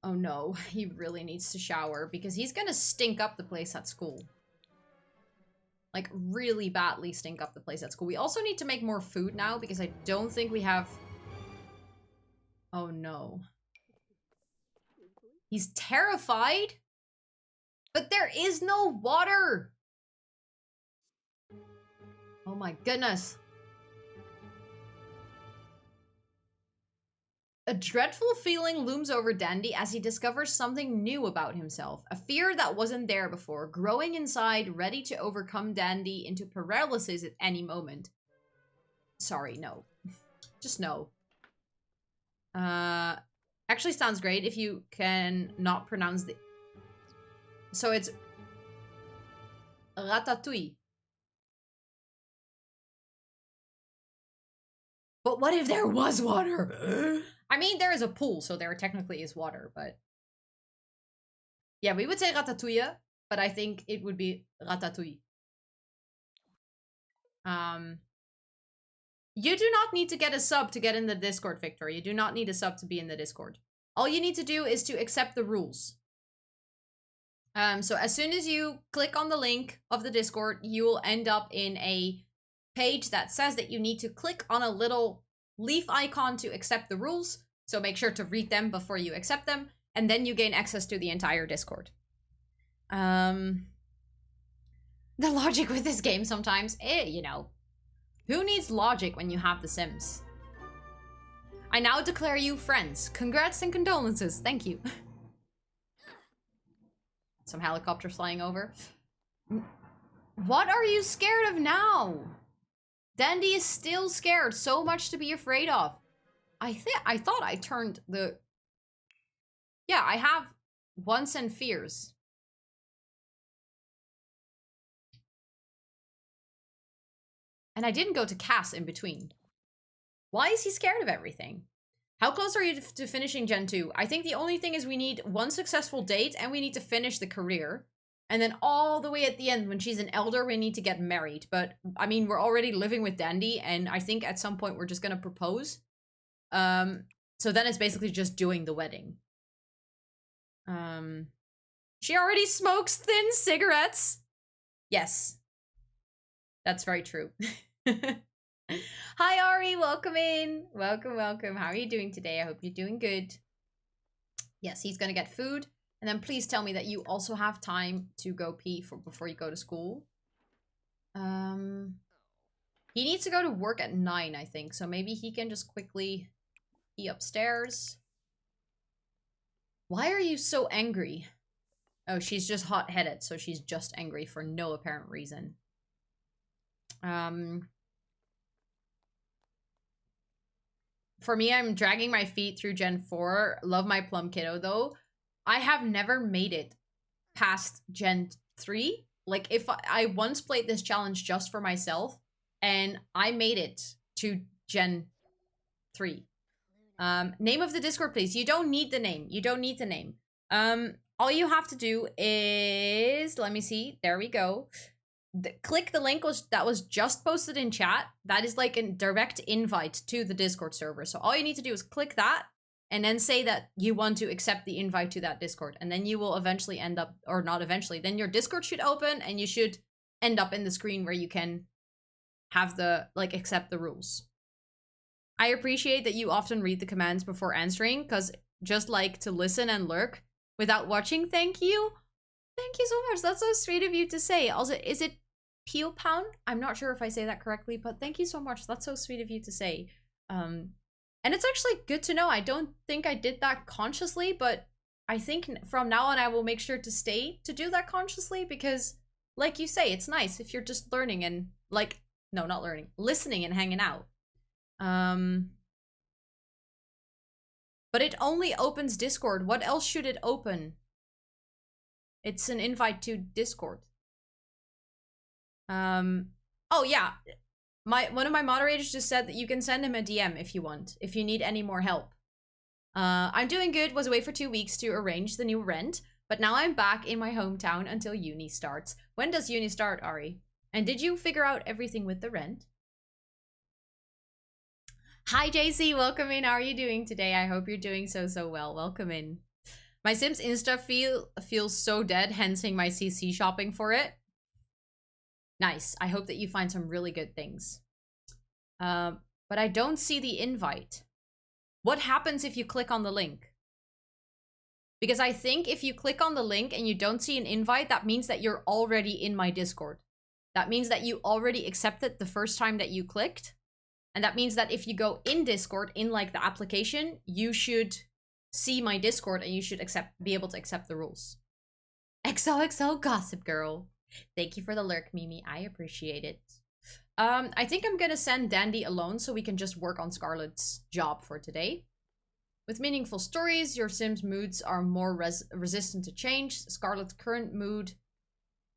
Oh no, he really needs to shower because he's gonna stink up the place at school. Like, really badly stink up the place at school. We also need to make more food now because I don't think we have... Oh no. He's terrified? But there is no water! Oh my goodness. A dreadful feeling looms over Dandy as he discovers something new about himself. A fear that wasn't there before, growing inside, ready to overcome Dandy into paralysis at any moment. Sorry, no. Just no. Actually sounds great if you can not pronounce the... So it's... Ratatouille. But what if there was water? I mean, there is a pool, so there technically is water, but... Yeah, we would say ratatouille, but I think it would be ratatouille. You do not need to get a sub to get in the Discord, Victor. You do not need a sub to be in the Discord. All you need to do is to accept the rules. So as soon as you click on the link of the Discord, you will end up in a page that says that you need to click on a little leaf icon to accept the rules. So make sure to read them before you accept them, and then you gain access to the entire Discord. The logic with this game sometimes, you know, who needs logic when you have The Sims? I now declare you friends. Congrats and condolences. Thank you. Some helicopters flying over. What are you scared of now? Dandy is still scared. So much to be afraid of. I thought I turned the... Yeah, I have wants and fears. And I didn't go to Cass in between. Why is he scared of everything? How close are you to finishing Gen 2? I think the only thing is we need one successful date and we need to finish the career. And then all the way at the end, when she's an elder, we need to get married. But, I mean, we're already living with Dandy, and I think at some point we're just gonna propose. So then it's basically just doing the wedding. She already smokes thin cigarettes. Yes. That's very true. Hi, Ari. Welcome in. Welcome, welcome. How are you doing today? I hope you're doing good. Yes, he's gonna get food. And then please tell me that you also have time to go pee before you go to school. He needs to go to work at 9, I think. So maybe he can just quickly pee upstairs. Why are you so angry? Oh, she's just hot-headed, so she's just angry for no apparent reason. For me, I'm dragging my feet through Gen 4. Love my plum kiddo, though. I have never made it past Gen 3. Like, if I once played this challenge just for myself, and I made it to Gen 3. Name of the Discord, please. You don't need the name. You don't need the name. All you have to do is... Let me see. There we go. Click the link that was just posted in chat. That is like a direct invite to the Discord server. So all you need to do is click that and then say that you want to accept the invite to that Discord. And then you will eventually end up, or not eventually, then your Discord should open and you should end up in the screen where you can have the, like, accept the rules. I appreciate that you often read the commands before answering, because just like to listen and lurk without watching, thank you. Thank you so much. That's so sweet of you to say. Also, is it Peel Pound? I'm not sure if I say that correctly, but thank you so much. That's so sweet of you to say. And it's actually good to know. I don't think I did that consciously, but I think from now on I will make sure to stay to do that consciously because, like you say, it's nice if you're just learning and, like, no, not learning, listening and hanging out. But it only opens Discord. What else should it open? It's an invite to Discord. Oh yeah. One of my moderators just said that you can send him a DM if you want, if you need any more help. I'm doing good, was away for 2 weeks to arrange the new rent, but now I'm back in my hometown until uni starts. When does uni start, Ari? And did you figure out everything with the rent? Hi JC, welcome in. How are you doing today? I hope you're doing so well. Welcome in. My Sims Insta feels so dead, hensing my CC shopping for it. Nice. I hope that you find some really good things. But I don't see the invite. What happens if you click on the link? Because I think if you click on the link and you don't see an invite, that means that you're already in my Discord. That means that you already accepted the first time that you clicked. And that means that if you go in Discord, in like the application, you should see my Discord and you should be able to accept the rules. XOXO Gossip Girl. Thank you for the lurk, Mimi. I appreciate it. I think I'm gonna send Dandy alone so we can just work on Scarlet's job for today. With meaningful stories, your Sim's moods are more resistant to change. Scarlet's current mood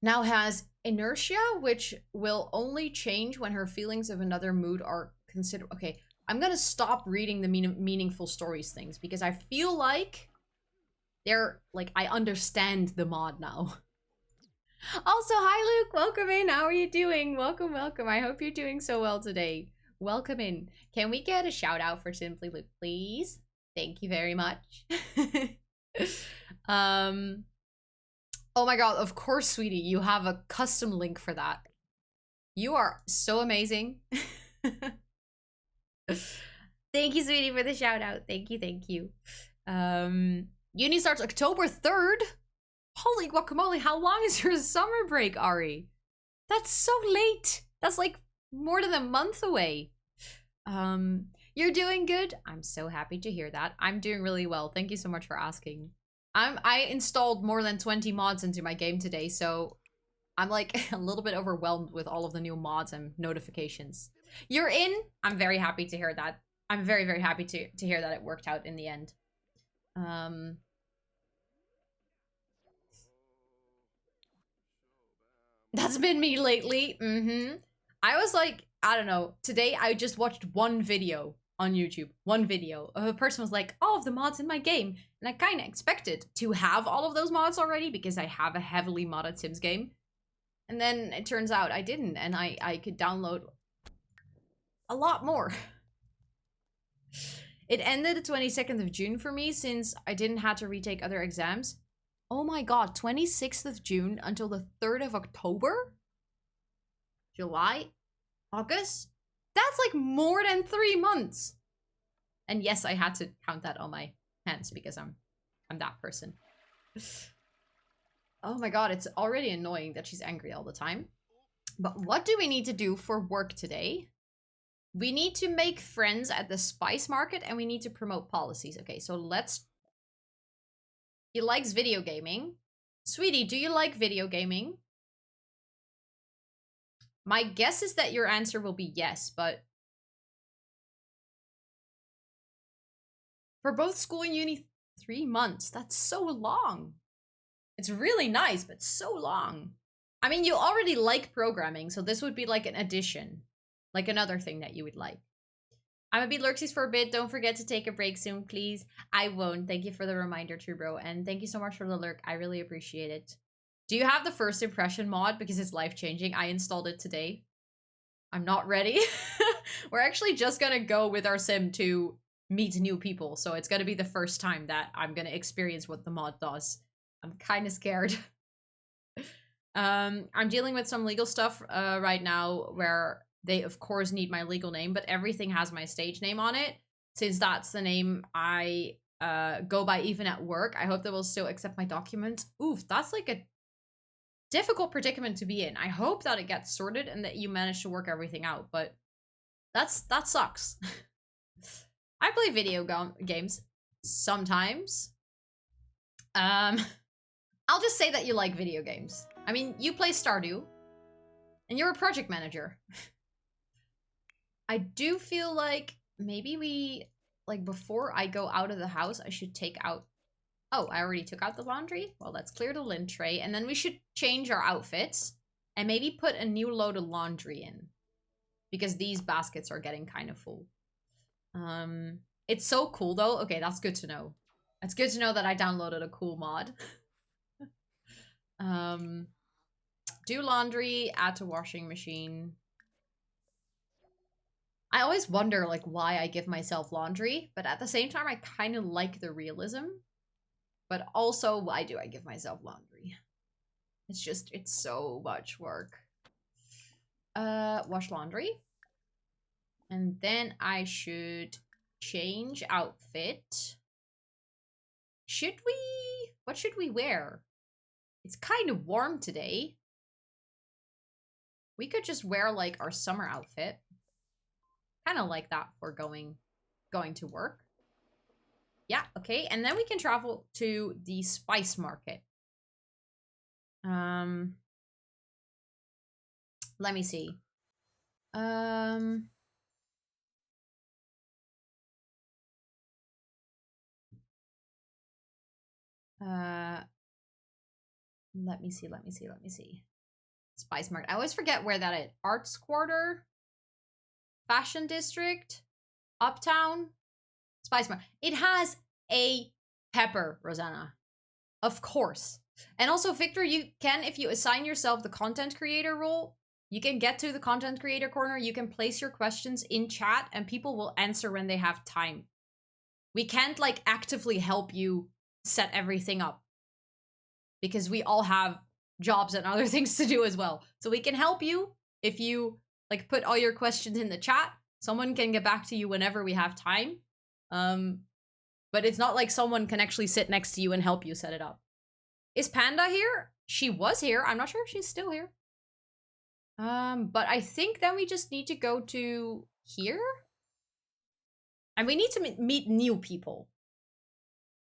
now has inertia, which will only change when her feelings of another mood are considered. Okay, I'm gonna stop reading the meaningful stories things because I feel like they're like, I understand the mod now. Also, hi Luke, welcome in. How are you doing? Welcome, welcome. I hope you're doing so well today. Welcome in. Can we get a shout out for Simply Luke, please? Thank you very much. Oh my god, of course, sweetie, you have a custom link for that. You are so amazing. Thank you, sweetie, for the shout out. Thank you, thank you. Uni starts October 3rd. Holy guacamole, how long is your summer break, Ari? That's so late. That's like more than a month away. You're doing good? I'm so happy to hear that. I'm doing really well. Thank you so much for asking. I installed more than 20 mods into my game today, so I'm like a little bit overwhelmed with all of the new mods and notifications. You're in? I'm very happy to hear that. I'm very, very happy to hear that it worked out in the end. That's been me lately. I was like, I don't know. Today I just watched one video on YouTube. One video. A person was like, all of the mods in my game. And I kind of expected to have all of those mods already because I have a heavily modded Sims game. And then it turns out I didn't. And I could download a lot more. It ended the 22nd of June for me since I didn't have to retake other exams. Oh my god, 26th of June until the 3rd of October? July? August? That's like more than 3 months. And yes, I had to count that on my hands because I'm that person. Oh my god, it's already annoying that she's angry all the time. But what do we need to do for work today? We need to make friends at the spice market and we need to promote policies. Okay, so let's... He likes video gaming. Sweetie, do you like video gaming? My guess is that your answer will be yes, but... For both school and uni, 3 months. That's so long. It's really nice, but so long. I mean, you already like programming, so this would be like an addition. Like another thing that you would like. I'm gonna be Lurksies for a bit. Don't forget to take a break soon, please. I won't. Thank you for the reminder, True Bro. And thank you so much for the lurk. I really appreciate it. Do you have the first impression mod? Because it's life-changing. I installed it today. I'm not ready. We're actually just gonna go with our sim to meet new people. So it's gonna be the first time that I'm gonna experience what the mod does. I'm kind of scared. I'm dealing with some legal stuff right now where they, of course, need my legal name, but everything has my stage name on it. Since that's the name I go by even at work, I hope they will still accept my documents. Oof, that's like a difficult predicament to be in. I hope that it gets sorted and that you manage to work everything out, but that sucks. I play video games sometimes. I'll just say that you like video games. I mean, you play Stardew, and you're a project manager. I do feel like maybe we like, before I go out of the house, I should take out... Oh, I already took out the laundry? Well, let's clear the lint tray. And then we should change our outfits. And maybe put a new load of laundry in. Because these baskets are getting kind of full. It's so cool, though. Okay, that's good to know. It's good to know that I downloaded a cool mod. Do laundry, add to washing machine. I always wonder, like, why I give myself laundry. But at the same time, I kind of like the realism. But also, why do I give myself laundry? It's just, it's so much work. Wash laundry. And then I should change outfit. Should we? What should we wear? It's kind of warm today. We could just wear, like, our summer outfit. Kind of like that for going to work. Yeah, okay. And then we can travel to the spice market. Let me see. Let me see. Spice market. I always forget where that is. Arts Quarter? Fashion District? Uptown? Spice market. It has a pepper, Rosanna. Of course. And also, Victor, you can, if you assign yourself the content creator role, you can get to the content creator corner, you can place your questions in chat, and people will answer when they have time. We can't, like, actively help you set everything up. Because we all have jobs and other things to do as well. So we can help you if you, like, put all your questions in the chat. Someone can get back to you whenever we have time. But it's not like someone can actually sit next to you and help you set it up. Is Panda here? She was here. I'm not sure if she's still here. But I think then we just need to go to here. And we need to meet new people.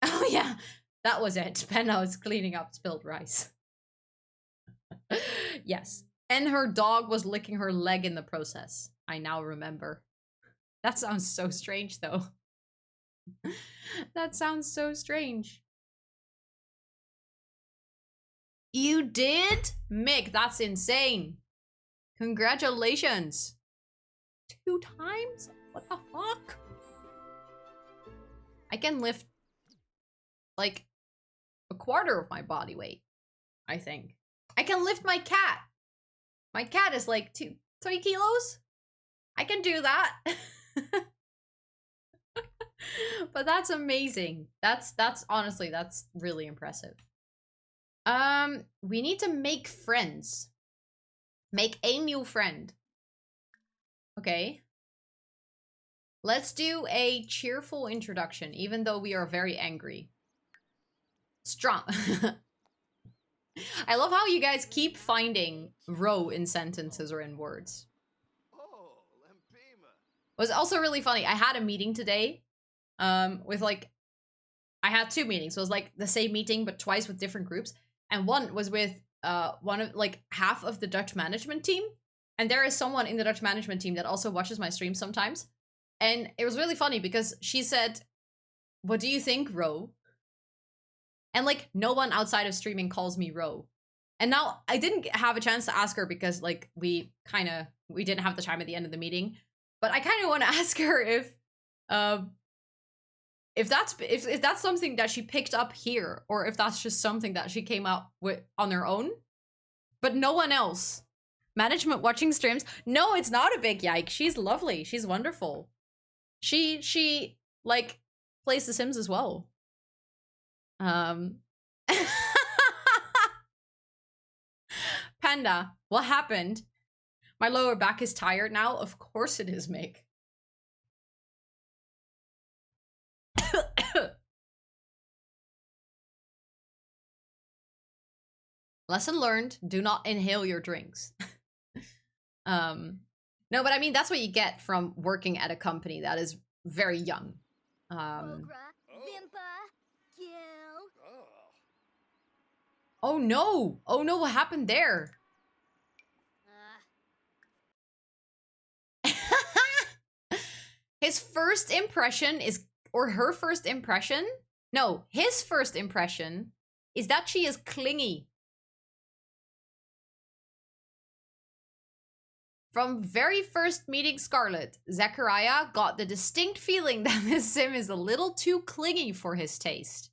Oh yeah, that was it. Panda was cleaning up spilled rice. Yes. And her dog was licking her leg in the process. I now remember. That sounds so strange though. That sounds so strange. You did? Mick, that's insane. Congratulations. 2 times? What the fuck? I can lift like a quarter of my body weight, I think. I can lift my cat. My cat is like 3 kilos. I can do that. But that's amazing. That's honestly, that's really impressive. We need to make friends. Make a new friend. Okay. Let's do a cheerful introduction, even though we are very angry. Strong. I love how you guys keep finding row in sentences or in words. It was also really funny. I had a meeting today with like, I had 2 meetings. So it was like the same meeting, but twice with different groups. And one was with one of like half of the Dutch management team. And there is someone in the Dutch management team that also watches my streams sometimes. And it was really funny because she said, "What do you think, Ro?" And like no one outside of streaming calls me Ro. And now I didn't have a chance to ask her because like we didn't have the time at the end of the meeting. But I kind of want to ask her if that's something that she picked up here, or if that's just something that she came up with on her own. But no one else. Management watching streams. No, it's not a big yike. She's lovely. She's wonderful. She like plays The Sims as well. Panda, what happened? My lower back is tired now. Of course it is, Mick. Lesson learned, do not inhale your drinks. No, but I mean, that's what you get from working at a company that is very young. Oh no! Oh no, what happened there? His first impression is, or her first impression? No, his first impression is that she is clingy. From very first meeting Scarlet, Zechariah got the distinct feeling that this sim is a little too clingy for his taste.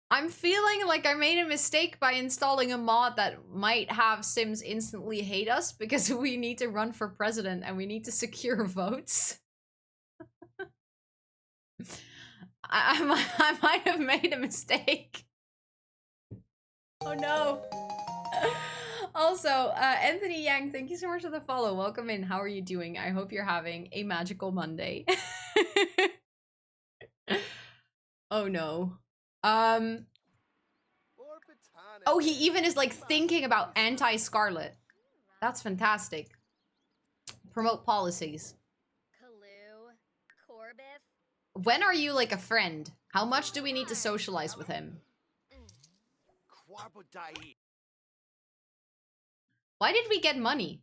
I'm feeling like I made a mistake by installing a mod that might have sims instantly hate us because we need to run for president and we need to secure votes. I might have made a mistake. Oh no. Also, Anthony Yang, thank you so much for the follow. Welcome in. How are you doing? I hope you're having a magical Monday. Oh no. Oh, he even is like thinking about anti-Scarlet. That's fantastic. Promote policies. When are you like a friend? How much do we need to socialize with him? Why did we get money?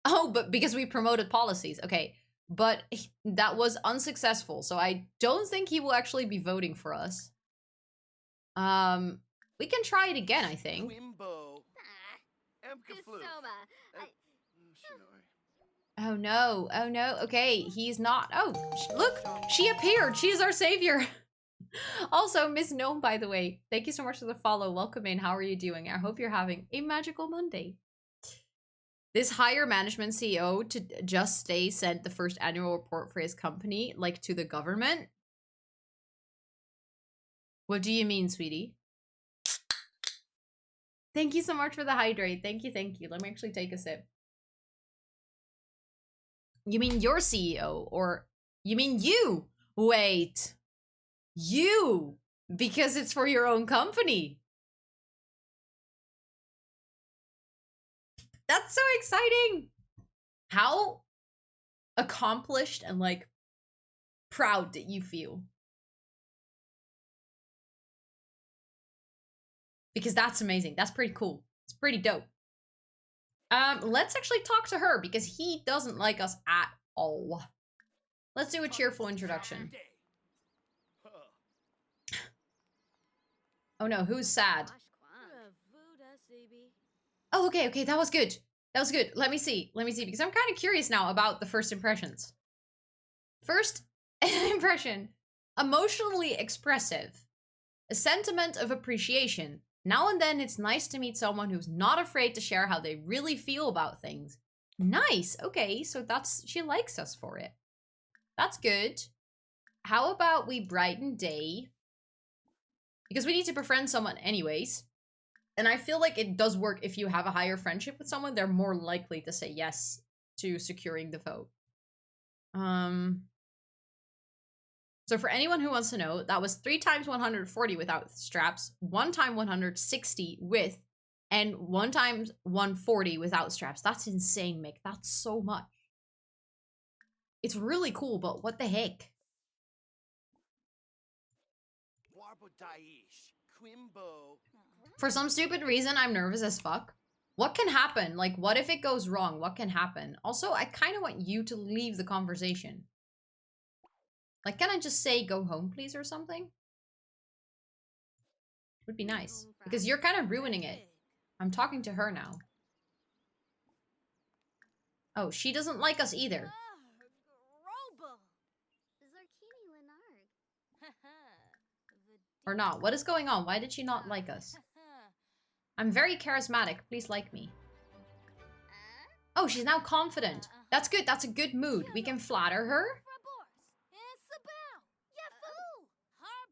Oh, but because we promoted policies. Okay, but that was unsuccessful. So I don't think he will actually be voting for us. We can try it again, I think. Oh no, oh no. Okay, he's not. Oh, look, she appeared. She is our savior. Also, Miss Gnome, by the way, thank you so much for the follow. Welcome in. How are you doing? I hope you're having a magical Monday. This higher management CEO to just stay sent the first annual report for his company, like to the government. What do you mean, sweetie? Thank you so much for the hydrate. Thank you, thank you. Let me actually take a sip. You mean your CEO, or you mean you? Wait. You, because it's for your own company. That's so exciting. How accomplished and like proud that you feel. Because that's amazing. That's pretty cool. It's pretty dope. Let's actually talk to her because he doesn't like us at all. Let's do a cheerful introduction. Oh no, who's sad? Oh, okay, okay, that was good. That was good. Let me see, because I'm kind of curious now about the first impressions. First impression, emotionally expressive. A sentiment of appreciation. Now and then it's nice to meet someone who's not afraid to share how they really feel about things. Nice, okay, so she likes us for it. That's good. How about we brighten day? Because we need to befriend someone anyways. And I feel like it does work if you have a higher friendship with someone. They're more likely to say yes to securing the vote. So for anyone who wants to know, that was 3 times 140 without straps, 1 time 160 with, and 1 times 140 without straps. That's insane, Mick. That's so much. It's really cool, but what the heck? For some stupid reason, I'm nervous as fuck. What can happen? Like, what if it goes wrong? What can happen? Also, I kind of want you to leave the conversation. Like, can I just say, go home, please, or something? Would be nice. Because you're kind of ruining it. I'm talking to her now. Oh, she doesn't like us either. Or not. What is going on? Why did she not like us? I'm very charismatic. Please like me. Oh, she's now confident. That's good. That's a good mood. We can flatter her.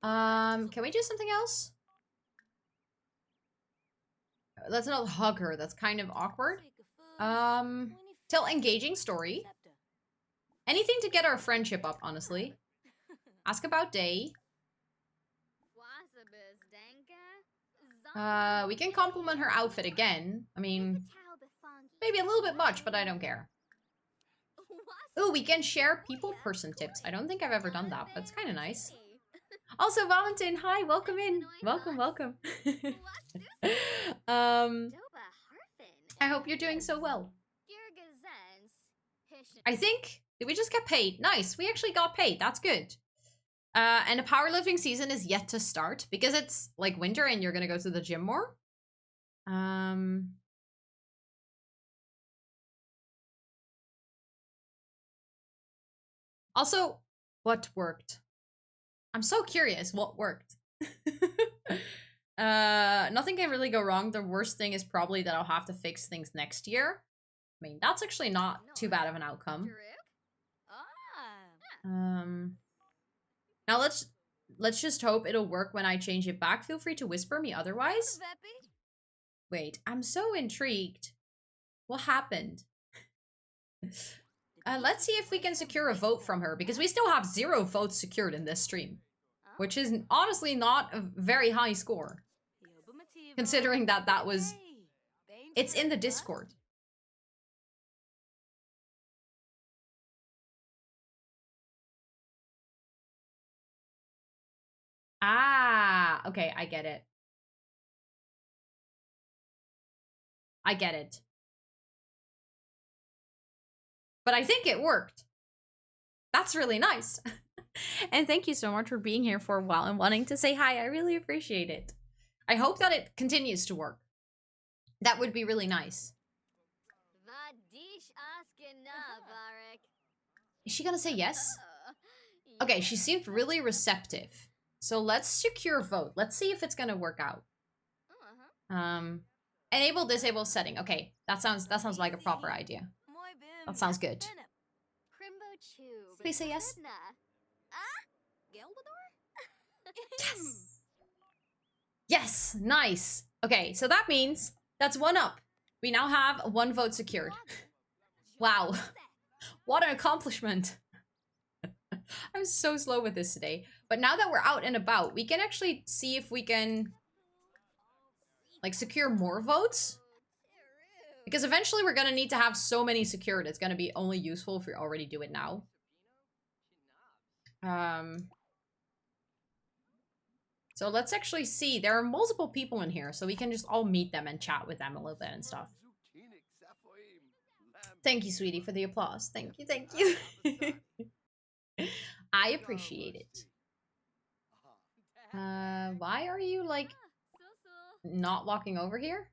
Can we do something else? Let's not hug her. That's kind of awkward. Tell engaging story. Anything to get our friendship up, honestly. Ask about day. We can compliment her outfit again. I mean, maybe a little bit much, but I don't care. Ooh, we can share people person tips. I don't think I've ever done that, but it's kind of nice. Also, Valentin, hi, welcome in. Welcome, welcome. I hope you're doing so well. I think, did we just get paid? Nice, we actually got paid. That's good. And the powerlifting season is yet to start because it's like winter and you're gonna go to the gym more. Also, what worked? I'm so curious what worked. Nothing can really go wrong. The worst thing is probably that I'll have to fix things next year. I mean, that's actually not too bad of an outcome. Now let's just hope it'll work when I change it back. Feel free to whisper me otherwise. Wait, I'm so intrigued. What happened? Let's see if we can secure a vote from her, because we still have 0 votes secured in this stream, which is honestly not a very high score, considering that was... It's in the Discord. Ah, okay, I get it. I get it. But I think it worked. That's really nice. And thank you so much for being here for a while and wanting to say hi. I really appreciate it. I hope that it continues to work. That would be really nice. Is she gonna say yes? Okay, she seemed really receptive. So let's secure vote. Let's see if it's gonna work out. Enable, disable setting. Okay, that sounds like a proper idea. That sounds good. Please say yes. Yes! Yes! Nice! Okay, so that means that's 1 up. We now have 1 vote secured. Wow. What an accomplishment. I'm so slow with this today. But now that we're out and about, we can actually see if we can, like, secure more votes. Because eventually we're gonna need to have so many secured, it's gonna be only useful if we already do it now. So let's actually see. There are multiple people in here, so we can just all meet them and chat with them a little bit and stuff. Thank you, sweetie, for the applause. Thank you, thank you. I appreciate it. Why are you, like, not walking over here?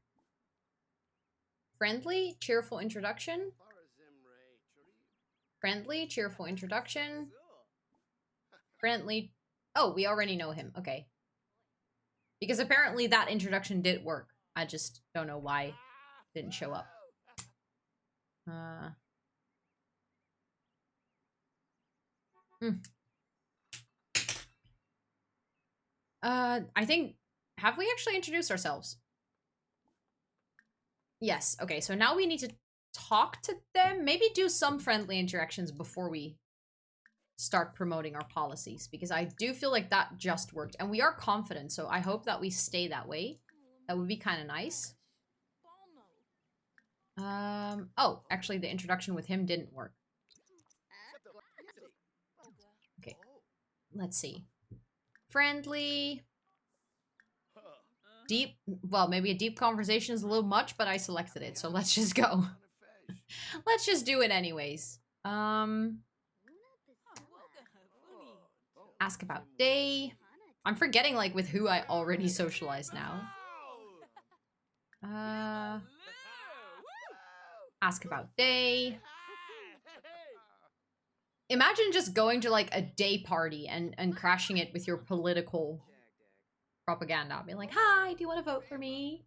Friendly, cheerful introduction. Friendly, cheerful introduction. Friendly. Oh, we already know him. Okay. Because apparently that introduction did work. I just don't know why it didn't show up. I think... Have we actually introduced ourselves? Yes. Okay, so now we need to talk to them. Maybe do some friendly interactions before we start promoting our policies, because I do feel like that just worked, and we are confident, so I hope that we stay that way. That would be kind of nice. Oh, actually the introduction with him didn't work. Okay, let's see. Friendly. Deep, well, maybe a deep conversation is a little much, but I selected it, so let's just go. Let's just do it anyways. Ask about day. I'm forgetting, like, with who I already socialized now. Ask about day. Imagine just going to, like, a day party and crashing it with your political propaganda. Be like, hi, do you want to vote for me?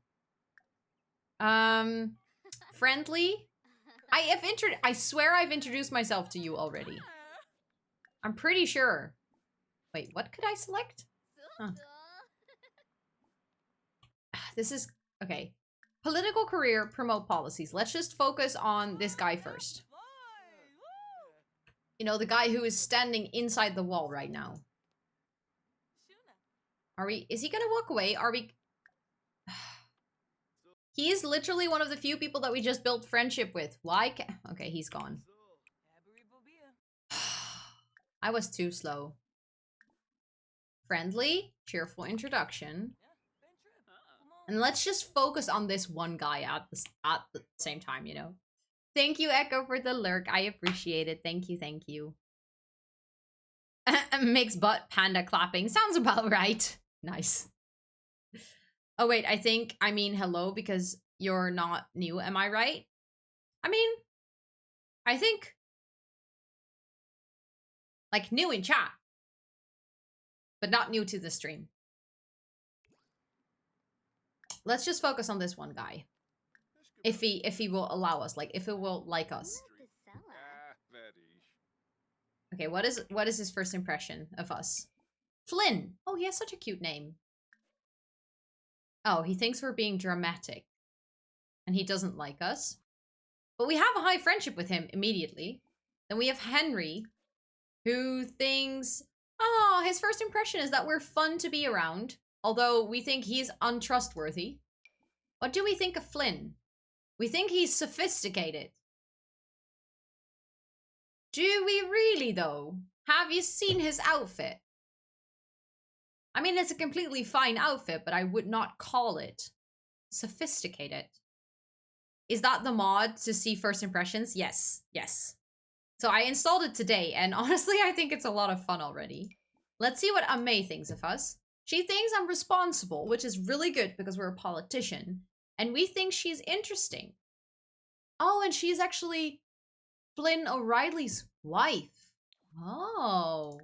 Friendly. I swear I've introduced myself to you already. I'm pretty sure. Wait, what could I select? Huh. This is... Okay. Political career, promote policies. Let's just focus on this guy first. You know, the guy who is standing inside the wall right now. Are we... Is he gonna walk away? Are we... He is literally one of the few people that we just built friendship with. Why okay, he's gone. I was too slow. Friendly, cheerful introduction. And let's just focus on this one guy at the same time, you know? Thank you, Echo, for the lurk. I appreciate it. Thank you, thank you. Mix butt panda clapping. Sounds about right. Nice. Oh, wait, I mean hello because you're not new. Am I right? I mean, I think, like, new in chat, but not new to the stream. Let's just focus on this one guy. If he will allow us, like, if it will like us. Okay, what is his first impression of us? Flynn. Oh, he has such a cute name. Oh, he thinks we're being dramatic. And he doesn't like us. But we have a high friendship with him immediately. Then we have Henry, who thinks, oh, his first impression is that we're fun to be around. Although we think he's untrustworthy. What do we think of Flynn? We think he's sophisticated. Do we really, though? Have you seen his outfit? I mean, it's a completely fine outfit, but I would not call it sophisticated. Is that the mod to see first impressions? Yes, yes. So I installed it today, and honestly, I think it's a lot of fun already. Let's see what Amay thinks of us. She thinks I'm responsible, which is really good because we're a politician. And we think she's interesting. Oh, and she's actually Flynn O'Reilly's wife. Oh.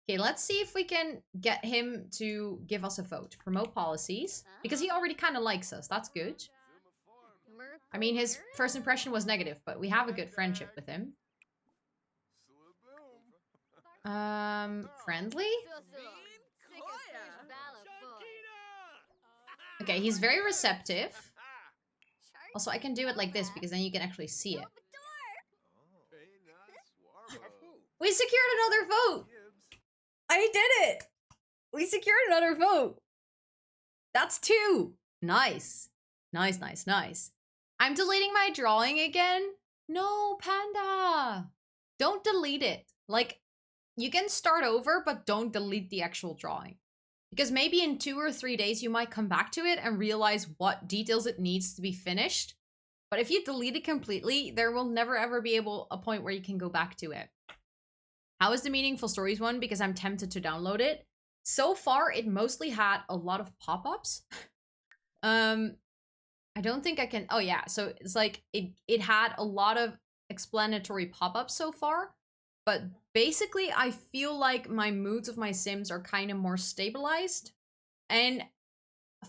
Okay, let's see if we can get him to give us a vote. Promote policies. Because he already kind of likes us. That's good. I mean, his first impression was negative, but we have a good friendship with him. Friendly? Okay, he's very receptive. Also, I can do it like this because then you can actually see it. We secured another vote! I did it! We secured another vote! That's 2! Nice. Nice, nice, nice. I'm deleting my drawing again? No, Panda! Don't delete it. Like, you can start over, but don't delete the actual drawing. Because maybe in 2 or 3 days you might come back to it and realize what details it needs to be finished. But if you delete it completely, there will never ever be a point where you can go back to it. How is the Meaningful Stories one? Because I'm tempted to download it. So far, it mostly had a lot of pop-ups. I don't think I can... Oh yeah, so it's like it had a lot of explanatory pop-ups so far. But basically, I feel like my moods of my Sims are kind of more stabilized. And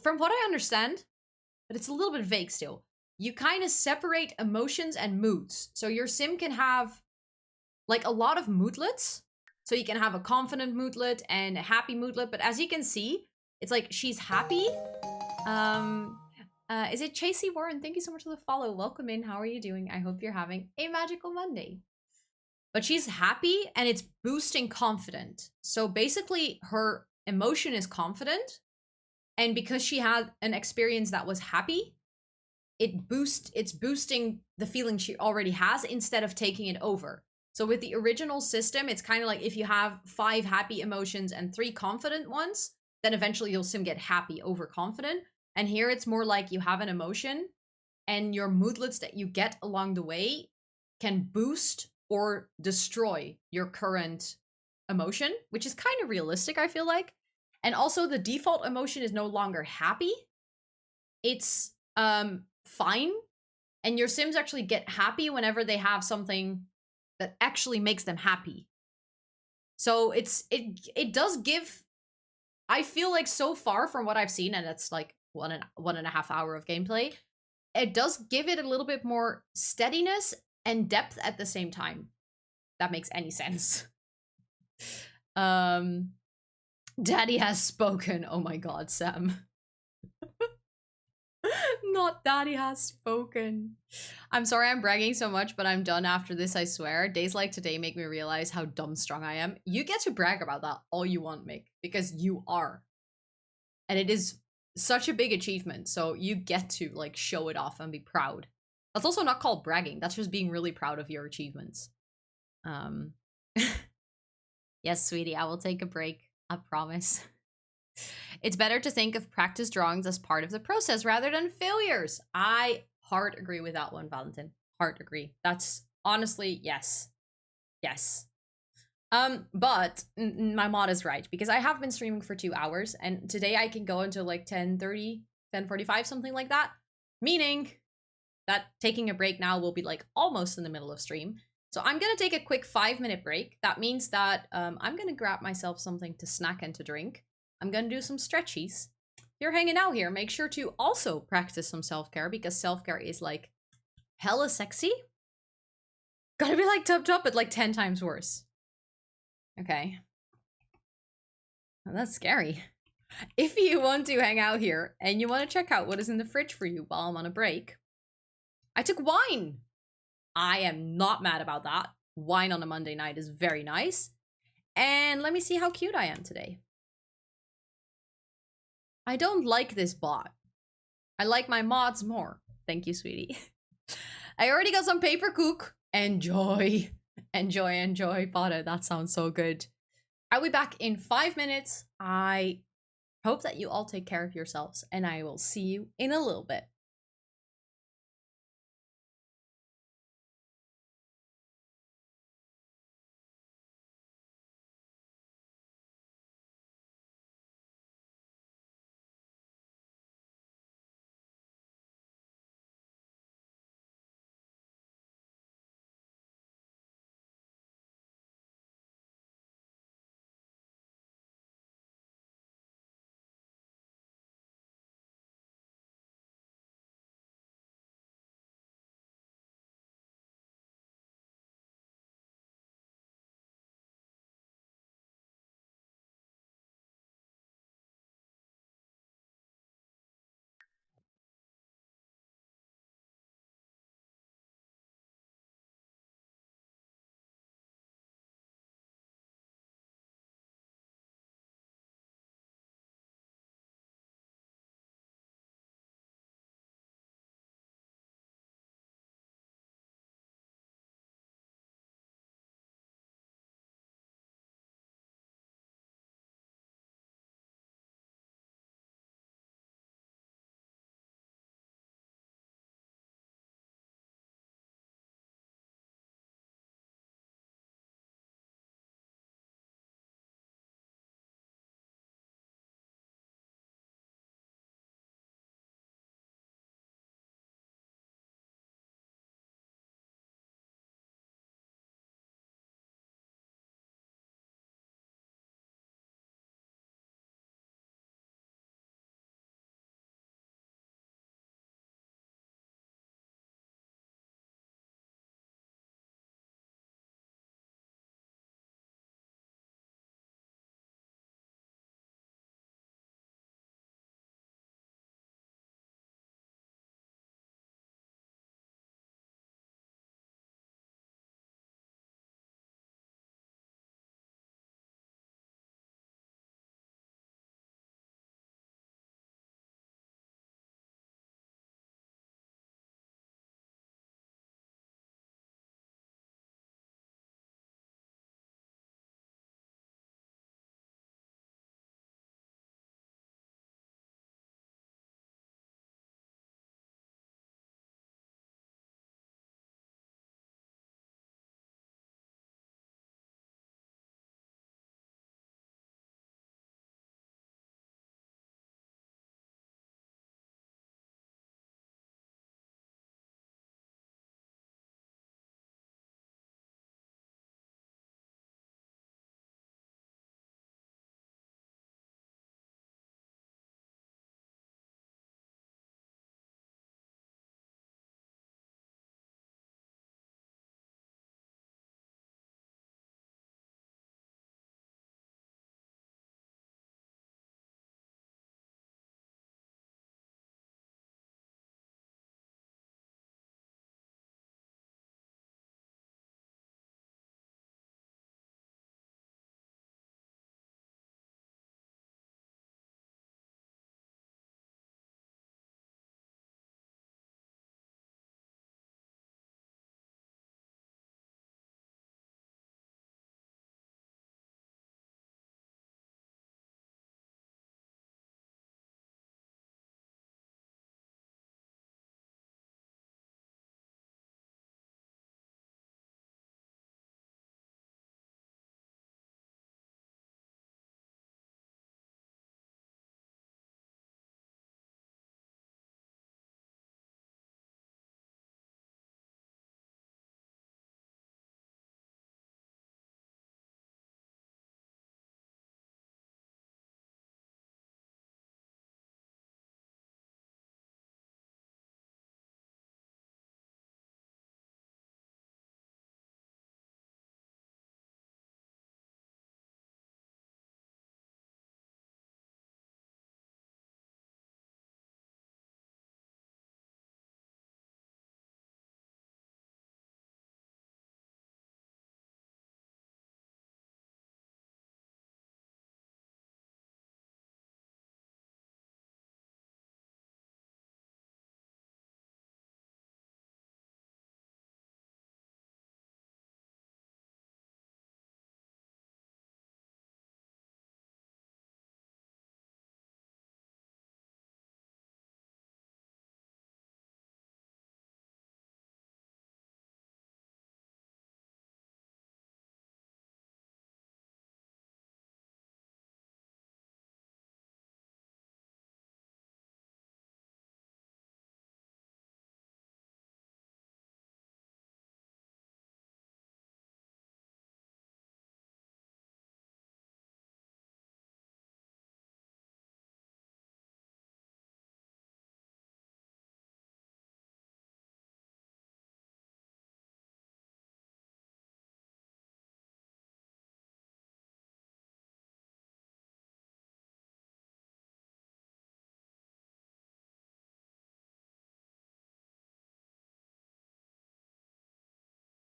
from what I understand, but it's a little bit vague still, you kind of separate emotions and moods. So your Sim can have like a lot of moodlets. So you can have a confident moodlet and a happy moodlet. But as you can see, it's like she's happy. Is it Chasey Warren? Thank you so much for the follow. Welcome in. How are you doing? I hope you're having a magical Monday. But she's happy and it's boosting confident. So basically her emotion is confident. And because she had an experience that was happy, it's boosting the feeling she already has instead of taking it over. So with the original system, it's kind of like if you have 5 happy emotions and 3 confident ones, then eventually you'll sim get happy over confident. And here it's more like you have an emotion and your moodlets that you get along the way can boost or destroy your current emotion, which is kind of realistic, I feel like. And also the default emotion is no longer happy. It's fine. And your Sims actually get happy whenever they have something that actually makes them happy. So it does give, I feel like so far from what I've seen, and it's like one and a half hour of gameplay, it does give it a little bit more steadiness and depth at the same time. That makes any sense. Daddy has spoken. Oh my god, Sam. Not Daddy has spoken. I'm sorry I'm bragging so much, but I'm done after this, I swear. Days like today make me realize how dumb strong I am. You get to brag about that all you want, Mick, because you are. And it is such a big achievement, so you get to, like, show it off and be proud. That's also not called bragging. That's just being really proud of your achievements. Yes, sweetie, I will take a break. I promise. It's better to think of practice drawings as part of the process rather than failures. I hard agree with that one, Valentin. Hard agree. That's honestly, yes. Yes. But my mod is right, because I have been streaming for 2 hours, and today I can go until like 10:30, 10:45, something like that. Meaning that taking a break now will be like almost in the middle of stream. So I'm gonna take a quick 5-minute break. That means that I'm gonna grab myself something to snack and to drink. I'm gonna do some stretchies. If you're hanging out here, make sure to also practice some self-care, because self-care is like hella sexy. Gotta be like tubbed up, but like 10 times worse. Okay. Well, that's scary. If you want to hang out here and you want to check out what is in the fridge for you while I'm on a break, I took wine. I am not mad about that. Wine on a Monday night is very nice. And let me see how cute I am today. I don't like this bot. I like my mods more. Thank you, sweetie. I already got some paper cook. Enjoy. Enjoy, enjoy, Potter. That sounds so good. I'll be back in 5 minutes. I hope that you all take care of yourselves, and I will see you in a little bit.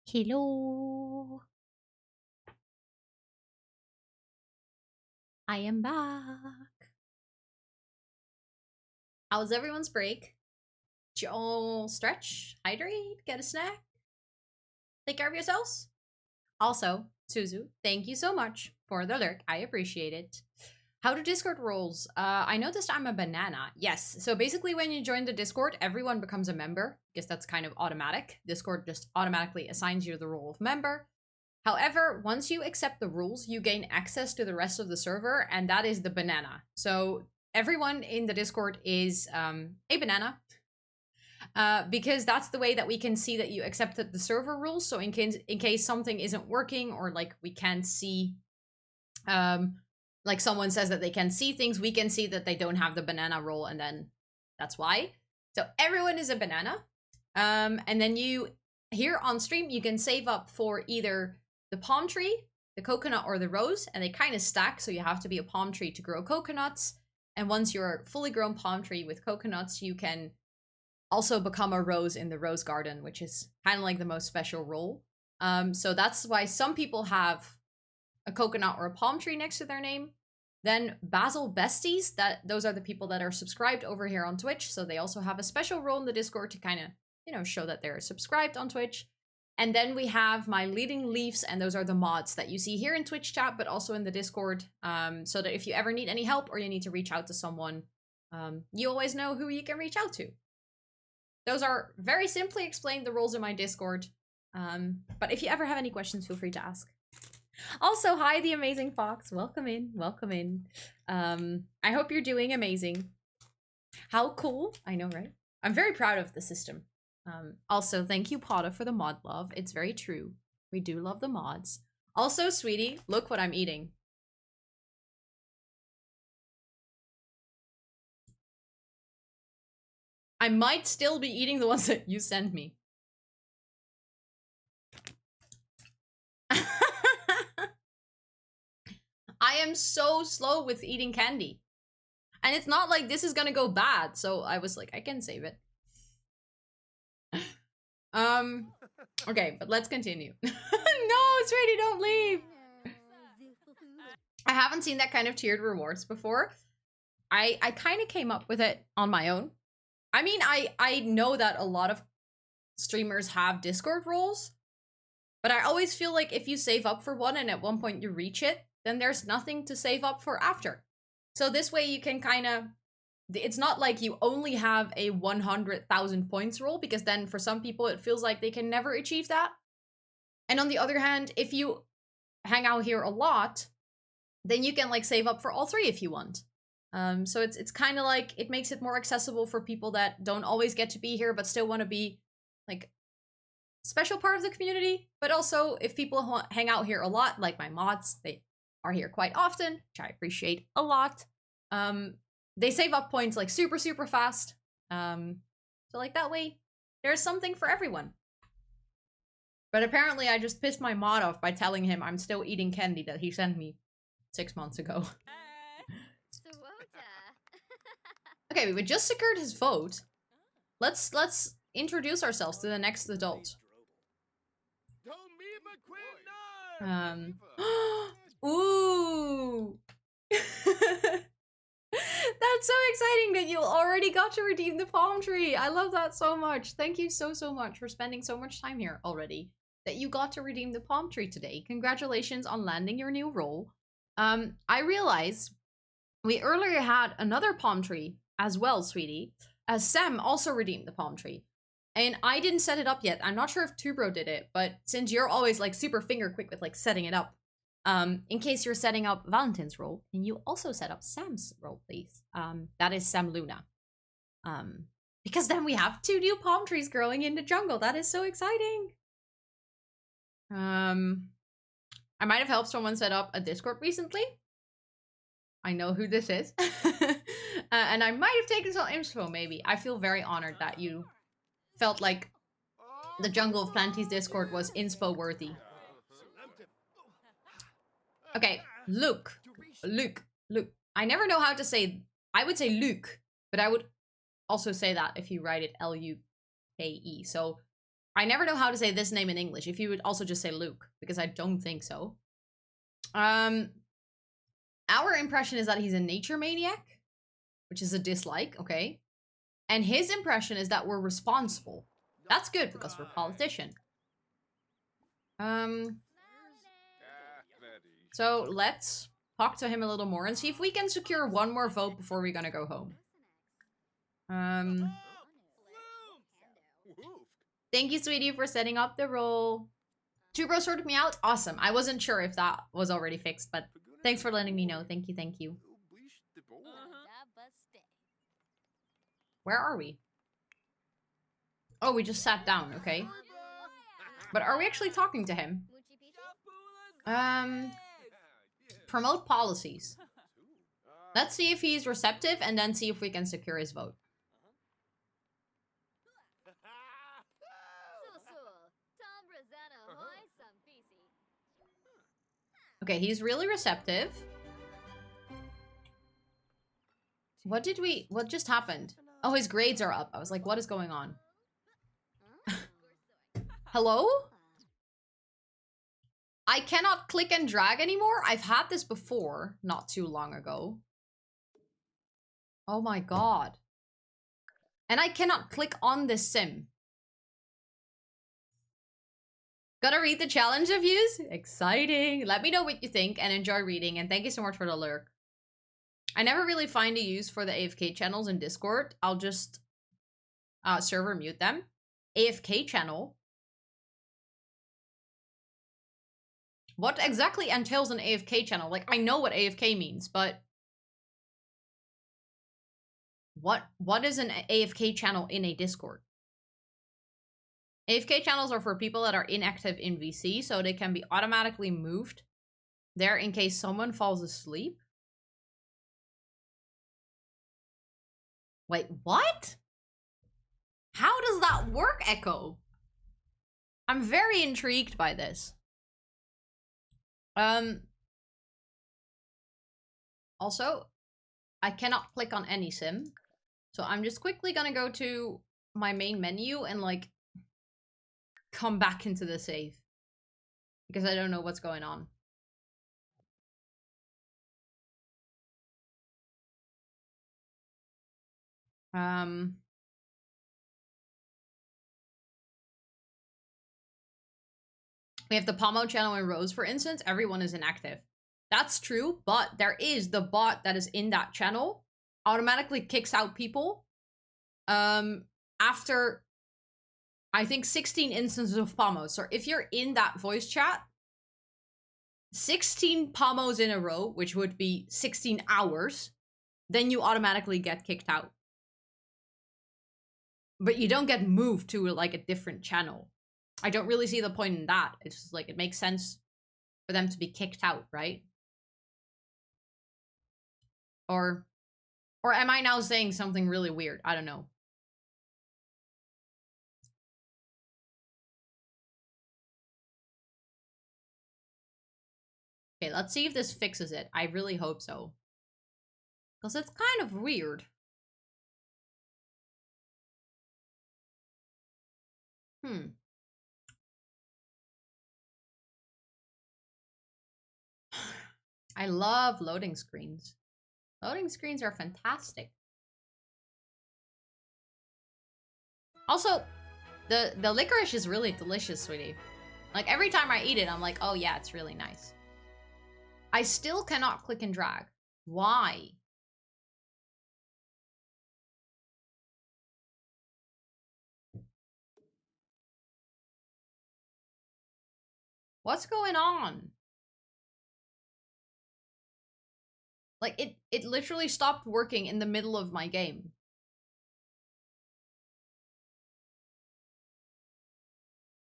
Hello. I am back. How was everyone's break? Did you all stretch, hydrate, get a snack? Take care of yourselves? Also, Suzu, thank you so much for the lurk. I appreciate it. How do Discord roles? I noticed I'm a banana. Yes, so basically when you join the Discord, everyone becomes a member. I guess that's kind of automatic. Discord just automatically assigns you the role of member. However, once you accept the rules, you gain access to the rest of the server, and that is the banana. So everyone in the Discord is a banana. Because that's the way that we can see that you accepted the server rules. So in case something isn't working, or like we can't see, like someone says that they can see things, we can see that they don't have the banana role, and then that's why. So everyone is a banana. And then you, here on stream, you can save up for either the palm tree, the coconut, or the rose, and they kind of stack, so you have to be a palm tree to grow coconuts. And once you're a fully grown palm tree with coconuts, you can also become a rose in the rose garden, which is kind of like the most special role. So that's why some people have a coconut or a palm tree next to their name. Then Basil Besties, those are the people that are subscribed over here on Twitch, so they also have a special role in the Discord to kind of, you know, show that they're subscribed on Twitch. And then we have my leading leaves, and those are the mods that you see here in Twitch chat, but also in the Discord, so that if you ever need any help or you need to reach out to someone, you always know who you can reach out to. Those are very simply explained the rules in my Discord, but if you ever have any questions, feel free to ask. Also, hi, the amazing Fox. Welcome in, welcome in. I hope you're doing amazing. How cool. I know, right? I'm very proud of the system. Also, thank you, Potta, for the mod love. It's very true. We do love the mods. Also, sweetie, look what I'm eating. I might still be eating the ones that you sent me. I am so slow with eating candy. And it's not like this is gonna go bad, so I was like, I can save it. Okay, but let's continue. No, sweetie, don't leave! I haven't seen that kind of tiered rewards before. I kind of came up with it on my own. I mean, I know that a lot of streamers have Discord roles, but I always feel like if you save up for one and at one point you reach it, then there's nothing to save up for after. So this way you can kind of, it's not like you only have a 100,000 points role, because then for some people it feels like they can never achieve that. And on the other hand, if you hang out here a lot, then you can like save up for all three if you want. So it's kind of like, it makes it more accessible for people that don't always get to be here but still want to be like special part of the community. But also if people hang out here a lot, like my mods, they are here quite often, which I appreciate a lot. They save up points like super fast. So like that way there's something for everyone. But apparently I just pissed my mod off by telling him I'm still eating candy that he sent me 6 months ago. Okay, we just secured his vote. Let's introduce ourselves to the next adult. Ooh. That's so exciting that you already got to redeem the palm tree. I love that so much. Thank you so much for spending so much time here already, that you got to redeem the palm tree today. Congratulations on landing your new role. I realize we earlier had another palm tree as well, sweetie, as Sam also redeemed the palm tree. And I didn't set it up yet. I'm not sure if Tubro did it, but since you're always like super finger quick with like setting it up, in case you're setting up Valentine's role, can you also set up Sam's role, please? That is Sam Luna. Because then we have 2 new palm trees growing in the jungle. That is so exciting. I might have helped someone set up a Discord recently. I know who this is. And I might have taken some info, maybe. I feel very honored that you felt like the Jungle of Planties Discord was inspo worthy. Okay, Luke. I never know how to say, I would say Luke, but I would also say that if you write it Luke. So I never know how to say this name in English. If you would also just say Luke, because I don't think so. Our impression is that he's a nature maniac, which is a dislike, okay? And his impression is that we're responsible. That's good because we're a politician. So let's talk to him a little more and see if we can secure one more vote before we're gonna go home. Thank you, sweetie, for setting up the roll. Two bros sorted me out. Awesome. I wasn't sure if that was already fixed, but thanks for letting me know. Thank you, thank you. Where are we? Oh, we just sat down, okay. But are we actually talking to him? Promote policies. Let's see if he's receptive and then see if we can secure his vote. Okay, he's really receptive. What just happened? Oh, his grades are up. I was like, what is going on? Hello? I cannot click and drag anymore? I've had this before, not too long ago. Oh my god. And I cannot click on this sim. Gotta read the challenge reviews? Exciting. Let me know what you think and enjoy reading. And thank you so much for the lurk. I never really find a use for the AFK channels in Discord. I'll just server mute them. AFK channel? What exactly entails an AFK channel? Like, I know what AFK means, but what is an AFK channel in a Discord? AFK channels are for people that are inactive in VC, so they can be automatically moved there in case someone falls asleep. Wait, what? How does that work, Echo? I'm very intrigued by this. Also, I cannot click on any sim. So I'm just quickly gonna go to my main menu and like come back into the save. Because I don't know what's going on. We have the Pomo channel and Rose, for instance. Everyone is inactive. That's true, but there is the bot that is in that channel automatically kicks out people after, I think, 16 instances of Pomo. So if you're in that voice chat, 16 Pomos in a row, which would be 16 hours, then you automatically get kicked out. But you don't get moved to like a different channel. I don't really see the point in that. It's just like, it makes sense for them to be kicked out, right? Or am I now saying something really weird? I don't know. Okay, let's see if this fixes it. I really hope so. Because it's kind of weird. I love loading screens. Loading screens are fantastic. Also, the licorice is really delicious, sweetie. Like, every time I eat it, I'm like, oh yeah, it's really nice. I still cannot click and drag. Why? What's going on? Like, it literally stopped working in the middle of my game.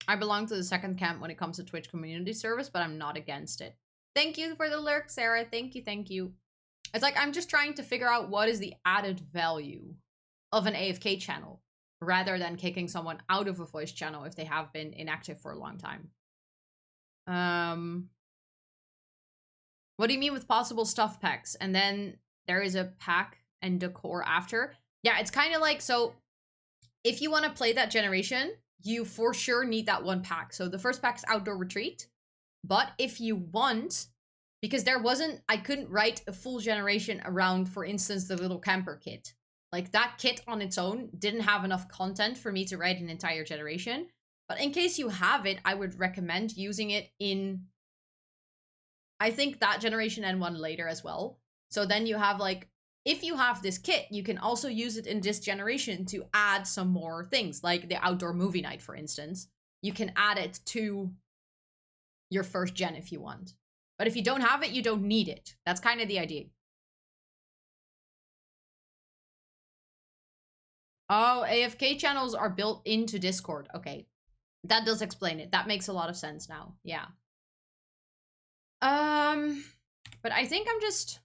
I belong to the second camp when it comes to Twitch community service, but I'm not against it. Thank you for the lurk, Sarah. Thank you, thank you. It's like, I'm just trying to figure out what is the added value of an AFK channel, rather than kicking someone out of a voice channel if they have been inactive for a long time. What do you mean with possible stuff packs? And then there is a pack and decor after? Yeah, it's kind of like, so if you want to play that generation, you for sure need that one pack. So the first pack is Outdoor Retreat. But if you want, because I couldn't write a full generation around, for instance, the little camper kit. Like that kit on its own didn't have enough content for me to write an entire generation. But in case you have it, I would recommend using it in, I think, that generation and one later as well. So then you have like, if you have this kit, you can also use it in this generation to add some more things, like the outdoor movie night, for instance. You can add it to your first gen if you want. But if you don't have it, you don't need it. That's kind of the idea. Oh, AFK channels are built into Discord. Okay. That does explain it. That makes a lot of sense now. Yeah. But I think I'm just...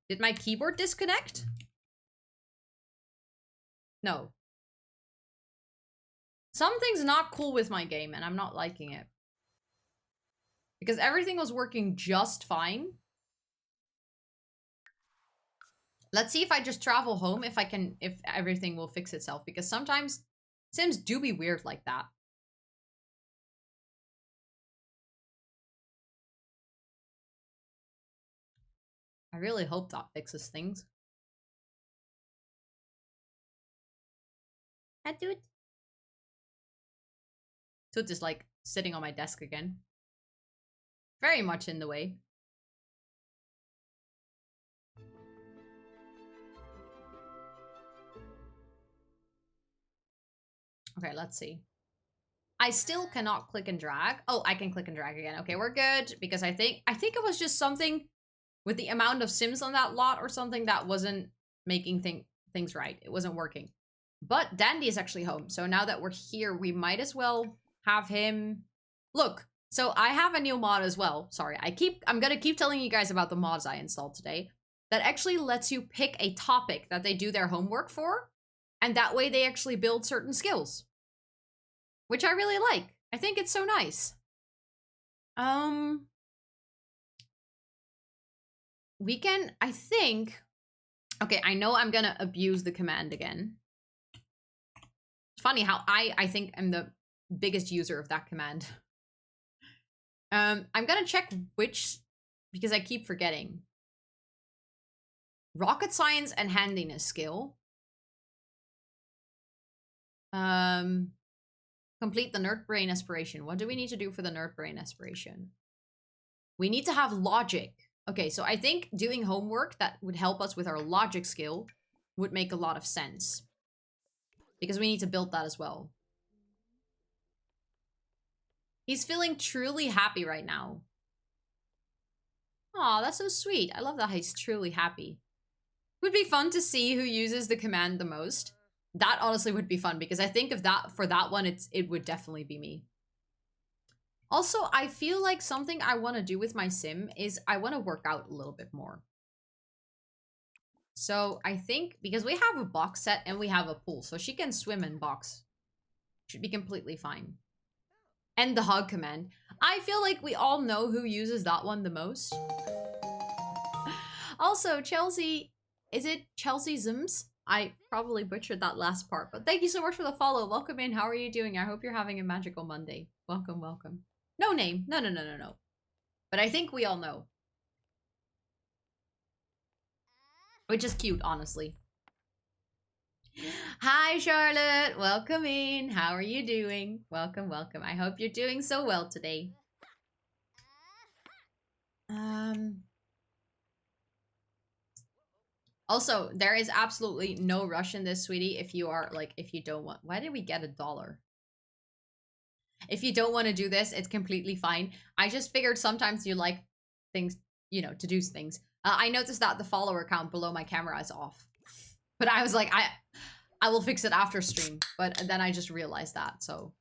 Did my keyboard disconnect? No. Something's not cool with my game, and I'm not liking it. Because everything was working just fine. Let's see if I just travel home, if everything will fix itself. Because sometimes Sims do be weird like that. I really hope that fixes things. Hi, dude. Toot is like sitting on my desk again. Very much in the way. Okay, let's see. I still cannot click and drag. Oh, I can click and drag again. Okay, we're good. Because I think it was just something with the amount of Sims on that lot or something that wasn't making things right. It wasn't working. But Dandy is actually home. So now that we're here, we might as well have him... Look, so I have a new mod as well. Sorry, I'm gonna keep telling you guys about the mods I installed today. That actually lets you pick a topic that they do their homework for. And that way they actually build certain skills. Which I really like. I think it's so nice. We can, I think... Okay, I know I'm gonna abuse the command again. It's funny how I think I'm the biggest user of that command. I'm gonna check which, because I keep forgetting. Rocket science and handiness skill. Complete the nerd brain aspiration. What do we need to do for the nerd brain aspiration? We need to have logic. Okay, so I think doing homework that would help us with our logic skill would make a lot of sense. Because we need to build that as well. He's feeling truly happy right now. Aw, that's so sweet. I love that he's truly happy. Would be fun to see who uses the command the most. That honestly would be fun, because I think if that for that one, it would definitely be me. Also, I feel like something I want to do with my sim is I want to work out a little bit more. So I think, because we have a box set and we have a pool, so she can swim in box. Should be completely fine. And the hug command. I feel like we all know who uses that one the most. Also, Chelsea, is it Chelsea Zims? I probably butchered that last part, but thank you so much for the follow. Welcome in. How are you doing? I hope you're having a magical Monday. Welcome, welcome. No name. No. But I think we all know. Which is cute, honestly. Hi, Charlotte. Welcome in. How are you doing? Welcome, welcome. I hope you're doing so well today. Also, there is absolutely no rush in this, sweetie. If you are, like, if you don't want... Why did we get $1? If you don't want to do this, it's completely fine. I just figured sometimes you like things, you know, to do things. I noticed that the follower count below my camera is off. But I was like, I will fix it after stream. But then I just realized that. So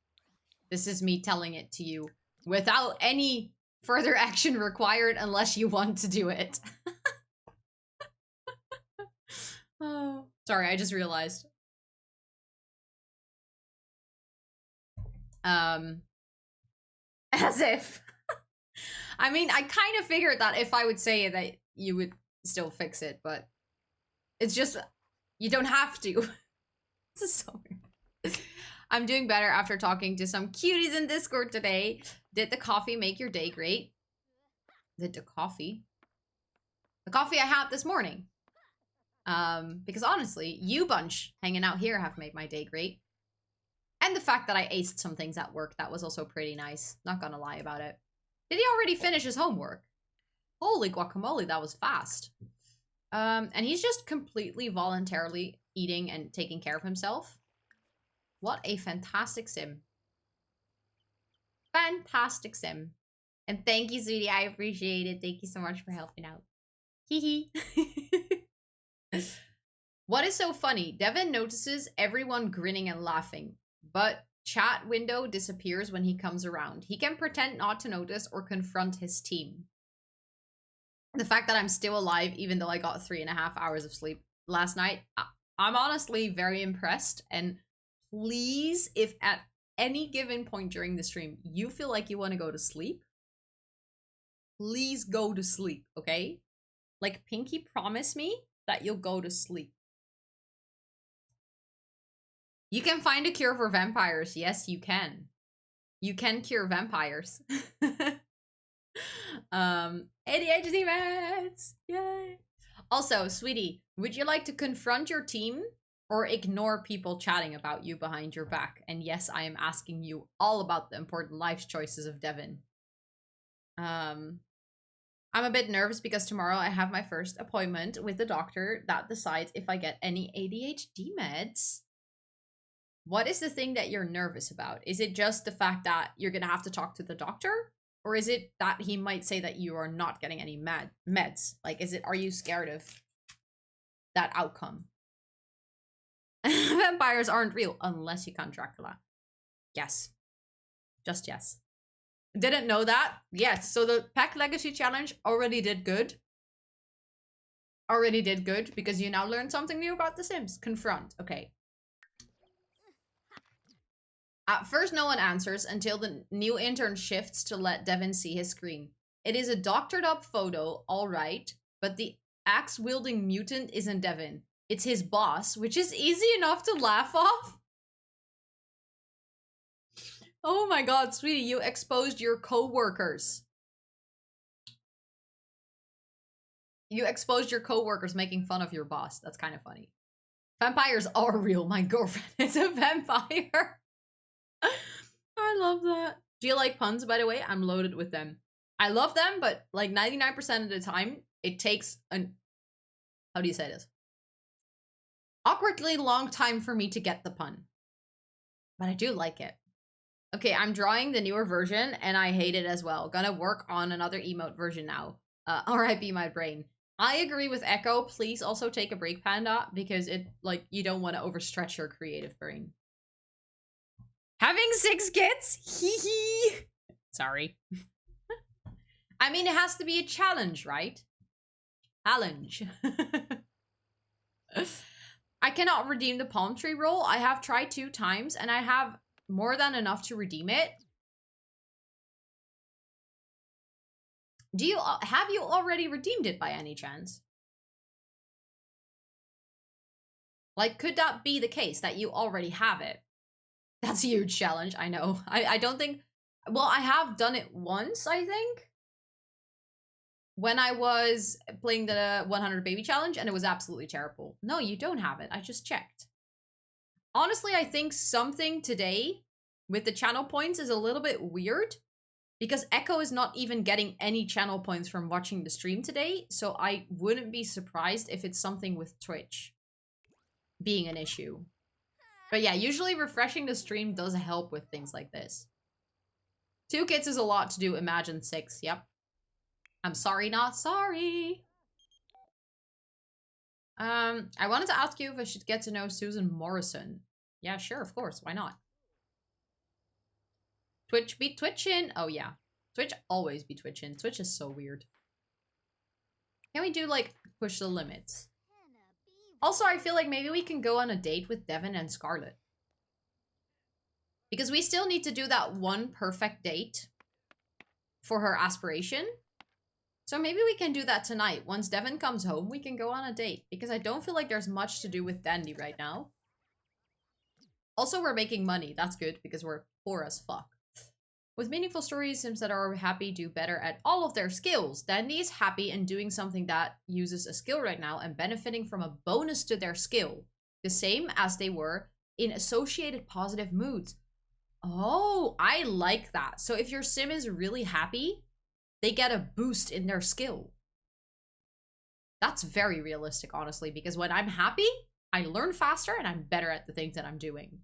this is me telling it to you without any further action required unless you want to do it. Oh, sorry, I just realized. As if. I mean, I kind of figured that if I would say it, that you would still fix it, but it's just, you don't have to. This is so weird. I'm doing better after talking to some cuties in Discord today. Did the coffee make your day great? Did the coffee? The coffee I had this morning. Because honestly, you bunch hanging out here have made my day great. And the fact that I aced some things at work, that was also pretty nice. Not gonna lie about it. Did he already finish his homework? Holy guacamole, that was fast. And he's just completely voluntarily eating and taking care of himself. What a fantastic sim. Fantastic sim. And thank you, sweetie. I appreciate it. Thank you so much for helping out. Hee hee. What is so funny? Devin notices everyone grinning and laughing, but chat window disappears when he comes around. He can pretend not to notice or confront his team. The fact that I'm still alive, even though I got 3.5 hours of sleep last night, I'm honestly very impressed. And please, if at any given point during the stream, you feel like you want to go to sleep, please go to sleep, okay? Like, Pinky, promise me that you'll go to sleep. You can find a cure for vampires. Yes, you can. You can cure vampires. ADHD meds! Yay! Also, sweetie, would you like to confront your team or ignore people chatting about you behind your back? And yes, I am asking you all about the important life choices of Devin. I'm a bit nervous because tomorrow I have my first appointment with the doctor that decides if I get any ADHD meds. What is the thing that you're nervous about? Is it just the fact that you're gonna have to talk to the doctor? Or is it that he might say that you are not getting any meds? Like, are you scared of that outcome? Vampires aren't real unless you count Dracula. Yes. Just yes. Didn't know that? Yes. So the Pack Legacy Challenge already did good. Already did good because you now learned something new about The Sims. Confront. Okay. At first, no one answers until the new intern shifts to let Devin see his screen. It is a doctored up photo, alright, but the axe-wielding mutant isn't Devin. It's his boss, which is easy enough to laugh off. Oh my god, sweetie, you exposed your co-workers. You exposed your co-workers making fun of your boss. That's kind of funny. Vampires are real. My girlfriend is a vampire. I love that. Do you like puns, by the way? I'm loaded with them. I love them, but like 99% of the time, it takes an... How do you say this? Awkwardly long time for me to get the pun. But I do like it. Okay, I'm drawing the newer version, and I hate it as well. Gonna work on another emote version now. RIP my brain. I agree with Echo. Please also take a break, Panda, because you don't want to overstretch your creative brain. Having 6 kids? Hee hee. Sorry. I mean, it has to be a challenge, right? Challenge. I cannot redeem the palm tree roll. I have tried 2 times, and I have more than enough to redeem it. Have you already redeemed it by any chance? Like, could that be the case that you already have it? That's a huge challenge, I know. I don't think... Well, I have done it once, I think. When I was playing the 100 Baby Challenge, and it was absolutely terrible. No, you don't have it. I just checked. Honestly, I think something today with the channel points is a little bit weird. Because Echo is not even getting any channel points from watching the stream today. So I wouldn't be surprised if it's something with Twitch being an issue. But yeah, usually refreshing the stream does help with things like this. 2 kids is a lot to do. Imagine 6. Yep. I'm sorry, not sorry. I wanted to ask you if I should get to know Susan Morrison. Yeah, sure, of course. Why not? Twitch be twitching. Oh, yeah. Twitch always be twitching. Twitch is so weird. Can we do, like, push the limits? Also, I feel like maybe we can go on a date with Devin and Scarlett. Because we still need to do that one perfect date for her aspiration. So maybe we can do that tonight. Once Devin comes home, we can go on a date. Because I don't feel like there's much to do with Dandy right now. Also, we're making money. That's good because we're poor as fuck. With meaningful stories, Sims that are happy do better at all of their skills. Dandy is happy and doing something that uses a skill right now and benefiting from a bonus to their skill. The same as they were in associated positive moods. Oh, I like that. So if your Sim is really happy, they get a boost in their skill. That's very realistic, honestly, because when I'm happy, I learn faster and I'm better at the things that I'm doing.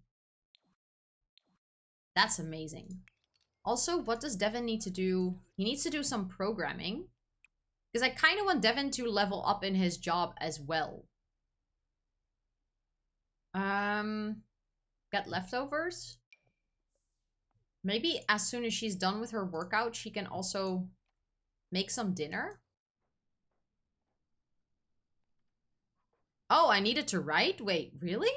That's amazing. Also, what does Devin need to do? He needs to do some programming. Because I kind of want Devin to level up in his job as well. Get leftovers? Maybe as soon as she's done with her workout, she can also make some dinner? Oh, I needed to write? Wait, really?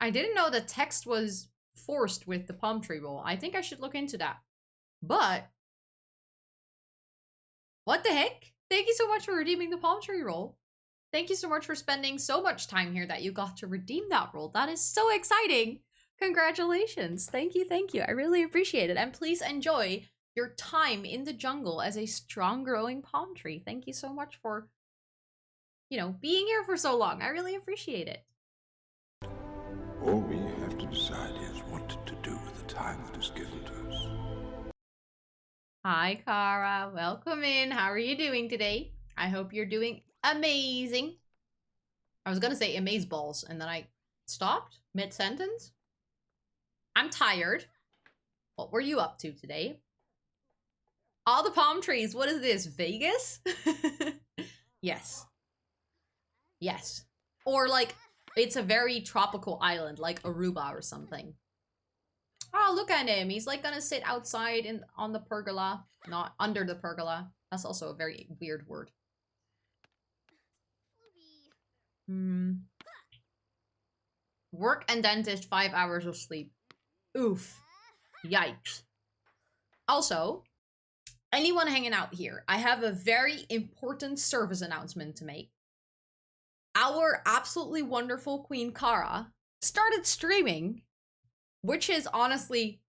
I didn't know the text was forced with the palm tree roll. I think I should look into that. But what the heck? Thank you so much for redeeming the palm tree roll. Thank you so much for spending so much time here that you got to redeem that roll. That is so exciting. Congratulations. Thank you, thank you. I really appreciate it. And please enjoy your time in the jungle as a strong growing palm tree. Thank you so much for, you know, being here for so long. I really appreciate it. All we have to decide is what to do with the time that is given to us. Hi, Kara. Welcome in. How are you doing today? I hope you're doing amazing. I was gonna say amazeballs, and then I stopped mid-sentence. I'm tired. What were you up to today? All the palm trees. What is this, Vegas? Yes. Yes. Or like, it's a very tropical island, like Aruba or something. Oh, look at him. He's like gonna sit outside on the pergola, not under the pergola. That's also a very weird word. Work and dentist, 5 hours of sleep. Oof. Yikes. Also, anyone hanging out here, I have a very important service announcement to make. Our absolutely wonderful Queen Kara started streaming, which is honestly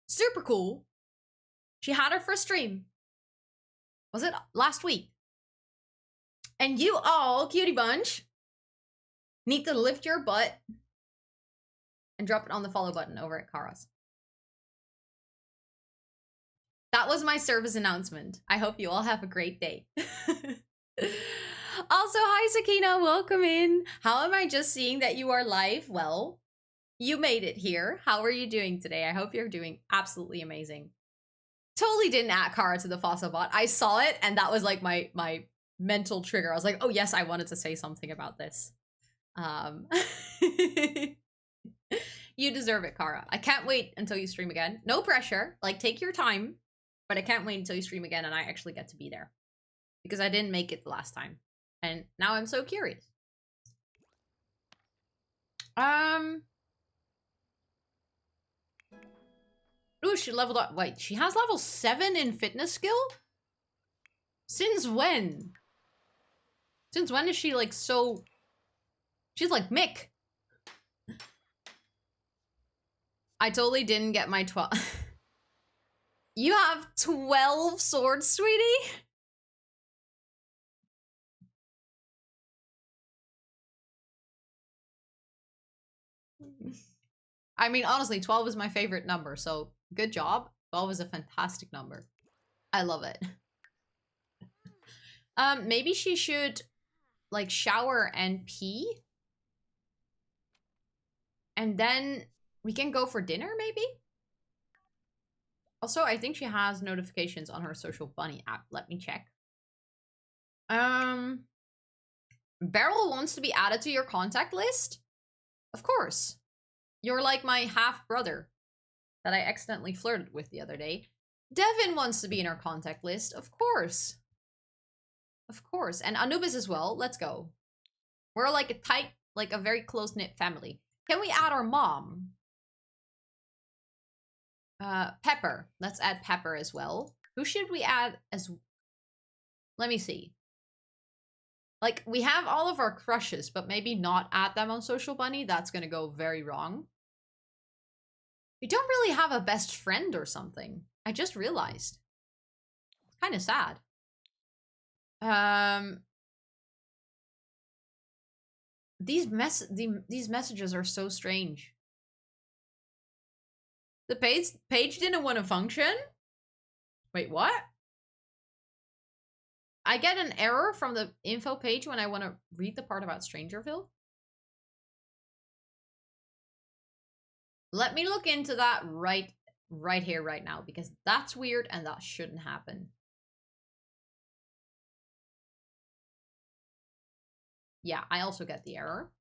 super cool. She had her first stream. Was it last week? And you all, cutie bunch, need to lift your butt and drop it on the follow button over at Kara's. That was my service announcement. I hope you all have a great day. Also, hi Sakina, welcome in. How am I just seeing that you are live? Well, you made it here. How are you doing today? I hope you're doing absolutely amazing. Totally didn't add Kara to the fossil bot. I saw it and that was like my mental trigger. I was like, oh yes, I wanted to say something about this. You deserve it, Kara. I can't wait until you stream again. No pressure. Like, take your time. But I can't wait until you stream again and I actually get to be there. Because I didn't make it the last time. And now I'm so curious. Ooh, she leveled up. Wait, she has level 7 in fitness skill? Since when? Since when is she like so... She's like Mick. I totally didn't get my 12. You have 12 swords, sweetie? I mean, honestly, 12 is my favorite number, so good job. 12 is a fantastic number. I love it. Maybe she should, like, shower and pee. And then we can go for dinner, maybe? Also, I think she has notifications on her Social Bunny app. Let me check. Beryl wants to be added to your contact list? Of course. You're like my half-brother that I accidentally flirted with the other day. Devin wants to be in our contact list. Of course. Of course. And Anubis as well. Let's go. We're like a tight, like a very close-knit family. Can we add our mom? Pepper. Let's add Pepper as well. Who should we add as... Let me see. Like, we have all of our crushes, but maybe not add them on Social Bunny. That's gonna go very wrong. We don't really have a best friend or something. I just realized. Kind of sad. These messages are so strange. The page didn't want to function? Wait, what? I get an error from the info page when I want to read the part about Strangerville? Let me look into that right here, right now, because that's weird and that shouldn't happen. Yeah, I also get the error.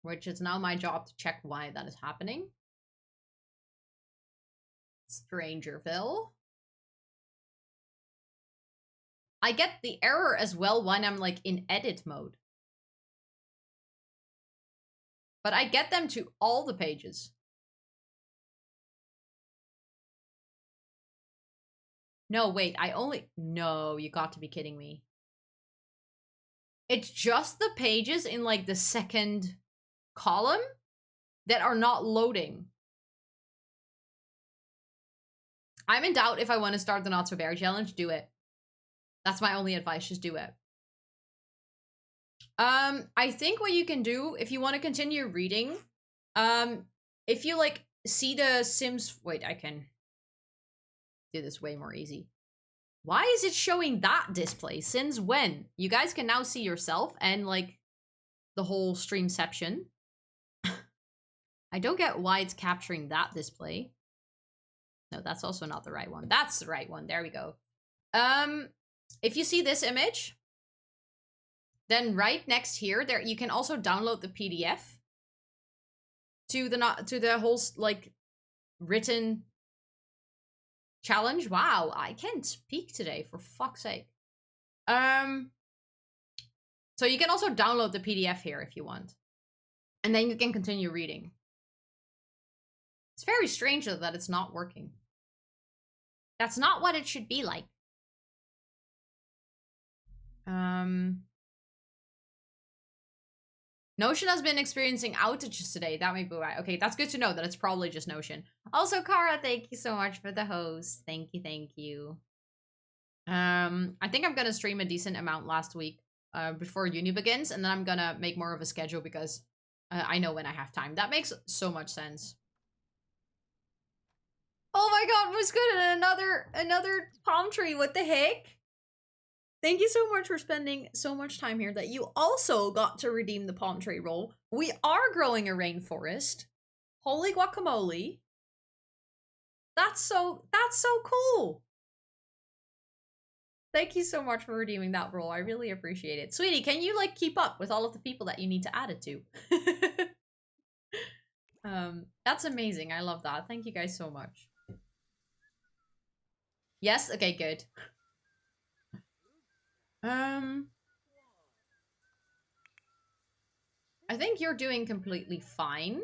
Which is now my job to check why that is happening. Strangerville. I get the error as well when I'm like in edit mode. But I get them to all the pages. No, wait, no, you got to be kidding me. It's just the pages in like the second column that are not loading. I'm in doubt if I want to start the Not So Berry Challenge. Do it. That's my only advice. Just do it. I think what you can do if you want to continue reading, if you like see the Sims, wait, I can do this way more easy. Why is it showing that display? Since when? You guys can now see yourself and like the whole streamception. I don't get why it's capturing that display. No, that's also not the right one. That's the right one. There we go. If you see this image, then right next here, there you can also download the PDF to the whole like written challenge. Wow, I can't speak today, for fuck's sake. So you can also download the PDF here if you want. And then you can continue reading. It's very strange though that it's not working. That's not what it should be like. Notion has been experiencing outages today. That may be why. Okay, that's good to know that it's probably just Notion. Also, Kara, thank you so much for the host. Thank you, thank you. I think I'm gonna stream a decent amount last week before uni begins, and then I'm gonna make more of a schedule because I know when I have time. That makes so much sense. Oh my god, was good at another palm tree. What the heck? Thank you so much for spending so much time here that you also got to redeem the palm tree roll. We are growing a rainforest. Holy guacamole. That's so cool. Thank you so much for redeeming that roll. I really appreciate it. Sweetie, can you like keep up with all of the people that you need to add it to? That's amazing. I love that. Thank you guys so much. Yes? Okay, good. I think you're doing completely fine.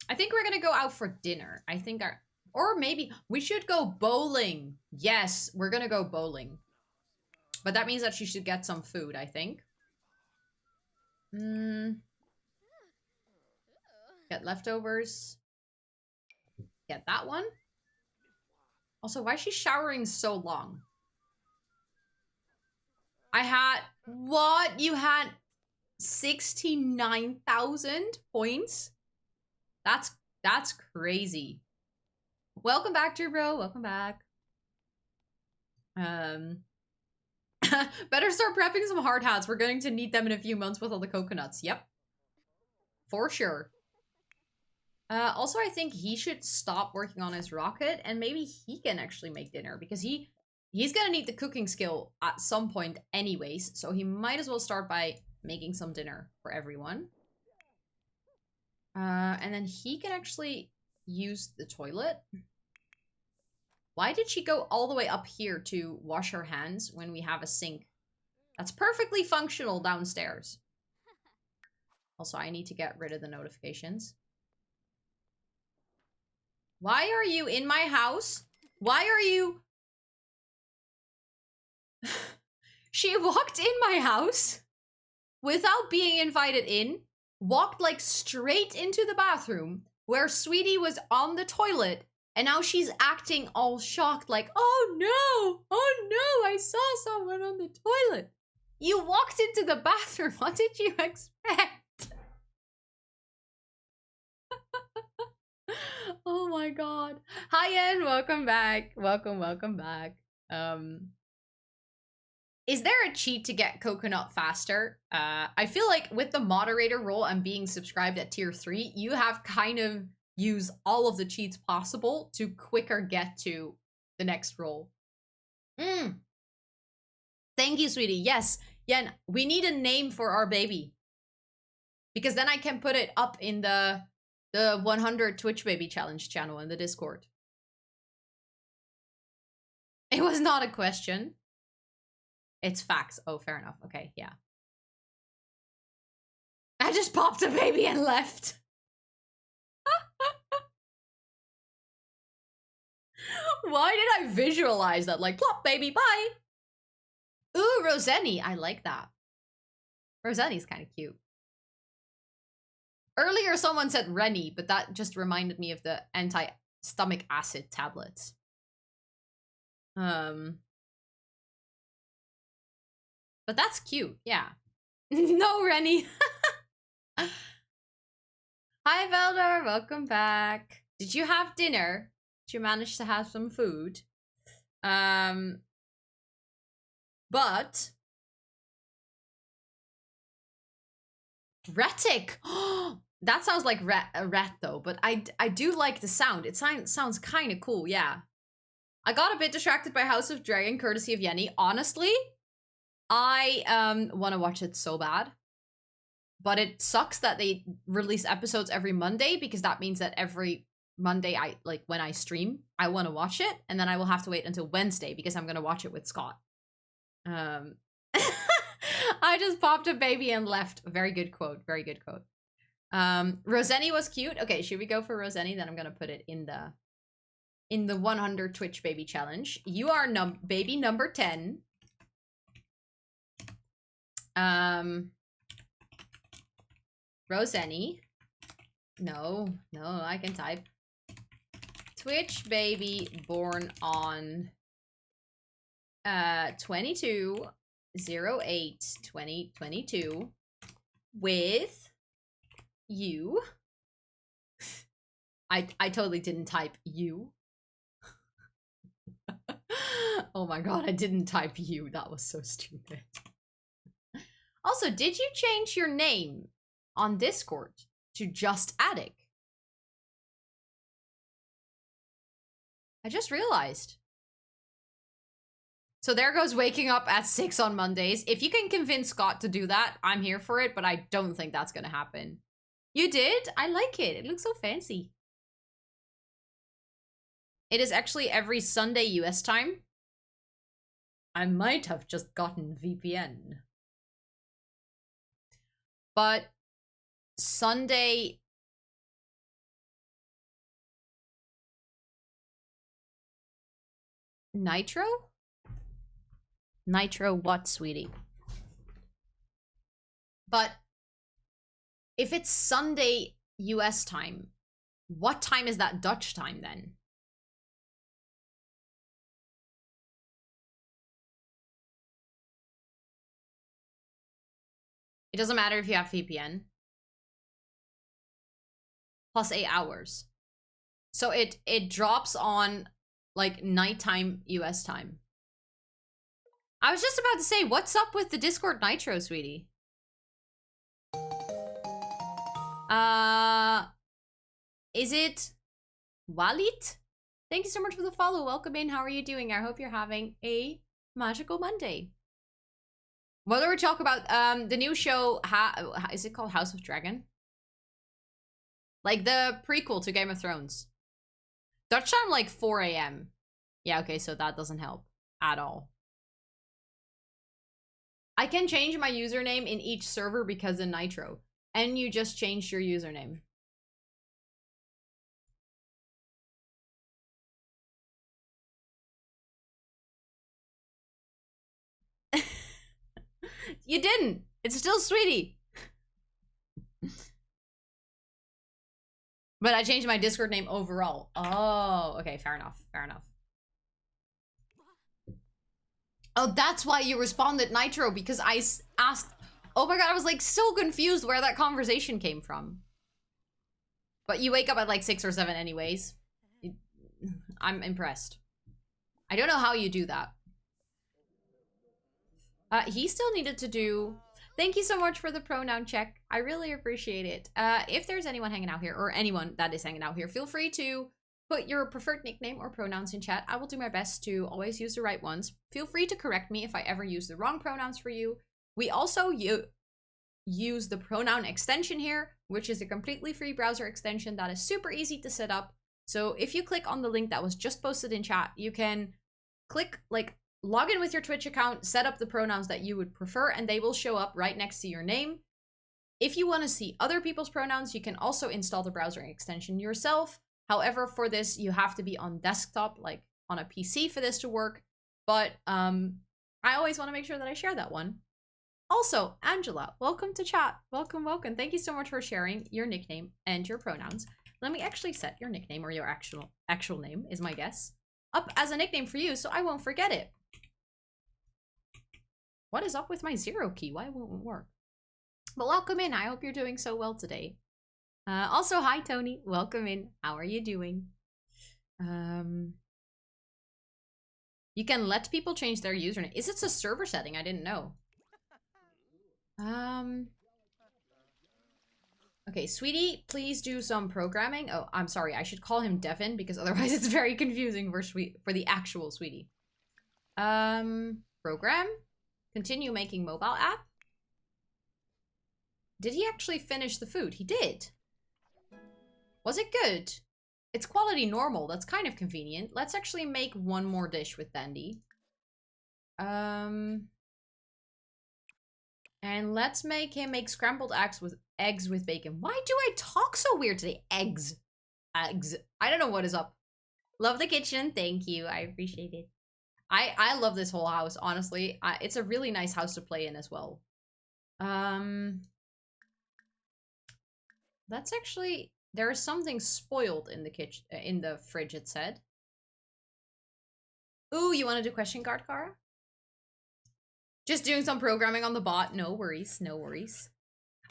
I think we're gonna go out for dinner. I think or maybe we should go bowling. Yes, we're gonna go bowling. But that means that she should get some food, I think. Get leftovers. Get that one. Also, why is she showering so long? What? You had 69,000 points? That's crazy. Welcome back, Bro. Welcome back. Better start prepping some hard hats. We're going to need them in a few months with all the coconuts. Yep. For sure. Also, I think he should stop working on his rocket and maybe he can actually make dinner because he's gonna need the cooking skill at some point anyways, so he might as well start by making some dinner for everyone. And then he can actually use the toilet. Why did she go all the way up here to wash her hands when we have a sink? That's perfectly functional downstairs. Also, I need to get rid of the notifications. Why are you in my house? Why are you... She walked in my house without being invited in, walked like straight into the bathroom where Sweetie was on the toilet, and now she's acting all shocked like, oh no, I saw someone on the toilet. You walked into the bathroom. What did you expect? Oh my god. Hi, Yen. Welcome back. Welcome back. Is there a cheat to get coconut faster? I feel like with the moderator role and being subscribed at tier 3, you have kind of used all of the cheats possible to quicker get to the next role. Thank you, sweetie. Yes, Yen, we need a name for our baby. Because then I can put it up in the 100 Twitch Baby Challenge channel in the Discord. It was not a question. It's facts. Oh, fair enough. Okay, yeah. I just popped a baby and left. Why did I visualize that? Like, plop, baby, bye. Ooh, Rosenny. I like that. Rosenny's kind of cute. Earlier, someone said Rennie, but that just reminded me of the anti-stomach acid tablets. But that's cute, yeah. No, Rennie. Hi, Velder. Welcome back. Did you have dinner? Did you manage to have some food? But Retic. That sounds like a rat though, but I do like the sound. It sounds kind of cool, yeah. I got a bit distracted by House of Dragon courtesy of Yenny. Honestly, I want to watch it so bad. But it sucks that they release episodes every Monday, because that means that every Monday when I stream, I want to watch it, and then I will have to wait until Wednesday because I'm going to watch it with Scott. I just popped a baby and left. Very good quote. Very good quote. Rosenny was cute. Okay, should we go for Rosenny? Then I'm going to put it in the 100 Twitch Baby Challenge. You are baby number 10. Rosenny. No, I can type. Twitch baby born on 22/08/2022 with you. I totally didn't type you. Oh my god, I didn't type you. That was so stupid. Also, did you change your name on Discord to just Attic? I just realized. So there goes waking up at 6 on Mondays. If you can convince Scott to do that, I'm here for it, but I don't think that's gonna happen. You did? I like it. It looks so fancy. It is actually every Sunday US time. I might have just gotten VPN. But Sunday... Nitro? Nitro what, sweetie? But if it's Sunday US time, what time is that Dutch time then? It doesn't matter if you have VPN. Plus 8 hours. So it drops on like nighttime US time. I was just about to say, what's up with the Discord Nitro, sweetie? Is it Walid? Thank you so much for the follow. Welcome in. How are you doing? I hope you're having a magical Monday. What do we talk about? The new show, is it called House of Dragon? Like the prequel to Game of Thrones. Dutch time like 4 AM. Yeah, okay, so that doesn't help at all. I can change my username in each server because of Nitro. And you just changed your username. You didn't. It's still Sweetie. But I changed my Discord name overall. Oh, okay, fair enough, fair enough. Oh, that's why you responded Nitro, because I asked... Oh my god, I was like so confused where that conversation came from. But you wake up at like 6 or 7 anyways. I'm impressed. I don't know how you do that. He still needed to do... Thank you so much for the pronoun check. I really appreciate it. If there's anyone hanging out here, or anyone that is hanging out here, feel free to put your preferred nickname or pronouns in chat. I will do my best to always use the right ones. Feel free to correct me if I ever use the wrong pronouns for you. We also use the pronoun extension here, which is a completely free browser extension that is super easy to set up. So if you click on the link that was just posted in chat, you can click, like, log in with your Twitch account, set up the pronouns that you would prefer, and they will show up right next to your name. If you want to see other people's pronouns, you can also install the browser extension yourself. However, for this, you have to be on desktop, like on a PC for this to work. But I always want to make sure that I share that one. Also, Angela, welcome to chat. Welcome, welcome. Thank you so much for sharing your nickname and your pronouns. Let me actually set your nickname, or your actual name is my guess, up as a nickname for you so I won't forget it. What is up with my 0 key? Why won't it work? But welcome in. I hope you're doing so well today. Also, hi, Tony. Welcome in. How are you doing? You can let people change their username. Is it a server setting? I didn't know. Okay, Sweetie, please do some programming. Oh, I'm sorry. I should call him Devin because otherwise it's very confusing for the actual Sweetie. Program. Continue making mobile app. Did he actually finish the food? He did. Was it good? It's quality normal. That's kind of convenient. Let's actually make one more dish with Dandy. And let's make him make scrambled eggs with bacon. Why do I talk so weird today? Eggs. Eggs. I don't know what is up. Love the kitchen. Thank you. I appreciate it. I love this whole house, honestly. It's a really nice house to play in as well. That's actually... There is something spoiled in the kitchen, in the fridge, it said. Ooh, you want to do question card, Kara? Just doing some programming on the bot. No worries, no worries.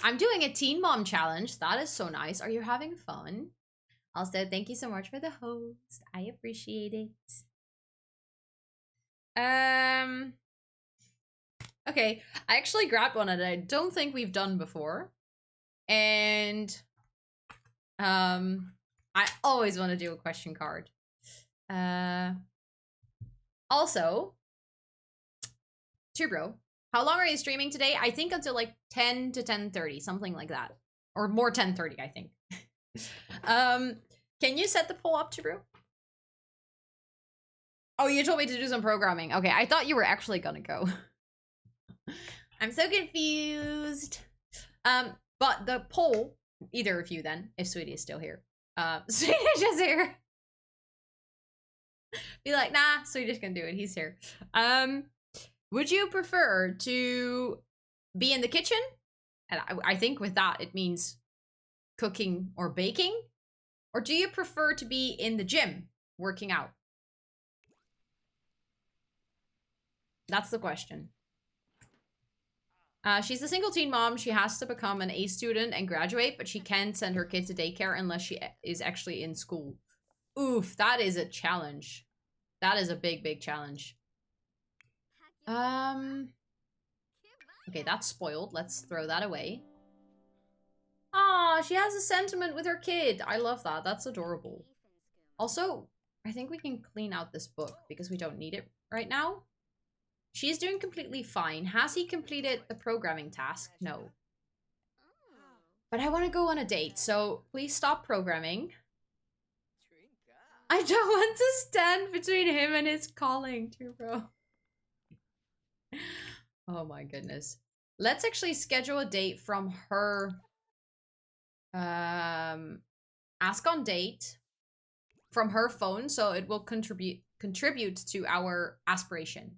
I'm doing a Teen Mom challenge. That is so nice. Are you having fun? Also, thank you so much for the host. I appreciate it. Okay, I actually grabbed one that I don't think we've done before. And I always want to do a question card. Also, Tubro, how long are you streaming today? I think until like 10 to 10:30, something like that. Or more 10:30, I think. Can you set the poll up, Tubro? Oh, you told me to do some programming. Okay, I thought you were actually gonna go. I'm so confused. But the poll, either of you then, if Sweetie is still here. Swedish is here. Be like, nah, Swedish can do it. He's here. Would you prefer to be in the kitchen? And I think with that, it means cooking or baking. Or do you prefer to be in the gym working out? That's the question. She's a single teen mom. She has to become an A student and graduate, but she can't send her kid to daycare unless she is actually in school. Oof, that is a challenge. That is a big, big challenge. Okay, that's spoiled. Let's throw that away. Aw, she has a sentiment with her kid. I love that. That's adorable. Also, I think we can clean out this book because we don't need it right now. She's doing completely fine. Has he completed the programming task? No. But I want to go on a date, so please stop programming. I don't want to stand between him and his calling, too, bro. Oh my goodness. Let's actually schedule a date from her. Ask on date from her phone, so it will contribute to our aspiration.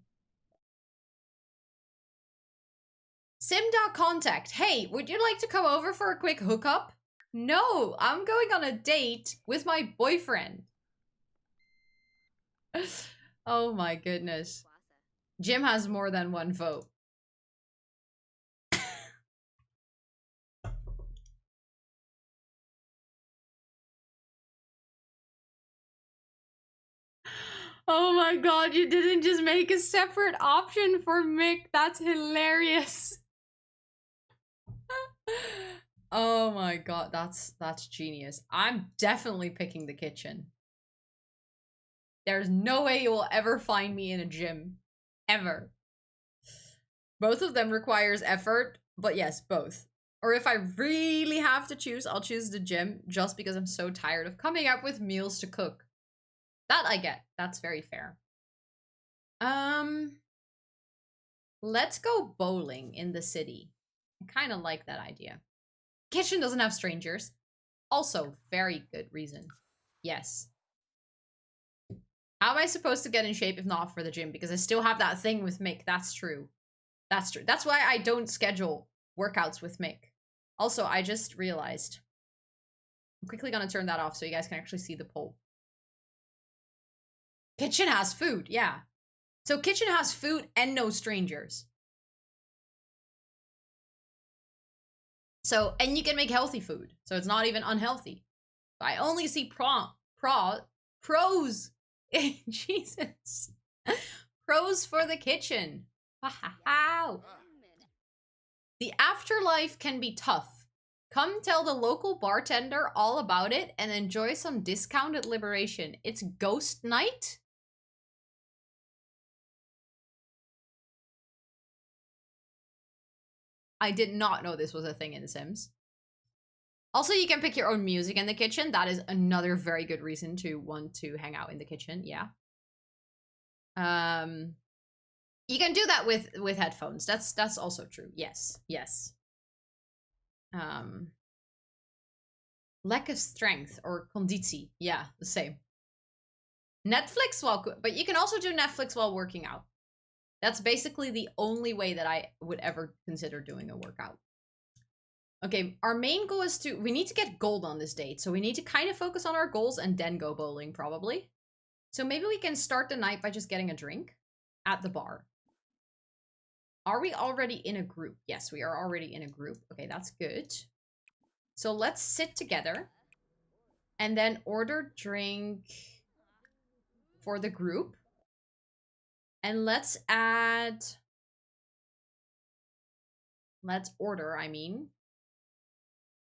Sim.contact. Hey, would you like to come over for a quick hookup? No, I'm going on a date with my boyfriend. Oh my goodness. Jim has more than one vote. Oh my god, you didn't just make a separate option for Mick. That's hilarious. Oh my god, that's genius. I'm definitely picking the kitchen. There's no way you will ever find me in a gym. Ever. Both of them requires effort, but yes, both. Or if I really have to choose, I'll choose the gym just because I'm so tired of coming up with meals to cook. That I get. That's very fair. Let's go bowling in the city. I kind of like that idea. Kitchen doesn't have strangers. Also, very good reason. Yes. How am I supposed to get in shape if not for the gym? Because I still have that thing with Mick. That's true. That's true. That's why I don't schedule workouts with Mick. Also, I just realized. I'm quickly gonna turn that off so you guys can actually see the poll. Kitchen has food, yeah. So kitchen has food and no strangers. So, and you can make healthy food. So it's not even unhealthy. I only see pros. Jesus. Pros for the kitchen. Wow. The afterlife can be tough. Come tell the local bartender all about it and enjoy some discounted liberation. It's ghost night? I did not know this was a thing in The Sims. Also, you can pick your own music in the kitchen. That is another very good reason to want to hang out in the kitchen. Yeah. You can do that with headphones. That's also true. Yes. Yes. Lack of strength or conditie. Yeah, the same. Netflix but you can also do Netflix while working out. That's basically the only way that I would ever consider doing a workout. Okay, our main goal is we need to get gold on this date. So we need to kind of focus on our goals and then go bowling probably. So maybe we can start the night by just getting a drink at the bar. Are we already in a group? Yes, we are already in a group. Okay, that's good. So let's sit together and then order drink for the group. And let's order,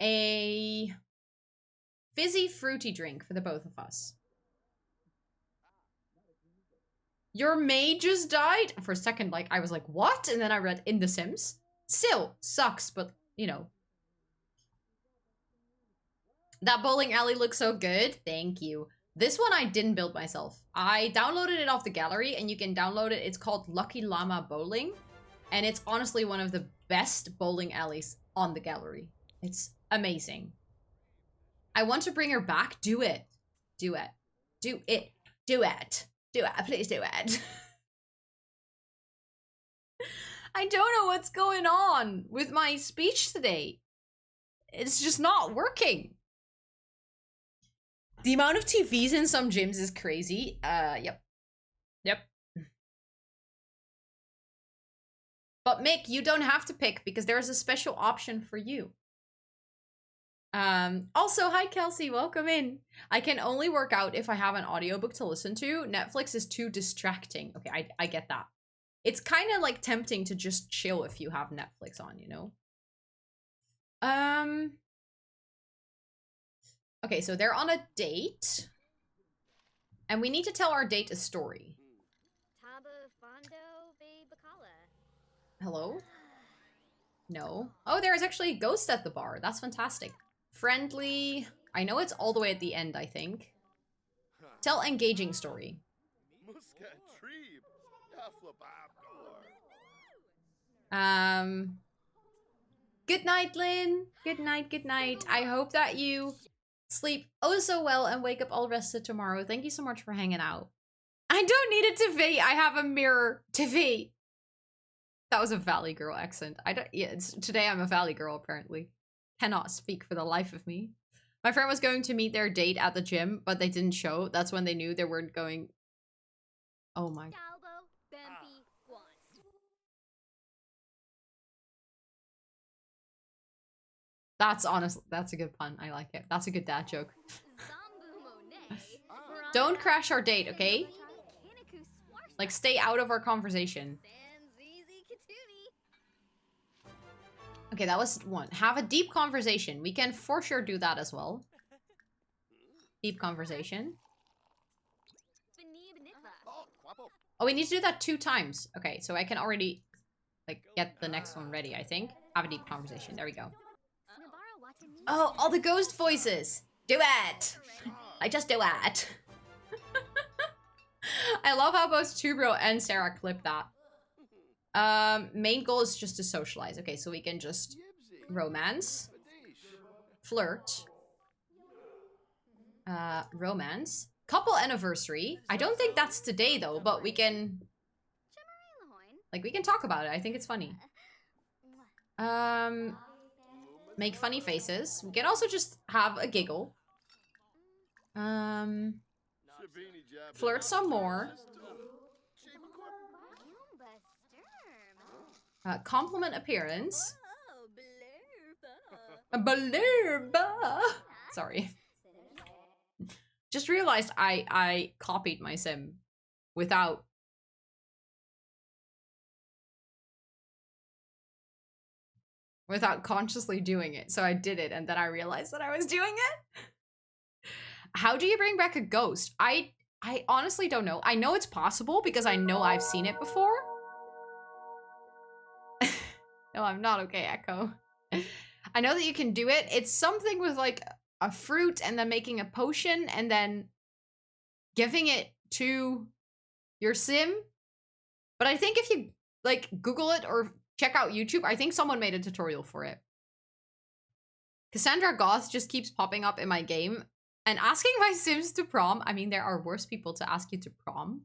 a fizzy fruity drink for the both of us. Your maid just died? For a second, I was like, what? And then I read in The Sims. Still, sucks, but, you know. That bowling alley looks so good. Thank you. This one I didn't build myself. I downloaded it off the gallery, and you can download it. It's called Lucky Llama Bowling. And it's honestly one of the best bowling alleys on the gallery. It's amazing. I want to bring her back. Do it. Do it. Do it. Do it. Do it. Please do it. I don't know what's going on with my speech today. It's just not working. The amount of TVs in some gyms is crazy. Yep. Yep. But Mick, you don't have to pick because there's a special option for you. Also, hi Kelsey, welcome in. I can only work out if I have an audiobook to listen to. Netflix is too distracting. Okay, I get that. It's kind of like tempting to just chill if you have Netflix on, you know? Okay, so they're on a date. And we need to tell our date a story. Hello? No. Oh, there is actually a ghost at the bar. That's fantastic. Friendly. I know it's all the way at the end, I think. Tell engaging story. Good night, Lynn. Good night, good night. I hope that you sleep oh so well and wake up all rested tomorrow. Thank you so much for hanging out. I don't need a TV. I have a mirror TV. That was a Valley Girl accent. I don't. Yeah, today I'm a Valley Girl apparently. Cannot speak for the life of me. My friend was going to meet their date at the gym, but they didn't show. That's when they knew they weren't going. Oh my. That's honestly, that's a good pun. I like it. That's a good dad joke. Don't crash our date, okay? Like, stay out of our conversation. Okay, that was one. Have a deep conversation. We can for sure do that as well. Deep conversation. Oh, we need to do that 2 times. Okay, so I can already, like, get the next one ready, I think. Have a deep conversation. There we go. Oh, all the ghost voices. Do it. Like, just do it. I love how both Tubro and Sarah clipped that. Main goal is just to socialize. Okay, so we can just romance, flirt, romance, couple anniversary. I don't think that's today though, but we can, like, we can talk about it. I think it's funny. Make funny faces. We can also just have a giggle. Flirt some more. Compliment appearance. Blurba. Sorry. Just realized I copied my sim without consciously doing it. So I did it and then I realized that I was doing it. How do you bring back a ghost? I honestly don't know. I know it's possible because I know I've seen it before. No, I'm not okay, Echo. I know that you can do it. It's something with like a fruit and then making a potion and then giving it to your sim. But I think if you like Google it or check out YouTube, I think someone made a tutorial for it. Cassandra Goth just keeps popping up in my game and asking my sims to prom. I mean, there are worse people to ask you to prom.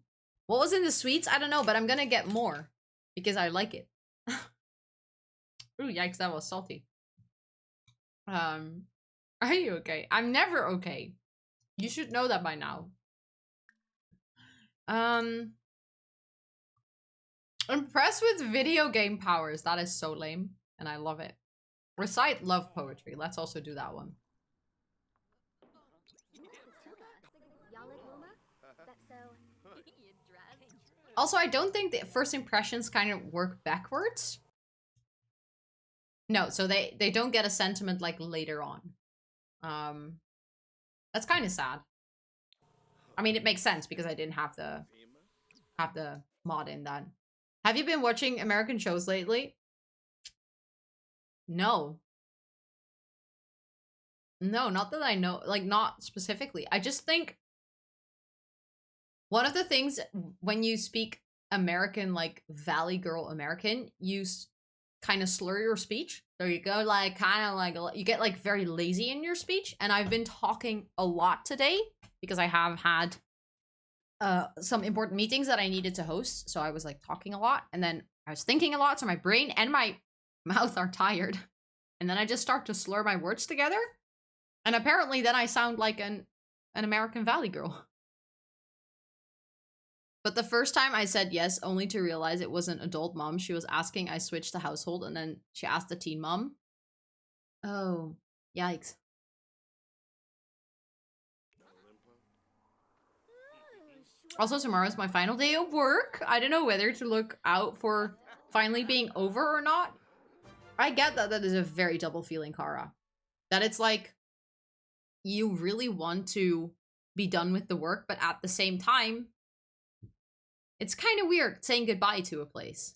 What was in the sweets? I don't know, but I'm gonna get more because I like it. Ooh, yikes, that was salty. Are you okay? I'm never okay. You should know that by now. Impressed with video game powers. That is so lame, and I love it. Recite love poetry. Let's also do that one. Also, I don't think the first impressions kind of work backwards. No, so they don't get a sentiment like later on. That's kind of sad. I mean, it makes sense because I didn't have the mod in that. Have you been watching American shows lately? No. No, not that I know, like not specifically. I just think one of the things when you speak American, like Valley Girl American, you kind of slur your speech. So you go like kind of like, you get like very lazy in your speech. And I've been talking a lot today because I have had some important meetings that I needed to host. So I was like talking a lot and then I was thinking a lot. So my brain and my mouth are tired. And then I just start to slur my words together. And apparently then I sound like an American Valley Girl. But the first time I said yes, only to realize it was an adult mom. She was asking, I switched the household, and then she asked the teen mom. Oh, yikes. Also, tomorrow's my final day of work. I don't know whether to look out for finally being over or not. I get that that is a very double feeling, Kara. That it's like, you really want to be done with the work, but at the same time, it's kind of weird saying goodbye to a place.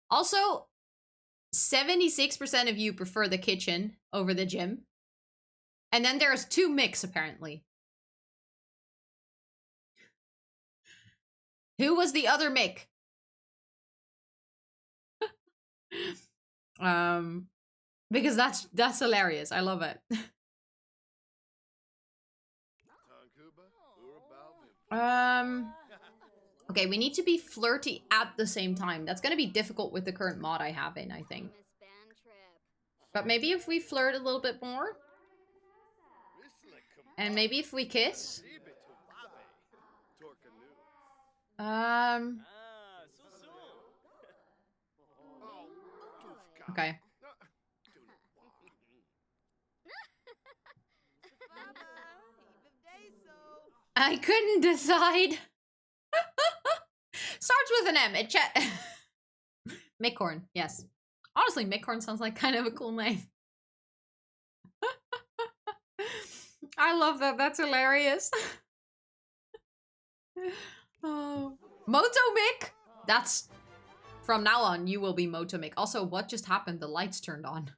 Also, 76% of you prefer the kitchen over the gym. And then there's 2 mix, apparently. Who was the other Mick? Because that's hilarious. I love it. Okay, Okay, we need to be flirty at the same time. That's gonna be difficult with the current mod I have in, I think. But maybe if we flirt a little bit more. And maybe if we kiss. Okay. I couldn't decide. Starts with an M. It Mickhorn, yes. Honestly, Mickhorn sounds like kind of a cool name. I love that. That's hilarious. Oh. Motomic! That's... From now on, you will be Motomic. Also, what just happened? The lights turned on.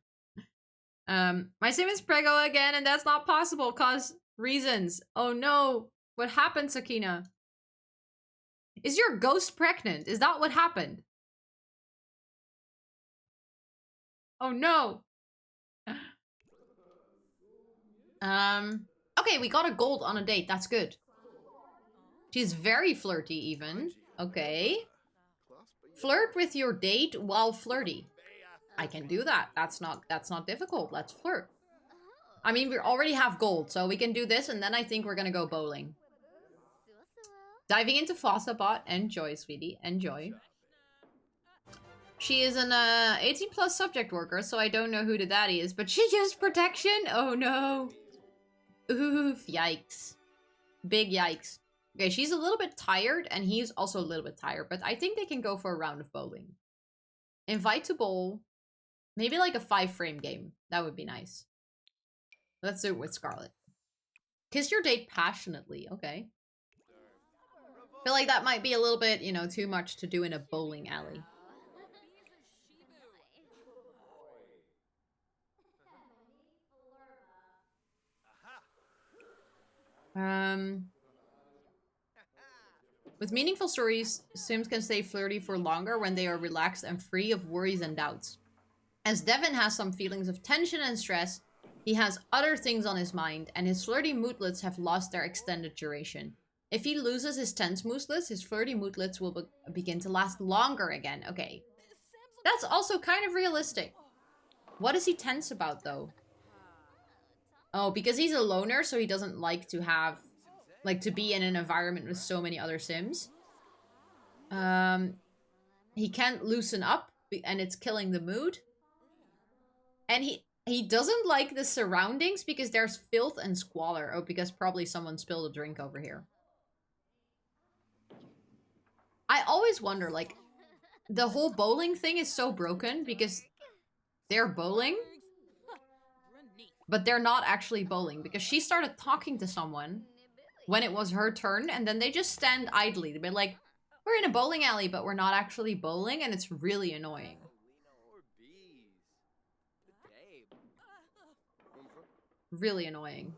My sim is prego again, and that's not possible, cause reasons. Oh no. What happened, Sakina? Is your ghost pregnant? Is that what happened? Oh no. Okay, we got a gold on a date. That's good. She's very flirty even. Okay. Flirt with your date while flirty. I can do that. That's not difficult. Let's flirt. I mean, we already have gold, so we can do this, and then I think we're gonna go bowling. Diving into Fossabot. Enjoy, sweetie. Enjoy. She is an 18 plus subject worker, so I don't know who the daddy is, but she used protection? Oh no. Oof, yikes. Big yikes. Okay, she's a little bit tired, and he's also a little bit tired, but I think they can go for a round of bowling. Invite to bowl. Maybe like a 5-frame game. That would be nice. Let's do it with Scarlet. Kiss your date passionately. Okay. Feel like that might be a little bit, you know, too much to do in a bowling alley. With meaningful stories, Sims can stay flirty for longer when they are relaxed and free of worries and doubts. As Devin has some feelings of tension and stress, he has other things on his mind, and his flirty moodlets have lost their extended duration. If he loses his tense moodlets, his flirty moodlets will begin to last longer again. Okay. That's also kind of realistic. What is he tense about, though? Oh, because he's a loner, so he doesn't like to have... like, to be in an environment with so many other Sims. He can't loosen up, and it's killing the mood. And he doesn't like the surroundings because there's filth and squalor. Oh, because probably someone spilled a drink over here. I always wonder, like, the whole bowling thing is so broken because they're bowling, but they're not actually bowling because she started talking to someone when it was her turn, and then they just stand idly. They'd be like, we're in a bowling alley, but we're not actually bowling, and it's really annoying. Really annoying.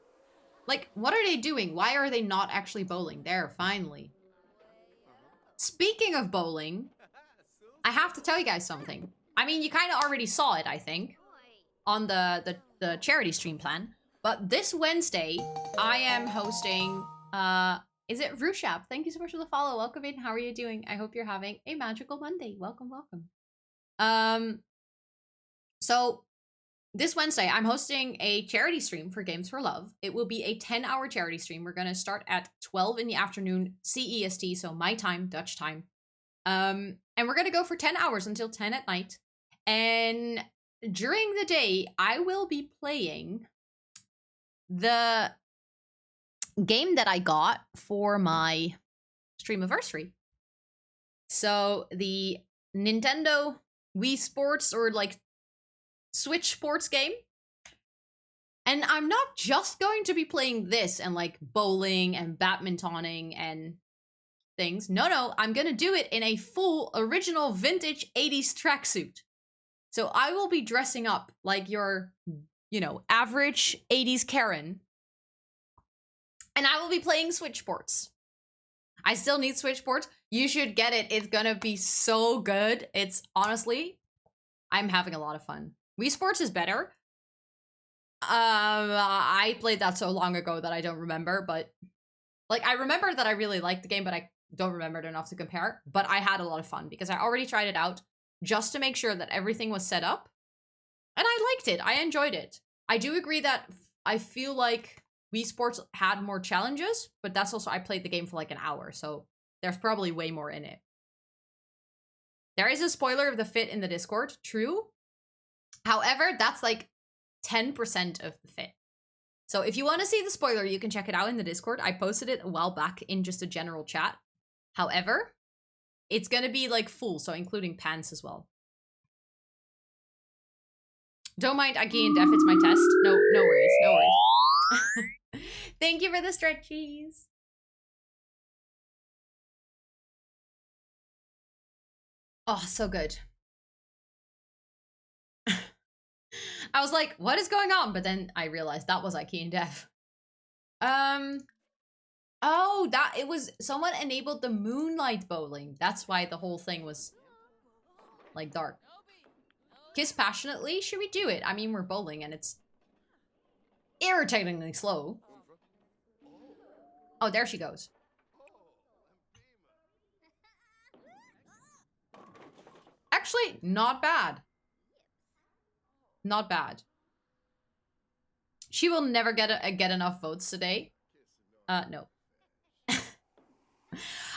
Like, what are they doing? Why are they not actually bowling? There, finally. Speaking of bowling, I have to tell you guys something. I mean, you kind of already saw it, I think, on the charity stream plan. But this Wednesday, I am hosting, is it Rushap? Thank you so much for the follow. Welcome in. How are you doing? I hope you're having a magical Monday. Welcome, welcome. So this Wednesday, I'm hosting a charity stream for Games for Love. It will be a 10-hour charity stream. We're going to start at 12 in the afternoon CEST, so my time, Dutch time. And we're going to go for 10 hours until 10 at night. And during the day, I will be playing the game that I got for my streamiversary. So the Nintendo Wii Sports, or like Switch Sports game. And I'm not just going to be playing this and like bowling and badmintoning and things. No, I'm gonna do it in a full original vintage 80s tracksuit. So I will be dressing up like your, you know, average 80s Karen. And I will be playing Switch Sports. I still need Switch Sports. You should get it. It's gonna be so good. It's honestly, I'm having a lot of fun. Wii Sports is better. I played that so long ago that I don't remember, but like I remember that I really liked the game, but I don't remember it enough to compare, but I had a lot of fun because I already tried it out just to make sure that everything was set up. And I liked it. I enjoyed it. I do agree that I feel like Wii Sports had more challenges, but that's also, I played the game for like an hour, so there's probably way more in it. There is a spoiler of the fit in the Discord, true. However, that's like 10% of the fit. So if you want to see the spoiler, you can check it out in the Discord. I posted it a while back in just a general chat. However, it's going to be like full, so including pants as well. Don't mind Aki and Def, it's my test. No worries, no worries. Thank you for the stretchies. Oh, so good. I was like, what is going on? But then I realized that was Aki and Def. Oh, that it was someone enabled the moonlight bowling. That's why the whole thing was like dark. Kiss passionately? Should we do it? I mean, we're bowling and it's irritatingly slow. Oh, there she goes. Actually, not bad. Not bad. She will never get enough votes today. No.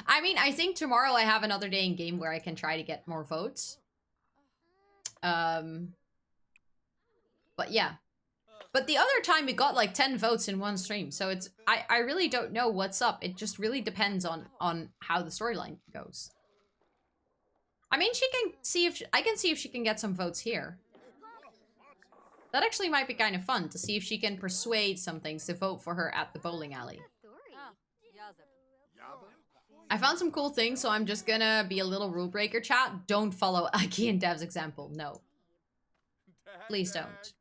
I mean, I think tomorrow I have another day in game where I can try to get more votes. But yeah. But the other time it got like 10 votes in one stream. So it's I really don't know what's up. It just really depends on how the storyline goes. I mean, she can see if I can see if she can get some votes here. That actually might be kind of fun to see if she can persuade some things to vote for her at the bowling alley. I found some cool things, so I'm just gonna be a little rule breaker, chat. Don't follow Aki and Dev's example. No. Please don't.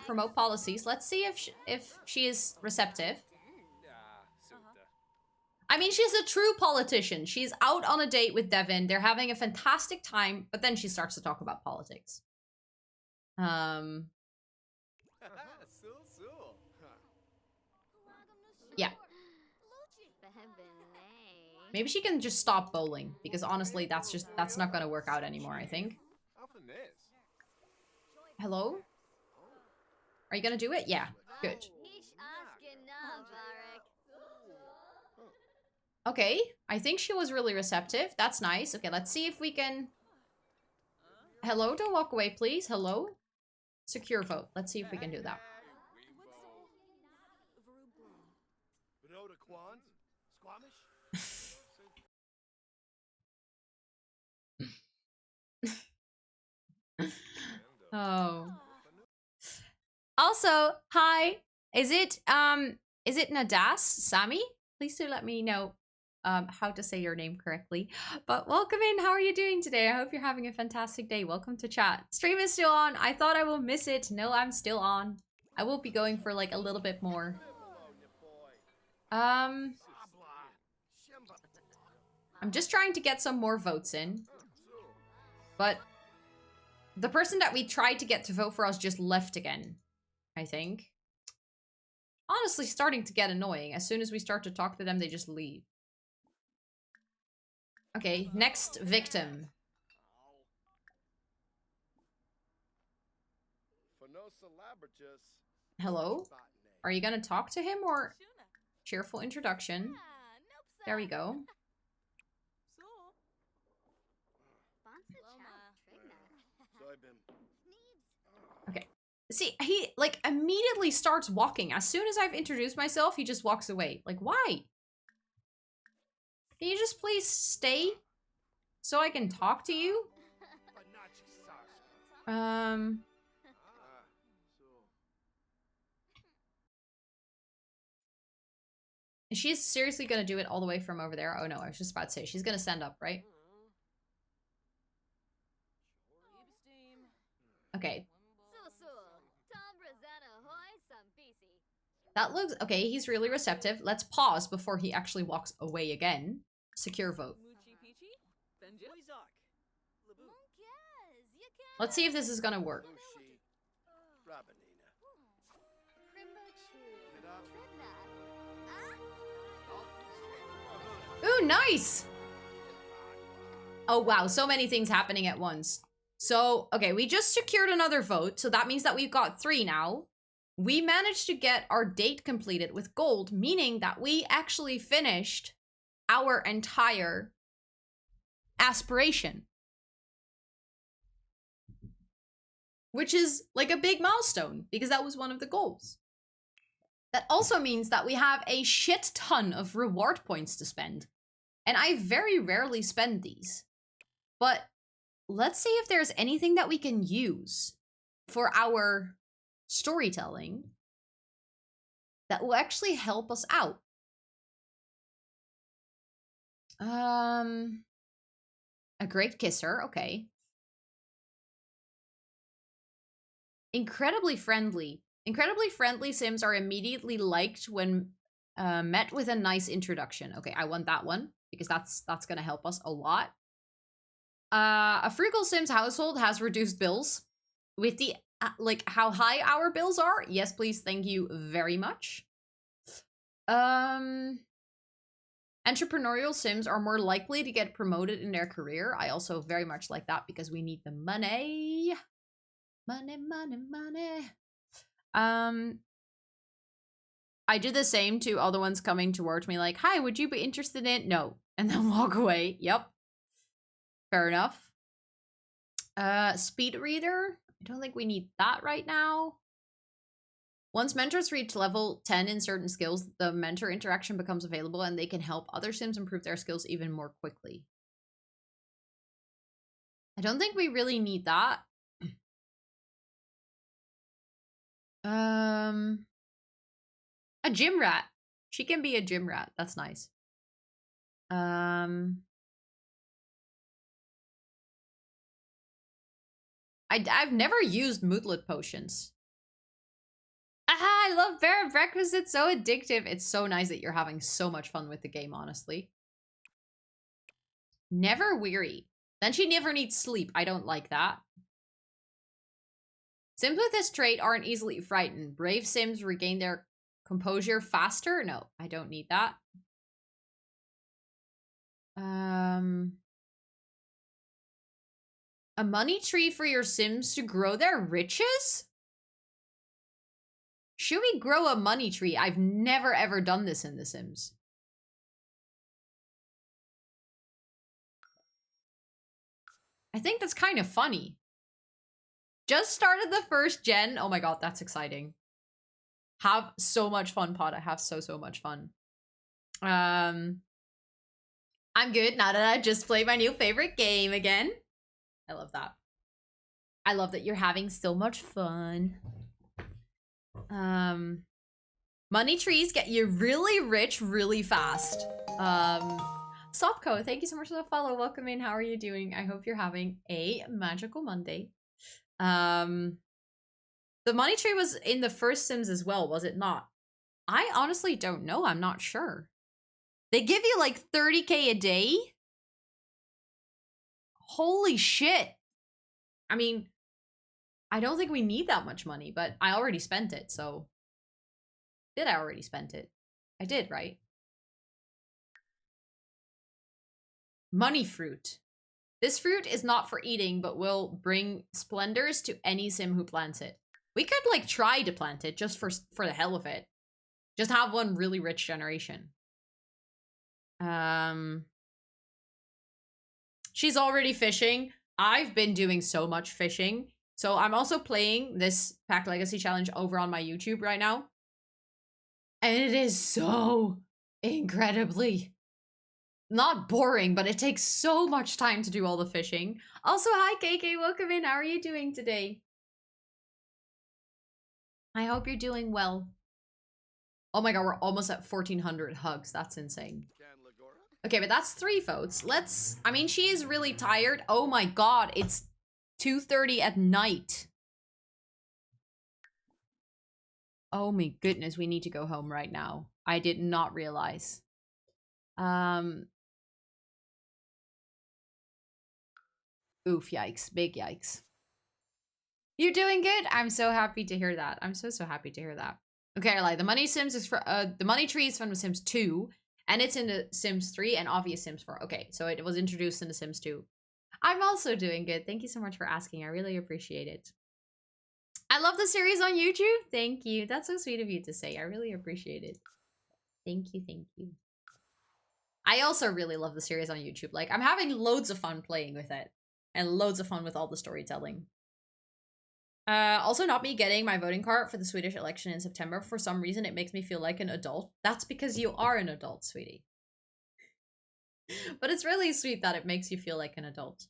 Promote policies. Let's see if she is receptive. I mean, she's a true politician. She's out on a date with Devin. They're having a fantastic time, but then she starts to talk about politics. Yeah. Maybe she can just stop bowling, because honestly, that's not gonna work out anymore, I think. Hello? Are you gonna do it? Yeah, good. Okay, I think she was really receptive. That's nice. Okay, let's see if we can... Hello, don't walk away, please. Hello? Secure vote. Let's see if we can do that. Oh. Also, hi. Is it Nadas? Sami? Please do let me know how to say your name correctly. But welcome in. How are you doing today? I hope you're having a fantastic day. Welcome to chat. Stream is still on. I thought I will miss it. No, I'm still on. I will be going for like a little bit more. I'm just trying to get some more votes in. But the person that we tried to get to vote for us just left again, I think. Honestly, starting to get annoying. As soon as we start to talk to them, they just leave. Okay, next victim. Hello? Are you gonna talk to him or... Cheerful introduction. There we go. Okay. See, he, like, immediately starts walking. As soon as I've introduced myself, he just walks away. Like, why? Can you just please stay? So I can talk to you? She's seriously gonna do it all the way from over there? Oh no, I was just about to say, she's gonna stand up, right? Okay. That looks... Okay, he's really receptive. Let's pause before he actually walks away again. Secure vote. Let's see if this is gonna work. Oh, nice. Oh, wow. So many things happening at once. So, okay, we just secured another vote. So that means that we've got 3 now. We managed to get our date completed with gold, meaning that we actually finished our entire aspiration. Which is like a big milestone because that was one of the goals. That also means that we have a shit ton of reward points to spend. And I very rarely spend these. But let's see if there's anything that we can use for our storytelling that will actually help us out. A great kisser, okay. Incredibly friendly. Incredibly friendly Sims are immediately liked when met with a nice introduction. Okay, I want that one because that's gonna help us a lot. A frugal Sims household has reduced bills. With the like how high our bills are. Yes, please, thank you very much. Entrepreneurial Sims are more likely to get promoted in their career. I also very much like that because we need the money. Money, money, money. I do the same to all the ones coming towards me like, hi, would you be interested in? No. And then walk away. Yep. Fair enough. Speed reader. I don't think we need that right now. Once mentors reach level 10 in certain skills, the mentor interaction becomes available and they can help other Sims improve their skills even more quickly. I don't think we really need that. A gym rat. She can be a gym rat. That's nice. I've never used moodlet potions. I love bear breakfast. It's so addictive. It's so nice that you're having so much fun with the game, honestly. Never weary. Then she never needs sleep. I don't like that. Sims with this trait aren't easily frightened. Brave Sims regain their composure faster? No, I don't need that. A money tree for your Sims to grow their riches? Should we grow a money tree? I've never ever done this in The Sims. I think that's kind of funny. Just started the first gen. Oh my god, that's exciting. Have so much fun, Pod. I have so much fun. I'm good now that I just played my new favorite game again. I love that. I love that you're having so much fun. Money trees get you really rich really fast. Sopco, thank you so much for the follow. Welcome in. How are you doing? I hope you're having a magical Monday. The money tree was in the first Sims as well, was it not? I honestly don't know. I'm not sure. They give you like 30k a day? Holy shit. I mean, I don't think we need that much money, but I already spent it, so... Did I already spend it? I did, right? Money fruit. This fruit is not for eating, but will bring splendors to any Sim who plants it. We could, like, try to plant it just for the hell of it. Just have one really rich generation. She's already fishing. I've been doing so much fishing. So I'm also playing this Pack Legacy Challenge over on my YouTube right now. And it is so incredibly not boring, but it takes so much time to do all the fishing. Also, hi KK, welcome in. How are you doing today? I hope you're doing well. Oh my god, we're almost at 1,400 hugs. That's insane. Okay, but that's 3 votes. Let's... I mean, she is really tired. Oh my god, it's 2:30 at night. Oh my goodness, we need to go home right now. I did not realize. Oof, yikes. Big yikes. You're doing good? I'm so happy to hear that. I'm so happy to hear that. Okay, I lied. The money Sims is for the money tree is from The Sims 2, And it's in The Sims 3 and obvious Sims 4. Okay, so it was introduced in The Sims 2. I'm also doing good. Thank you so much for asking. I really appreciate it. I love the series on YouTube. Thank you. That's so sweet of you to say. I really appreciate it. Thank you, thank you. I also really love the series on YouTube. Like, I'm having loads of fun playing with it. And loads of fun with all the storytelling. Also, not me getting my voting card for the Swedish election in September. For some reason, it makes me feel like an adult. That's because you are an adult, sweetie. But it's really sweet that it makes you feel like an adult.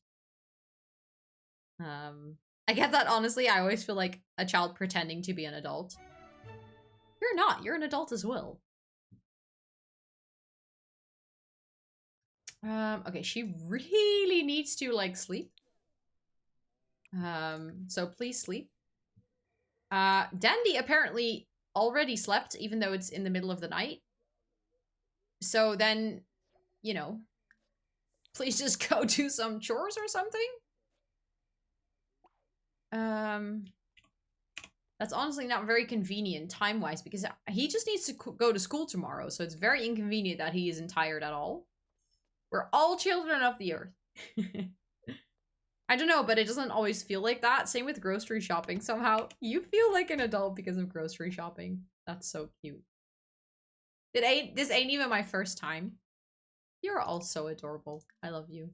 I get that, honestly. I always feel like a child pretending to be an adult. You're not. You're an adult as well. Okay, she really needs to, like, sleep. So please sleep. Dandy apparently already slept, even though it's in the middle of the night. So then, you know, please just go do some chores or something. That's honestly not very convenient time-wise, because he just needs to go to school tomorrow, so it's very inconvenient that he isn't tired at all. We're all children of the earth. I don't know, but it doesn't always feel like that. Same with grocery shopping somehow. You feel like an adult because of grocery shopping. That's so cute. This ain't even my first time. You're all so adorable. I love you.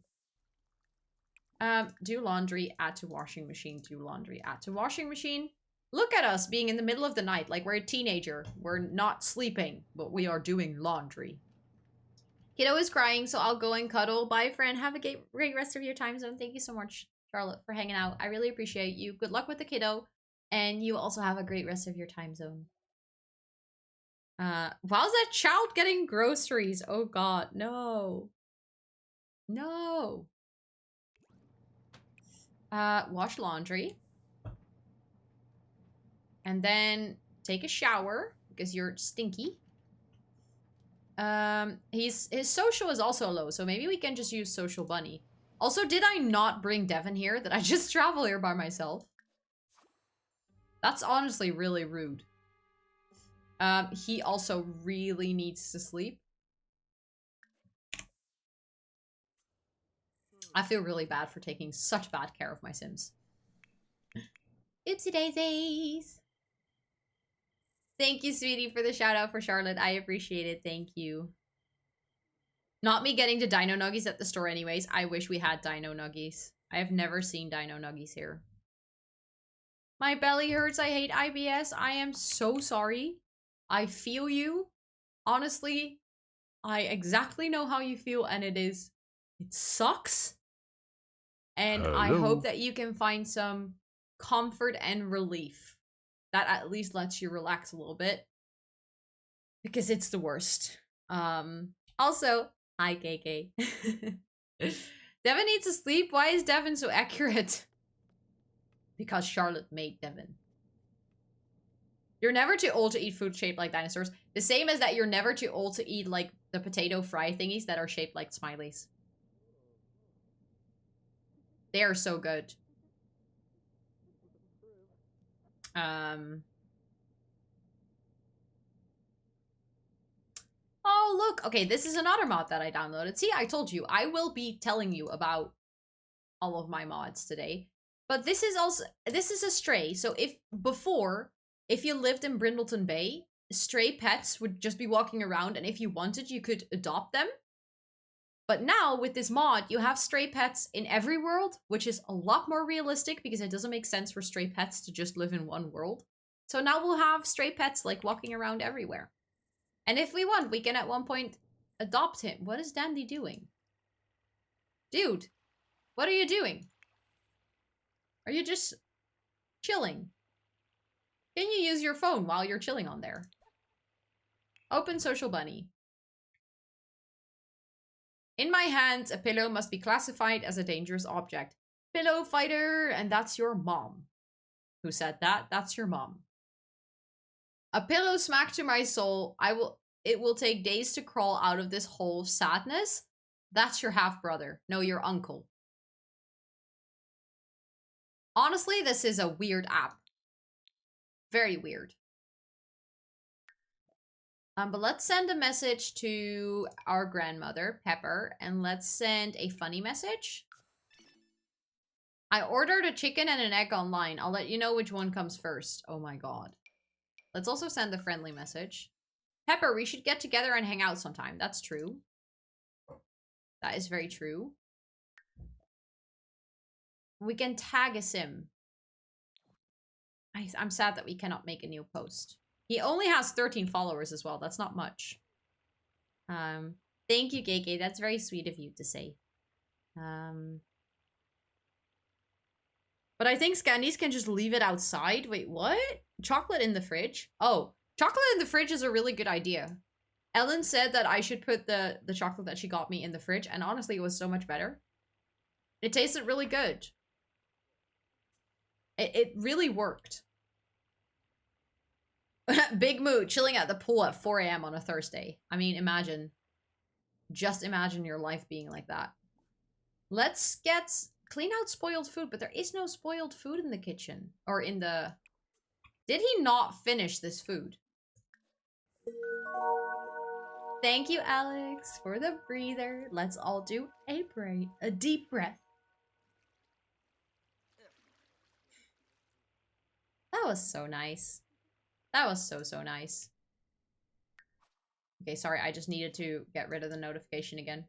Do laundry, add to washing machine, do laundry, add to washing machine. Look at us being in the middle of the night like we're a teenager. We're not sleeping, but we are doing laundry. Kiddo is crying, so I'll go and cuddle. Bye, friend. Have a great rest of your time zone. Thank you so much, Charlotte, for hanging out. I really appreciate you. Good luck with the kiddo. And you also have a great rest of your time zone. How's that child getting groceries? Oh, God. No. No. Wash laundry. And then take a shower, because you're stinky. His social is also low, so maybe we can just use Social Bunny. Also, did I not bring Devin here? Did I just travel here by myself? That's honestly really rude. He also really needs to sleep. I feel really bad for taking such bad care of my Sims. Oopsie daisies. Thank you, sweetie, for the shout out for Charlotte. I appreciate it. Thank you. Not me getting to Dino Nuggies at the store anyways. I wish we had Dino Nuggies. I have never seen Dino Nuggies here. My belly hurts. I hate IBS. I am so sorry. I feel you. Honestly, I exactly know how you feel, and it sucks. And Hello. I hope that you can find some comfort and relief. That at least lets you relax a little bit. Because it's the worst. Also, hi KK. Devin needs to sleep. Why is Devin so accurate? Because Charlotte made Devin. You're never too old to eat food shaped like dinosaurs. The same as that you're never too old to eat like the potato fry thingies that are shaped like smileys. They are so good. Oh, look. Okay, this is another mod that I downloaded. See, I told you. I will be telling you about all of my mods today. But this is a stray. So if you lived in Brindleton Bay, stray pets would just be walking around, and if you wanted, you could adopt them. But now, with this mod, you have stray pets in every world, which is a lot more realistic because it doesn't make sense for stray pets to just live in one world. So now we'll have stray pets, like, walking around everywhere. And if we want, we can at one point adopt him. What is Dandy doing? Dude, what are you doing? Are you just chilling? Can you use your phone while you're chilling on there? Open Social Bunny. In my hands, a pillow must be classified as a dangerous object. Pillow fighter, and that's your mom. Who said that? That's your mom. A pillow smack to my soul. It will take days to crawl out of this hole of sadness. That's your half-brother. No, your uncle. Honestly, this is a weird app. Very weird. But let's send a message to our grandmother, Pepper, and let's send a funny message. I ordered a chicken and an egg online. I'll let you know which one comes first. Oh my god. Let's also send the friendly message. Pepper, we should get together and hang out sometime. That's true. That is very true. We can tag a sim. I'm sad that we cannot make a new post. He only has 13 followers as well. That's not much. Thank you, Gege. That's very sweet of you to say. But I think Scandies can just leave it outside. Wait, what? Chocolate in the fridge? Oh, chocolate in the fridge is a really good idea. Ellen said that I should put the chocolate that she got me in the fridge, and honestly, it was so much better. It tasted really good. It really worked. Big mood, chilling at the pool at 4 AM on a Thursday. I mean, imagine. Just imagine your life being like that. Let's clean out spoiled food, but there is no spoiled food in the kitchen. Or in the... Did he not finish this food? Thank you, Alex, for the breather. Let's all do a deep breath. That was so nice. That was so nice. Okay, sorry, I just needed to get rid of the notification again.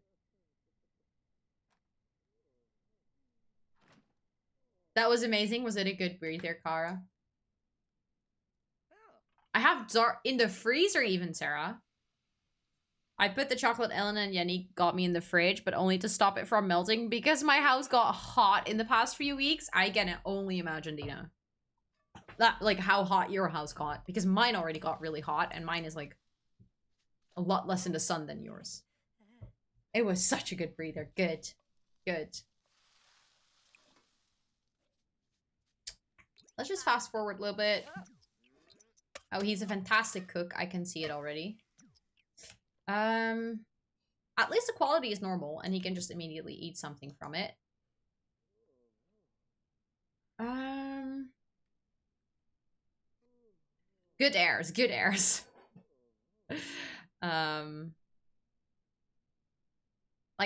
That was amazing. Was it a good breather, Kara? I have dark in the freezer even, Sarah. I put the chocolate Ellen and Yenny got me in the fridge, but only to stop it from melting because my house got hot in the past few weeks. I can only imagine, Dina. That, like, how hot your house got. Because mine already got really hot, and mine is, like, a lot less in the sun than yours. It was such a good breather. Good. Good. Let's just fast forward a little bit. Oh, he's a fantastic cook. I can see it already. At least the quality is normal, and he can just immediately eat something from it. Good airs, good airs. Like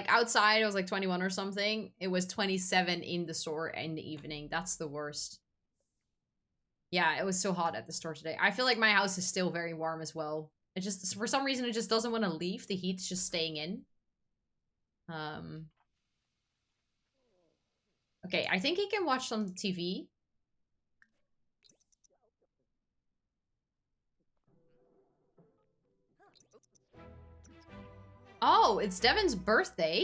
outside it was like 21 or something. It was 27 in the store in the evening. That's the worst. Yeah, it was so hot at the store today. I feel like my house is still very warm as well. It just, for some reason, it just doesn't want to leave. The heat's just staying in. Okay, I think he can watch some TV. Oh, it's Devin's birthday.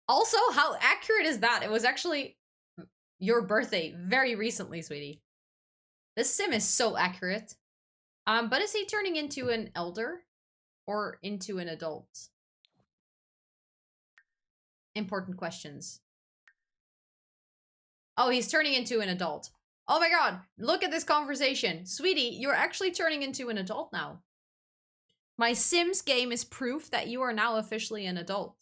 Also, how accurate is that? It was actually your birthday very recently, sweetie. This sim is so accurate. But is he turning into an elder or into an adult? Important questions. Oh, he's turning into an adult. Oh my god, look at this conversation. Sweetie, you're actually turning into an adult now. My Sims game is proof that you are now officially an adult.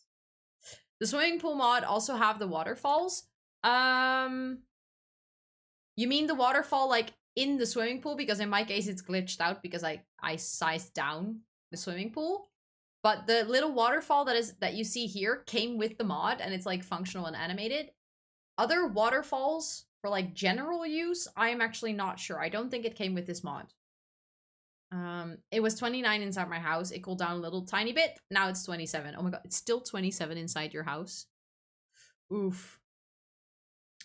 The swimming pool mod also have the waterfalls. You mean the waterfall like in the swimming pool? Because in my case it's glitched out because I sized down the swimming pool. But the little waterfall that you see here came with the mod and it's like functional and animated. Other waterfalls for like general use, I am actually not sure. I don't think it came with this mod. It was 29 inside my house. It cooled down a little tiny bit. Now it's 27. Oh my god, it's still 27 inside your house. Oof.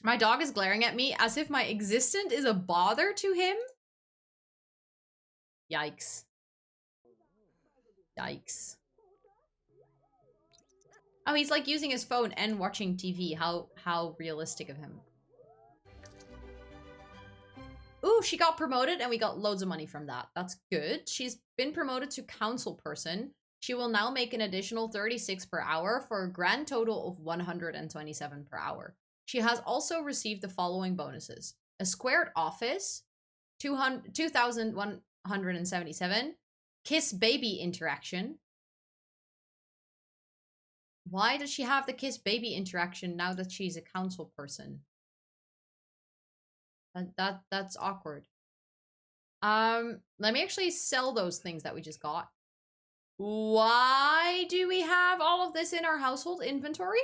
My dog is glaring at me as if my existence is a bother to him. Yikes. Yikes. Oh, he's like using his phone and watching TV. How realistic of him. Ooh, she got promoted and we got loads of money from that. That's good. She's been promoted to council person. She will now make an additional 36 per hour for a grand total of 127 per hour. She has also received the following bonuses. A squared office, 2,177. Kiss baby interaction. Why does she have the kiss baby interaction now that she's a council person? That's awkward. Let me actually sell those things that we just got. Why do we have all of this in our household inventory?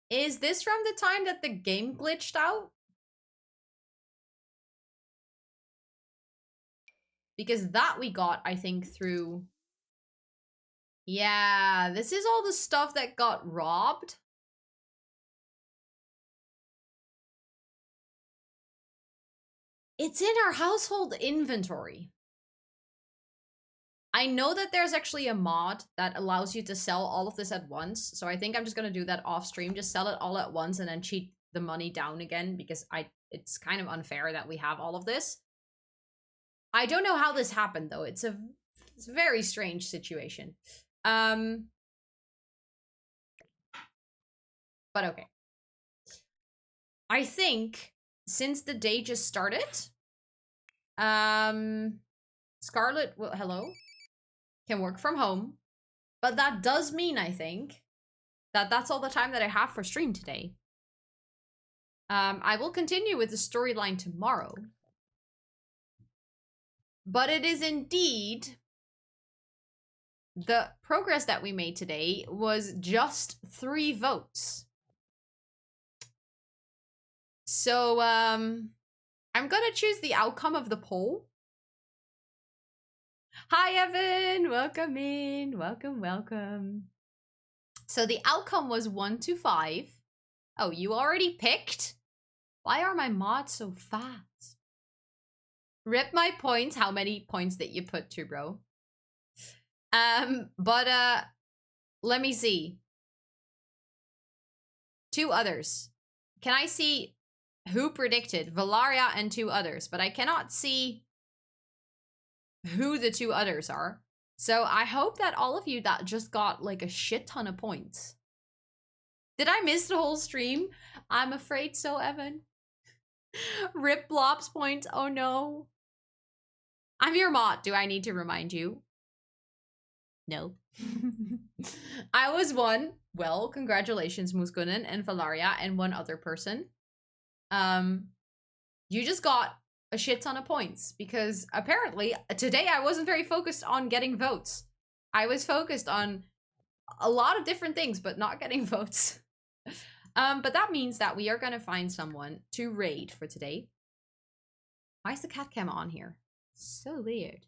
Is this from the time that the game glitched out? Because that we got, I think, through... Yeah, this is all the stuff that got robbed. It's in our household inventory. I know that there's actually a mod that allows you to sell all of this at once. So I think I'm just going to do that off stream. Just sell it all at once and then cheat the money down again. Because it's kind of unfair that we have all of this. I don't know how this happened though. It's a very strange situation. But okay. I think since the day just started, Scarlet, well, hello, can work from home. But that does mean, I think, that that's all the time that I have for stream today. I will continue with the storyline tomorrow. But it is indeed... The progress that we made today was just 3 votes. So, I'm gonna choose the outcome of the poll. Hi, Evan! Welcome in. Welcome, welcome. So the outcome was 1 to 5. Oh, you already picked? Why are my mods so fast? Rip my points. How many points did you put to, bro? Let me see. 2 others. Can I see who predicted? Valaria and 2 others, but I cannot see who the 2 others are. So I hope that all of you that just got like a shit ton of points. Did I miss the whole stream? I'm afraid so, Evan. Rip Blob's points. Oh no. I'm your mod. Do I need to remind you? No. I was 1. Well, congratulations, Muskunen and Valaria and 1 other person. You just got a shit ton of points because apparently today I wasn't very focused on getting votes. I was focused on a lot of different things, but not getting votes. But that means that we are going to find someone to raid for today. Why is the cat cam on here? So weird.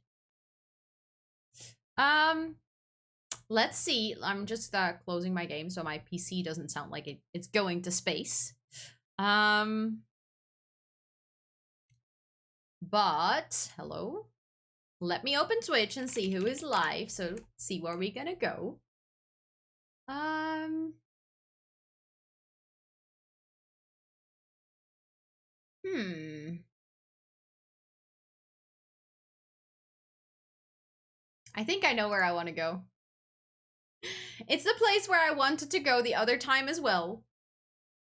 Let's see. I'm just closing my game so my PC doesn't sound like it's going to space. But hello. Let me open Twitch and see who is live. So see where we're gonna go. I think I know where I want to go. It's the place where I wanted to go the other time as well.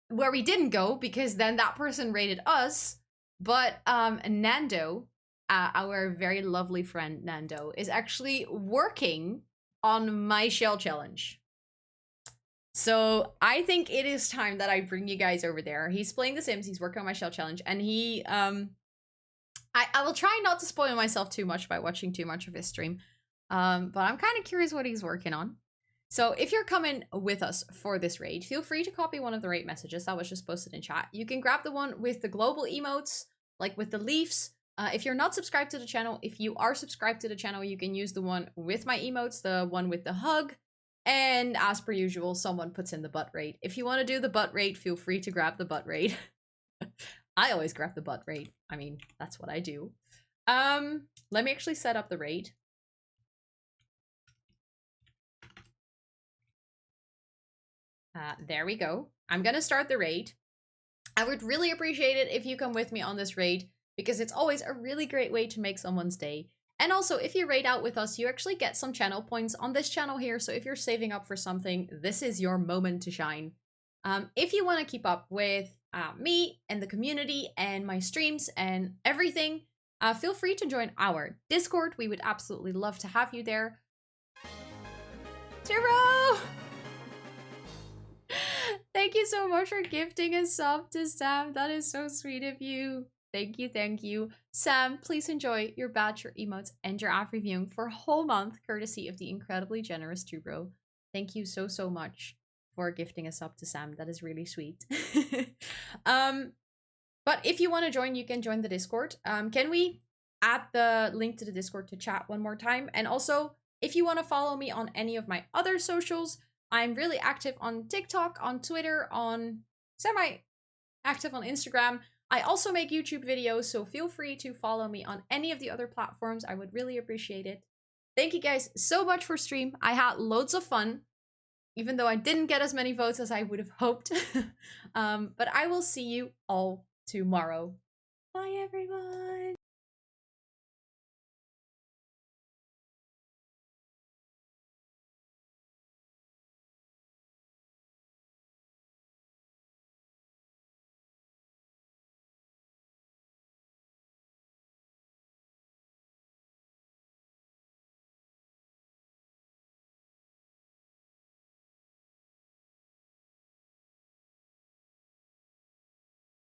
Where we didn't go because then that person raided us. But Nando, our very lovely friend Nando, is actually working on my shell challenge. So I think it is time that I bring you guys over there. He's playing The Sims, he's working on my shell challenge, and he, I will try not to spoil myself too much by watching too much of his stream. But I'm kind of curious what he's working on. So if you're coming with us for this raid, feel free to copy one of the raid messages that was just posted in chat. You can grab the one with the global emotes, like with the leaves. If you're not subscribed to the channel, if you are subscribed to the channel, you can use the one with my emotes, the one with the hug. And as per usual, someone puts in the butt raid. If you want to do the butt raid, feel free to grab the butt raid. I always grab the butt raid. I mean, that's what I do. Let me actually set up the raid. There we go. I'm gonna start the raid. I would really appreciate it if you come with me on this raid, because it's always a really great way to make someone's day. And also, if you raid out with us, you actually get some channel points on this channel here, so if you're saving up for something, this is your moment to shine. If you want to keep up with me and the community and my streams and everything, feel free to join our Discord. We would absolutely love to have you there. Tiro! Thank you so much for gifting a sub to Sam. That is so sweet of you. Thank you, thank you. Sam, please enjoy your badge, your emotes, and your app reviewing for a whole month, courtesy of the incredibly generous Tubro. Thank you so, so much for gifting a sub to Sam. That is really sweet. But if you want to join, you can join the Discord. Can we add the link to the Discord to chat one more time? And also, if you want to follow me on any of my other socials, I'm really active on TikTok, on Twitter, on semi-active on Instagram. I also make YouTube videos, so feel free to follow me on any of the other platforms. I would really appreciate it. Thank you guys so much for stream. I had loads of fun, even though I didn't get as many votes as I would have hoped. But I will see you all tomorrow. Bye, everyone.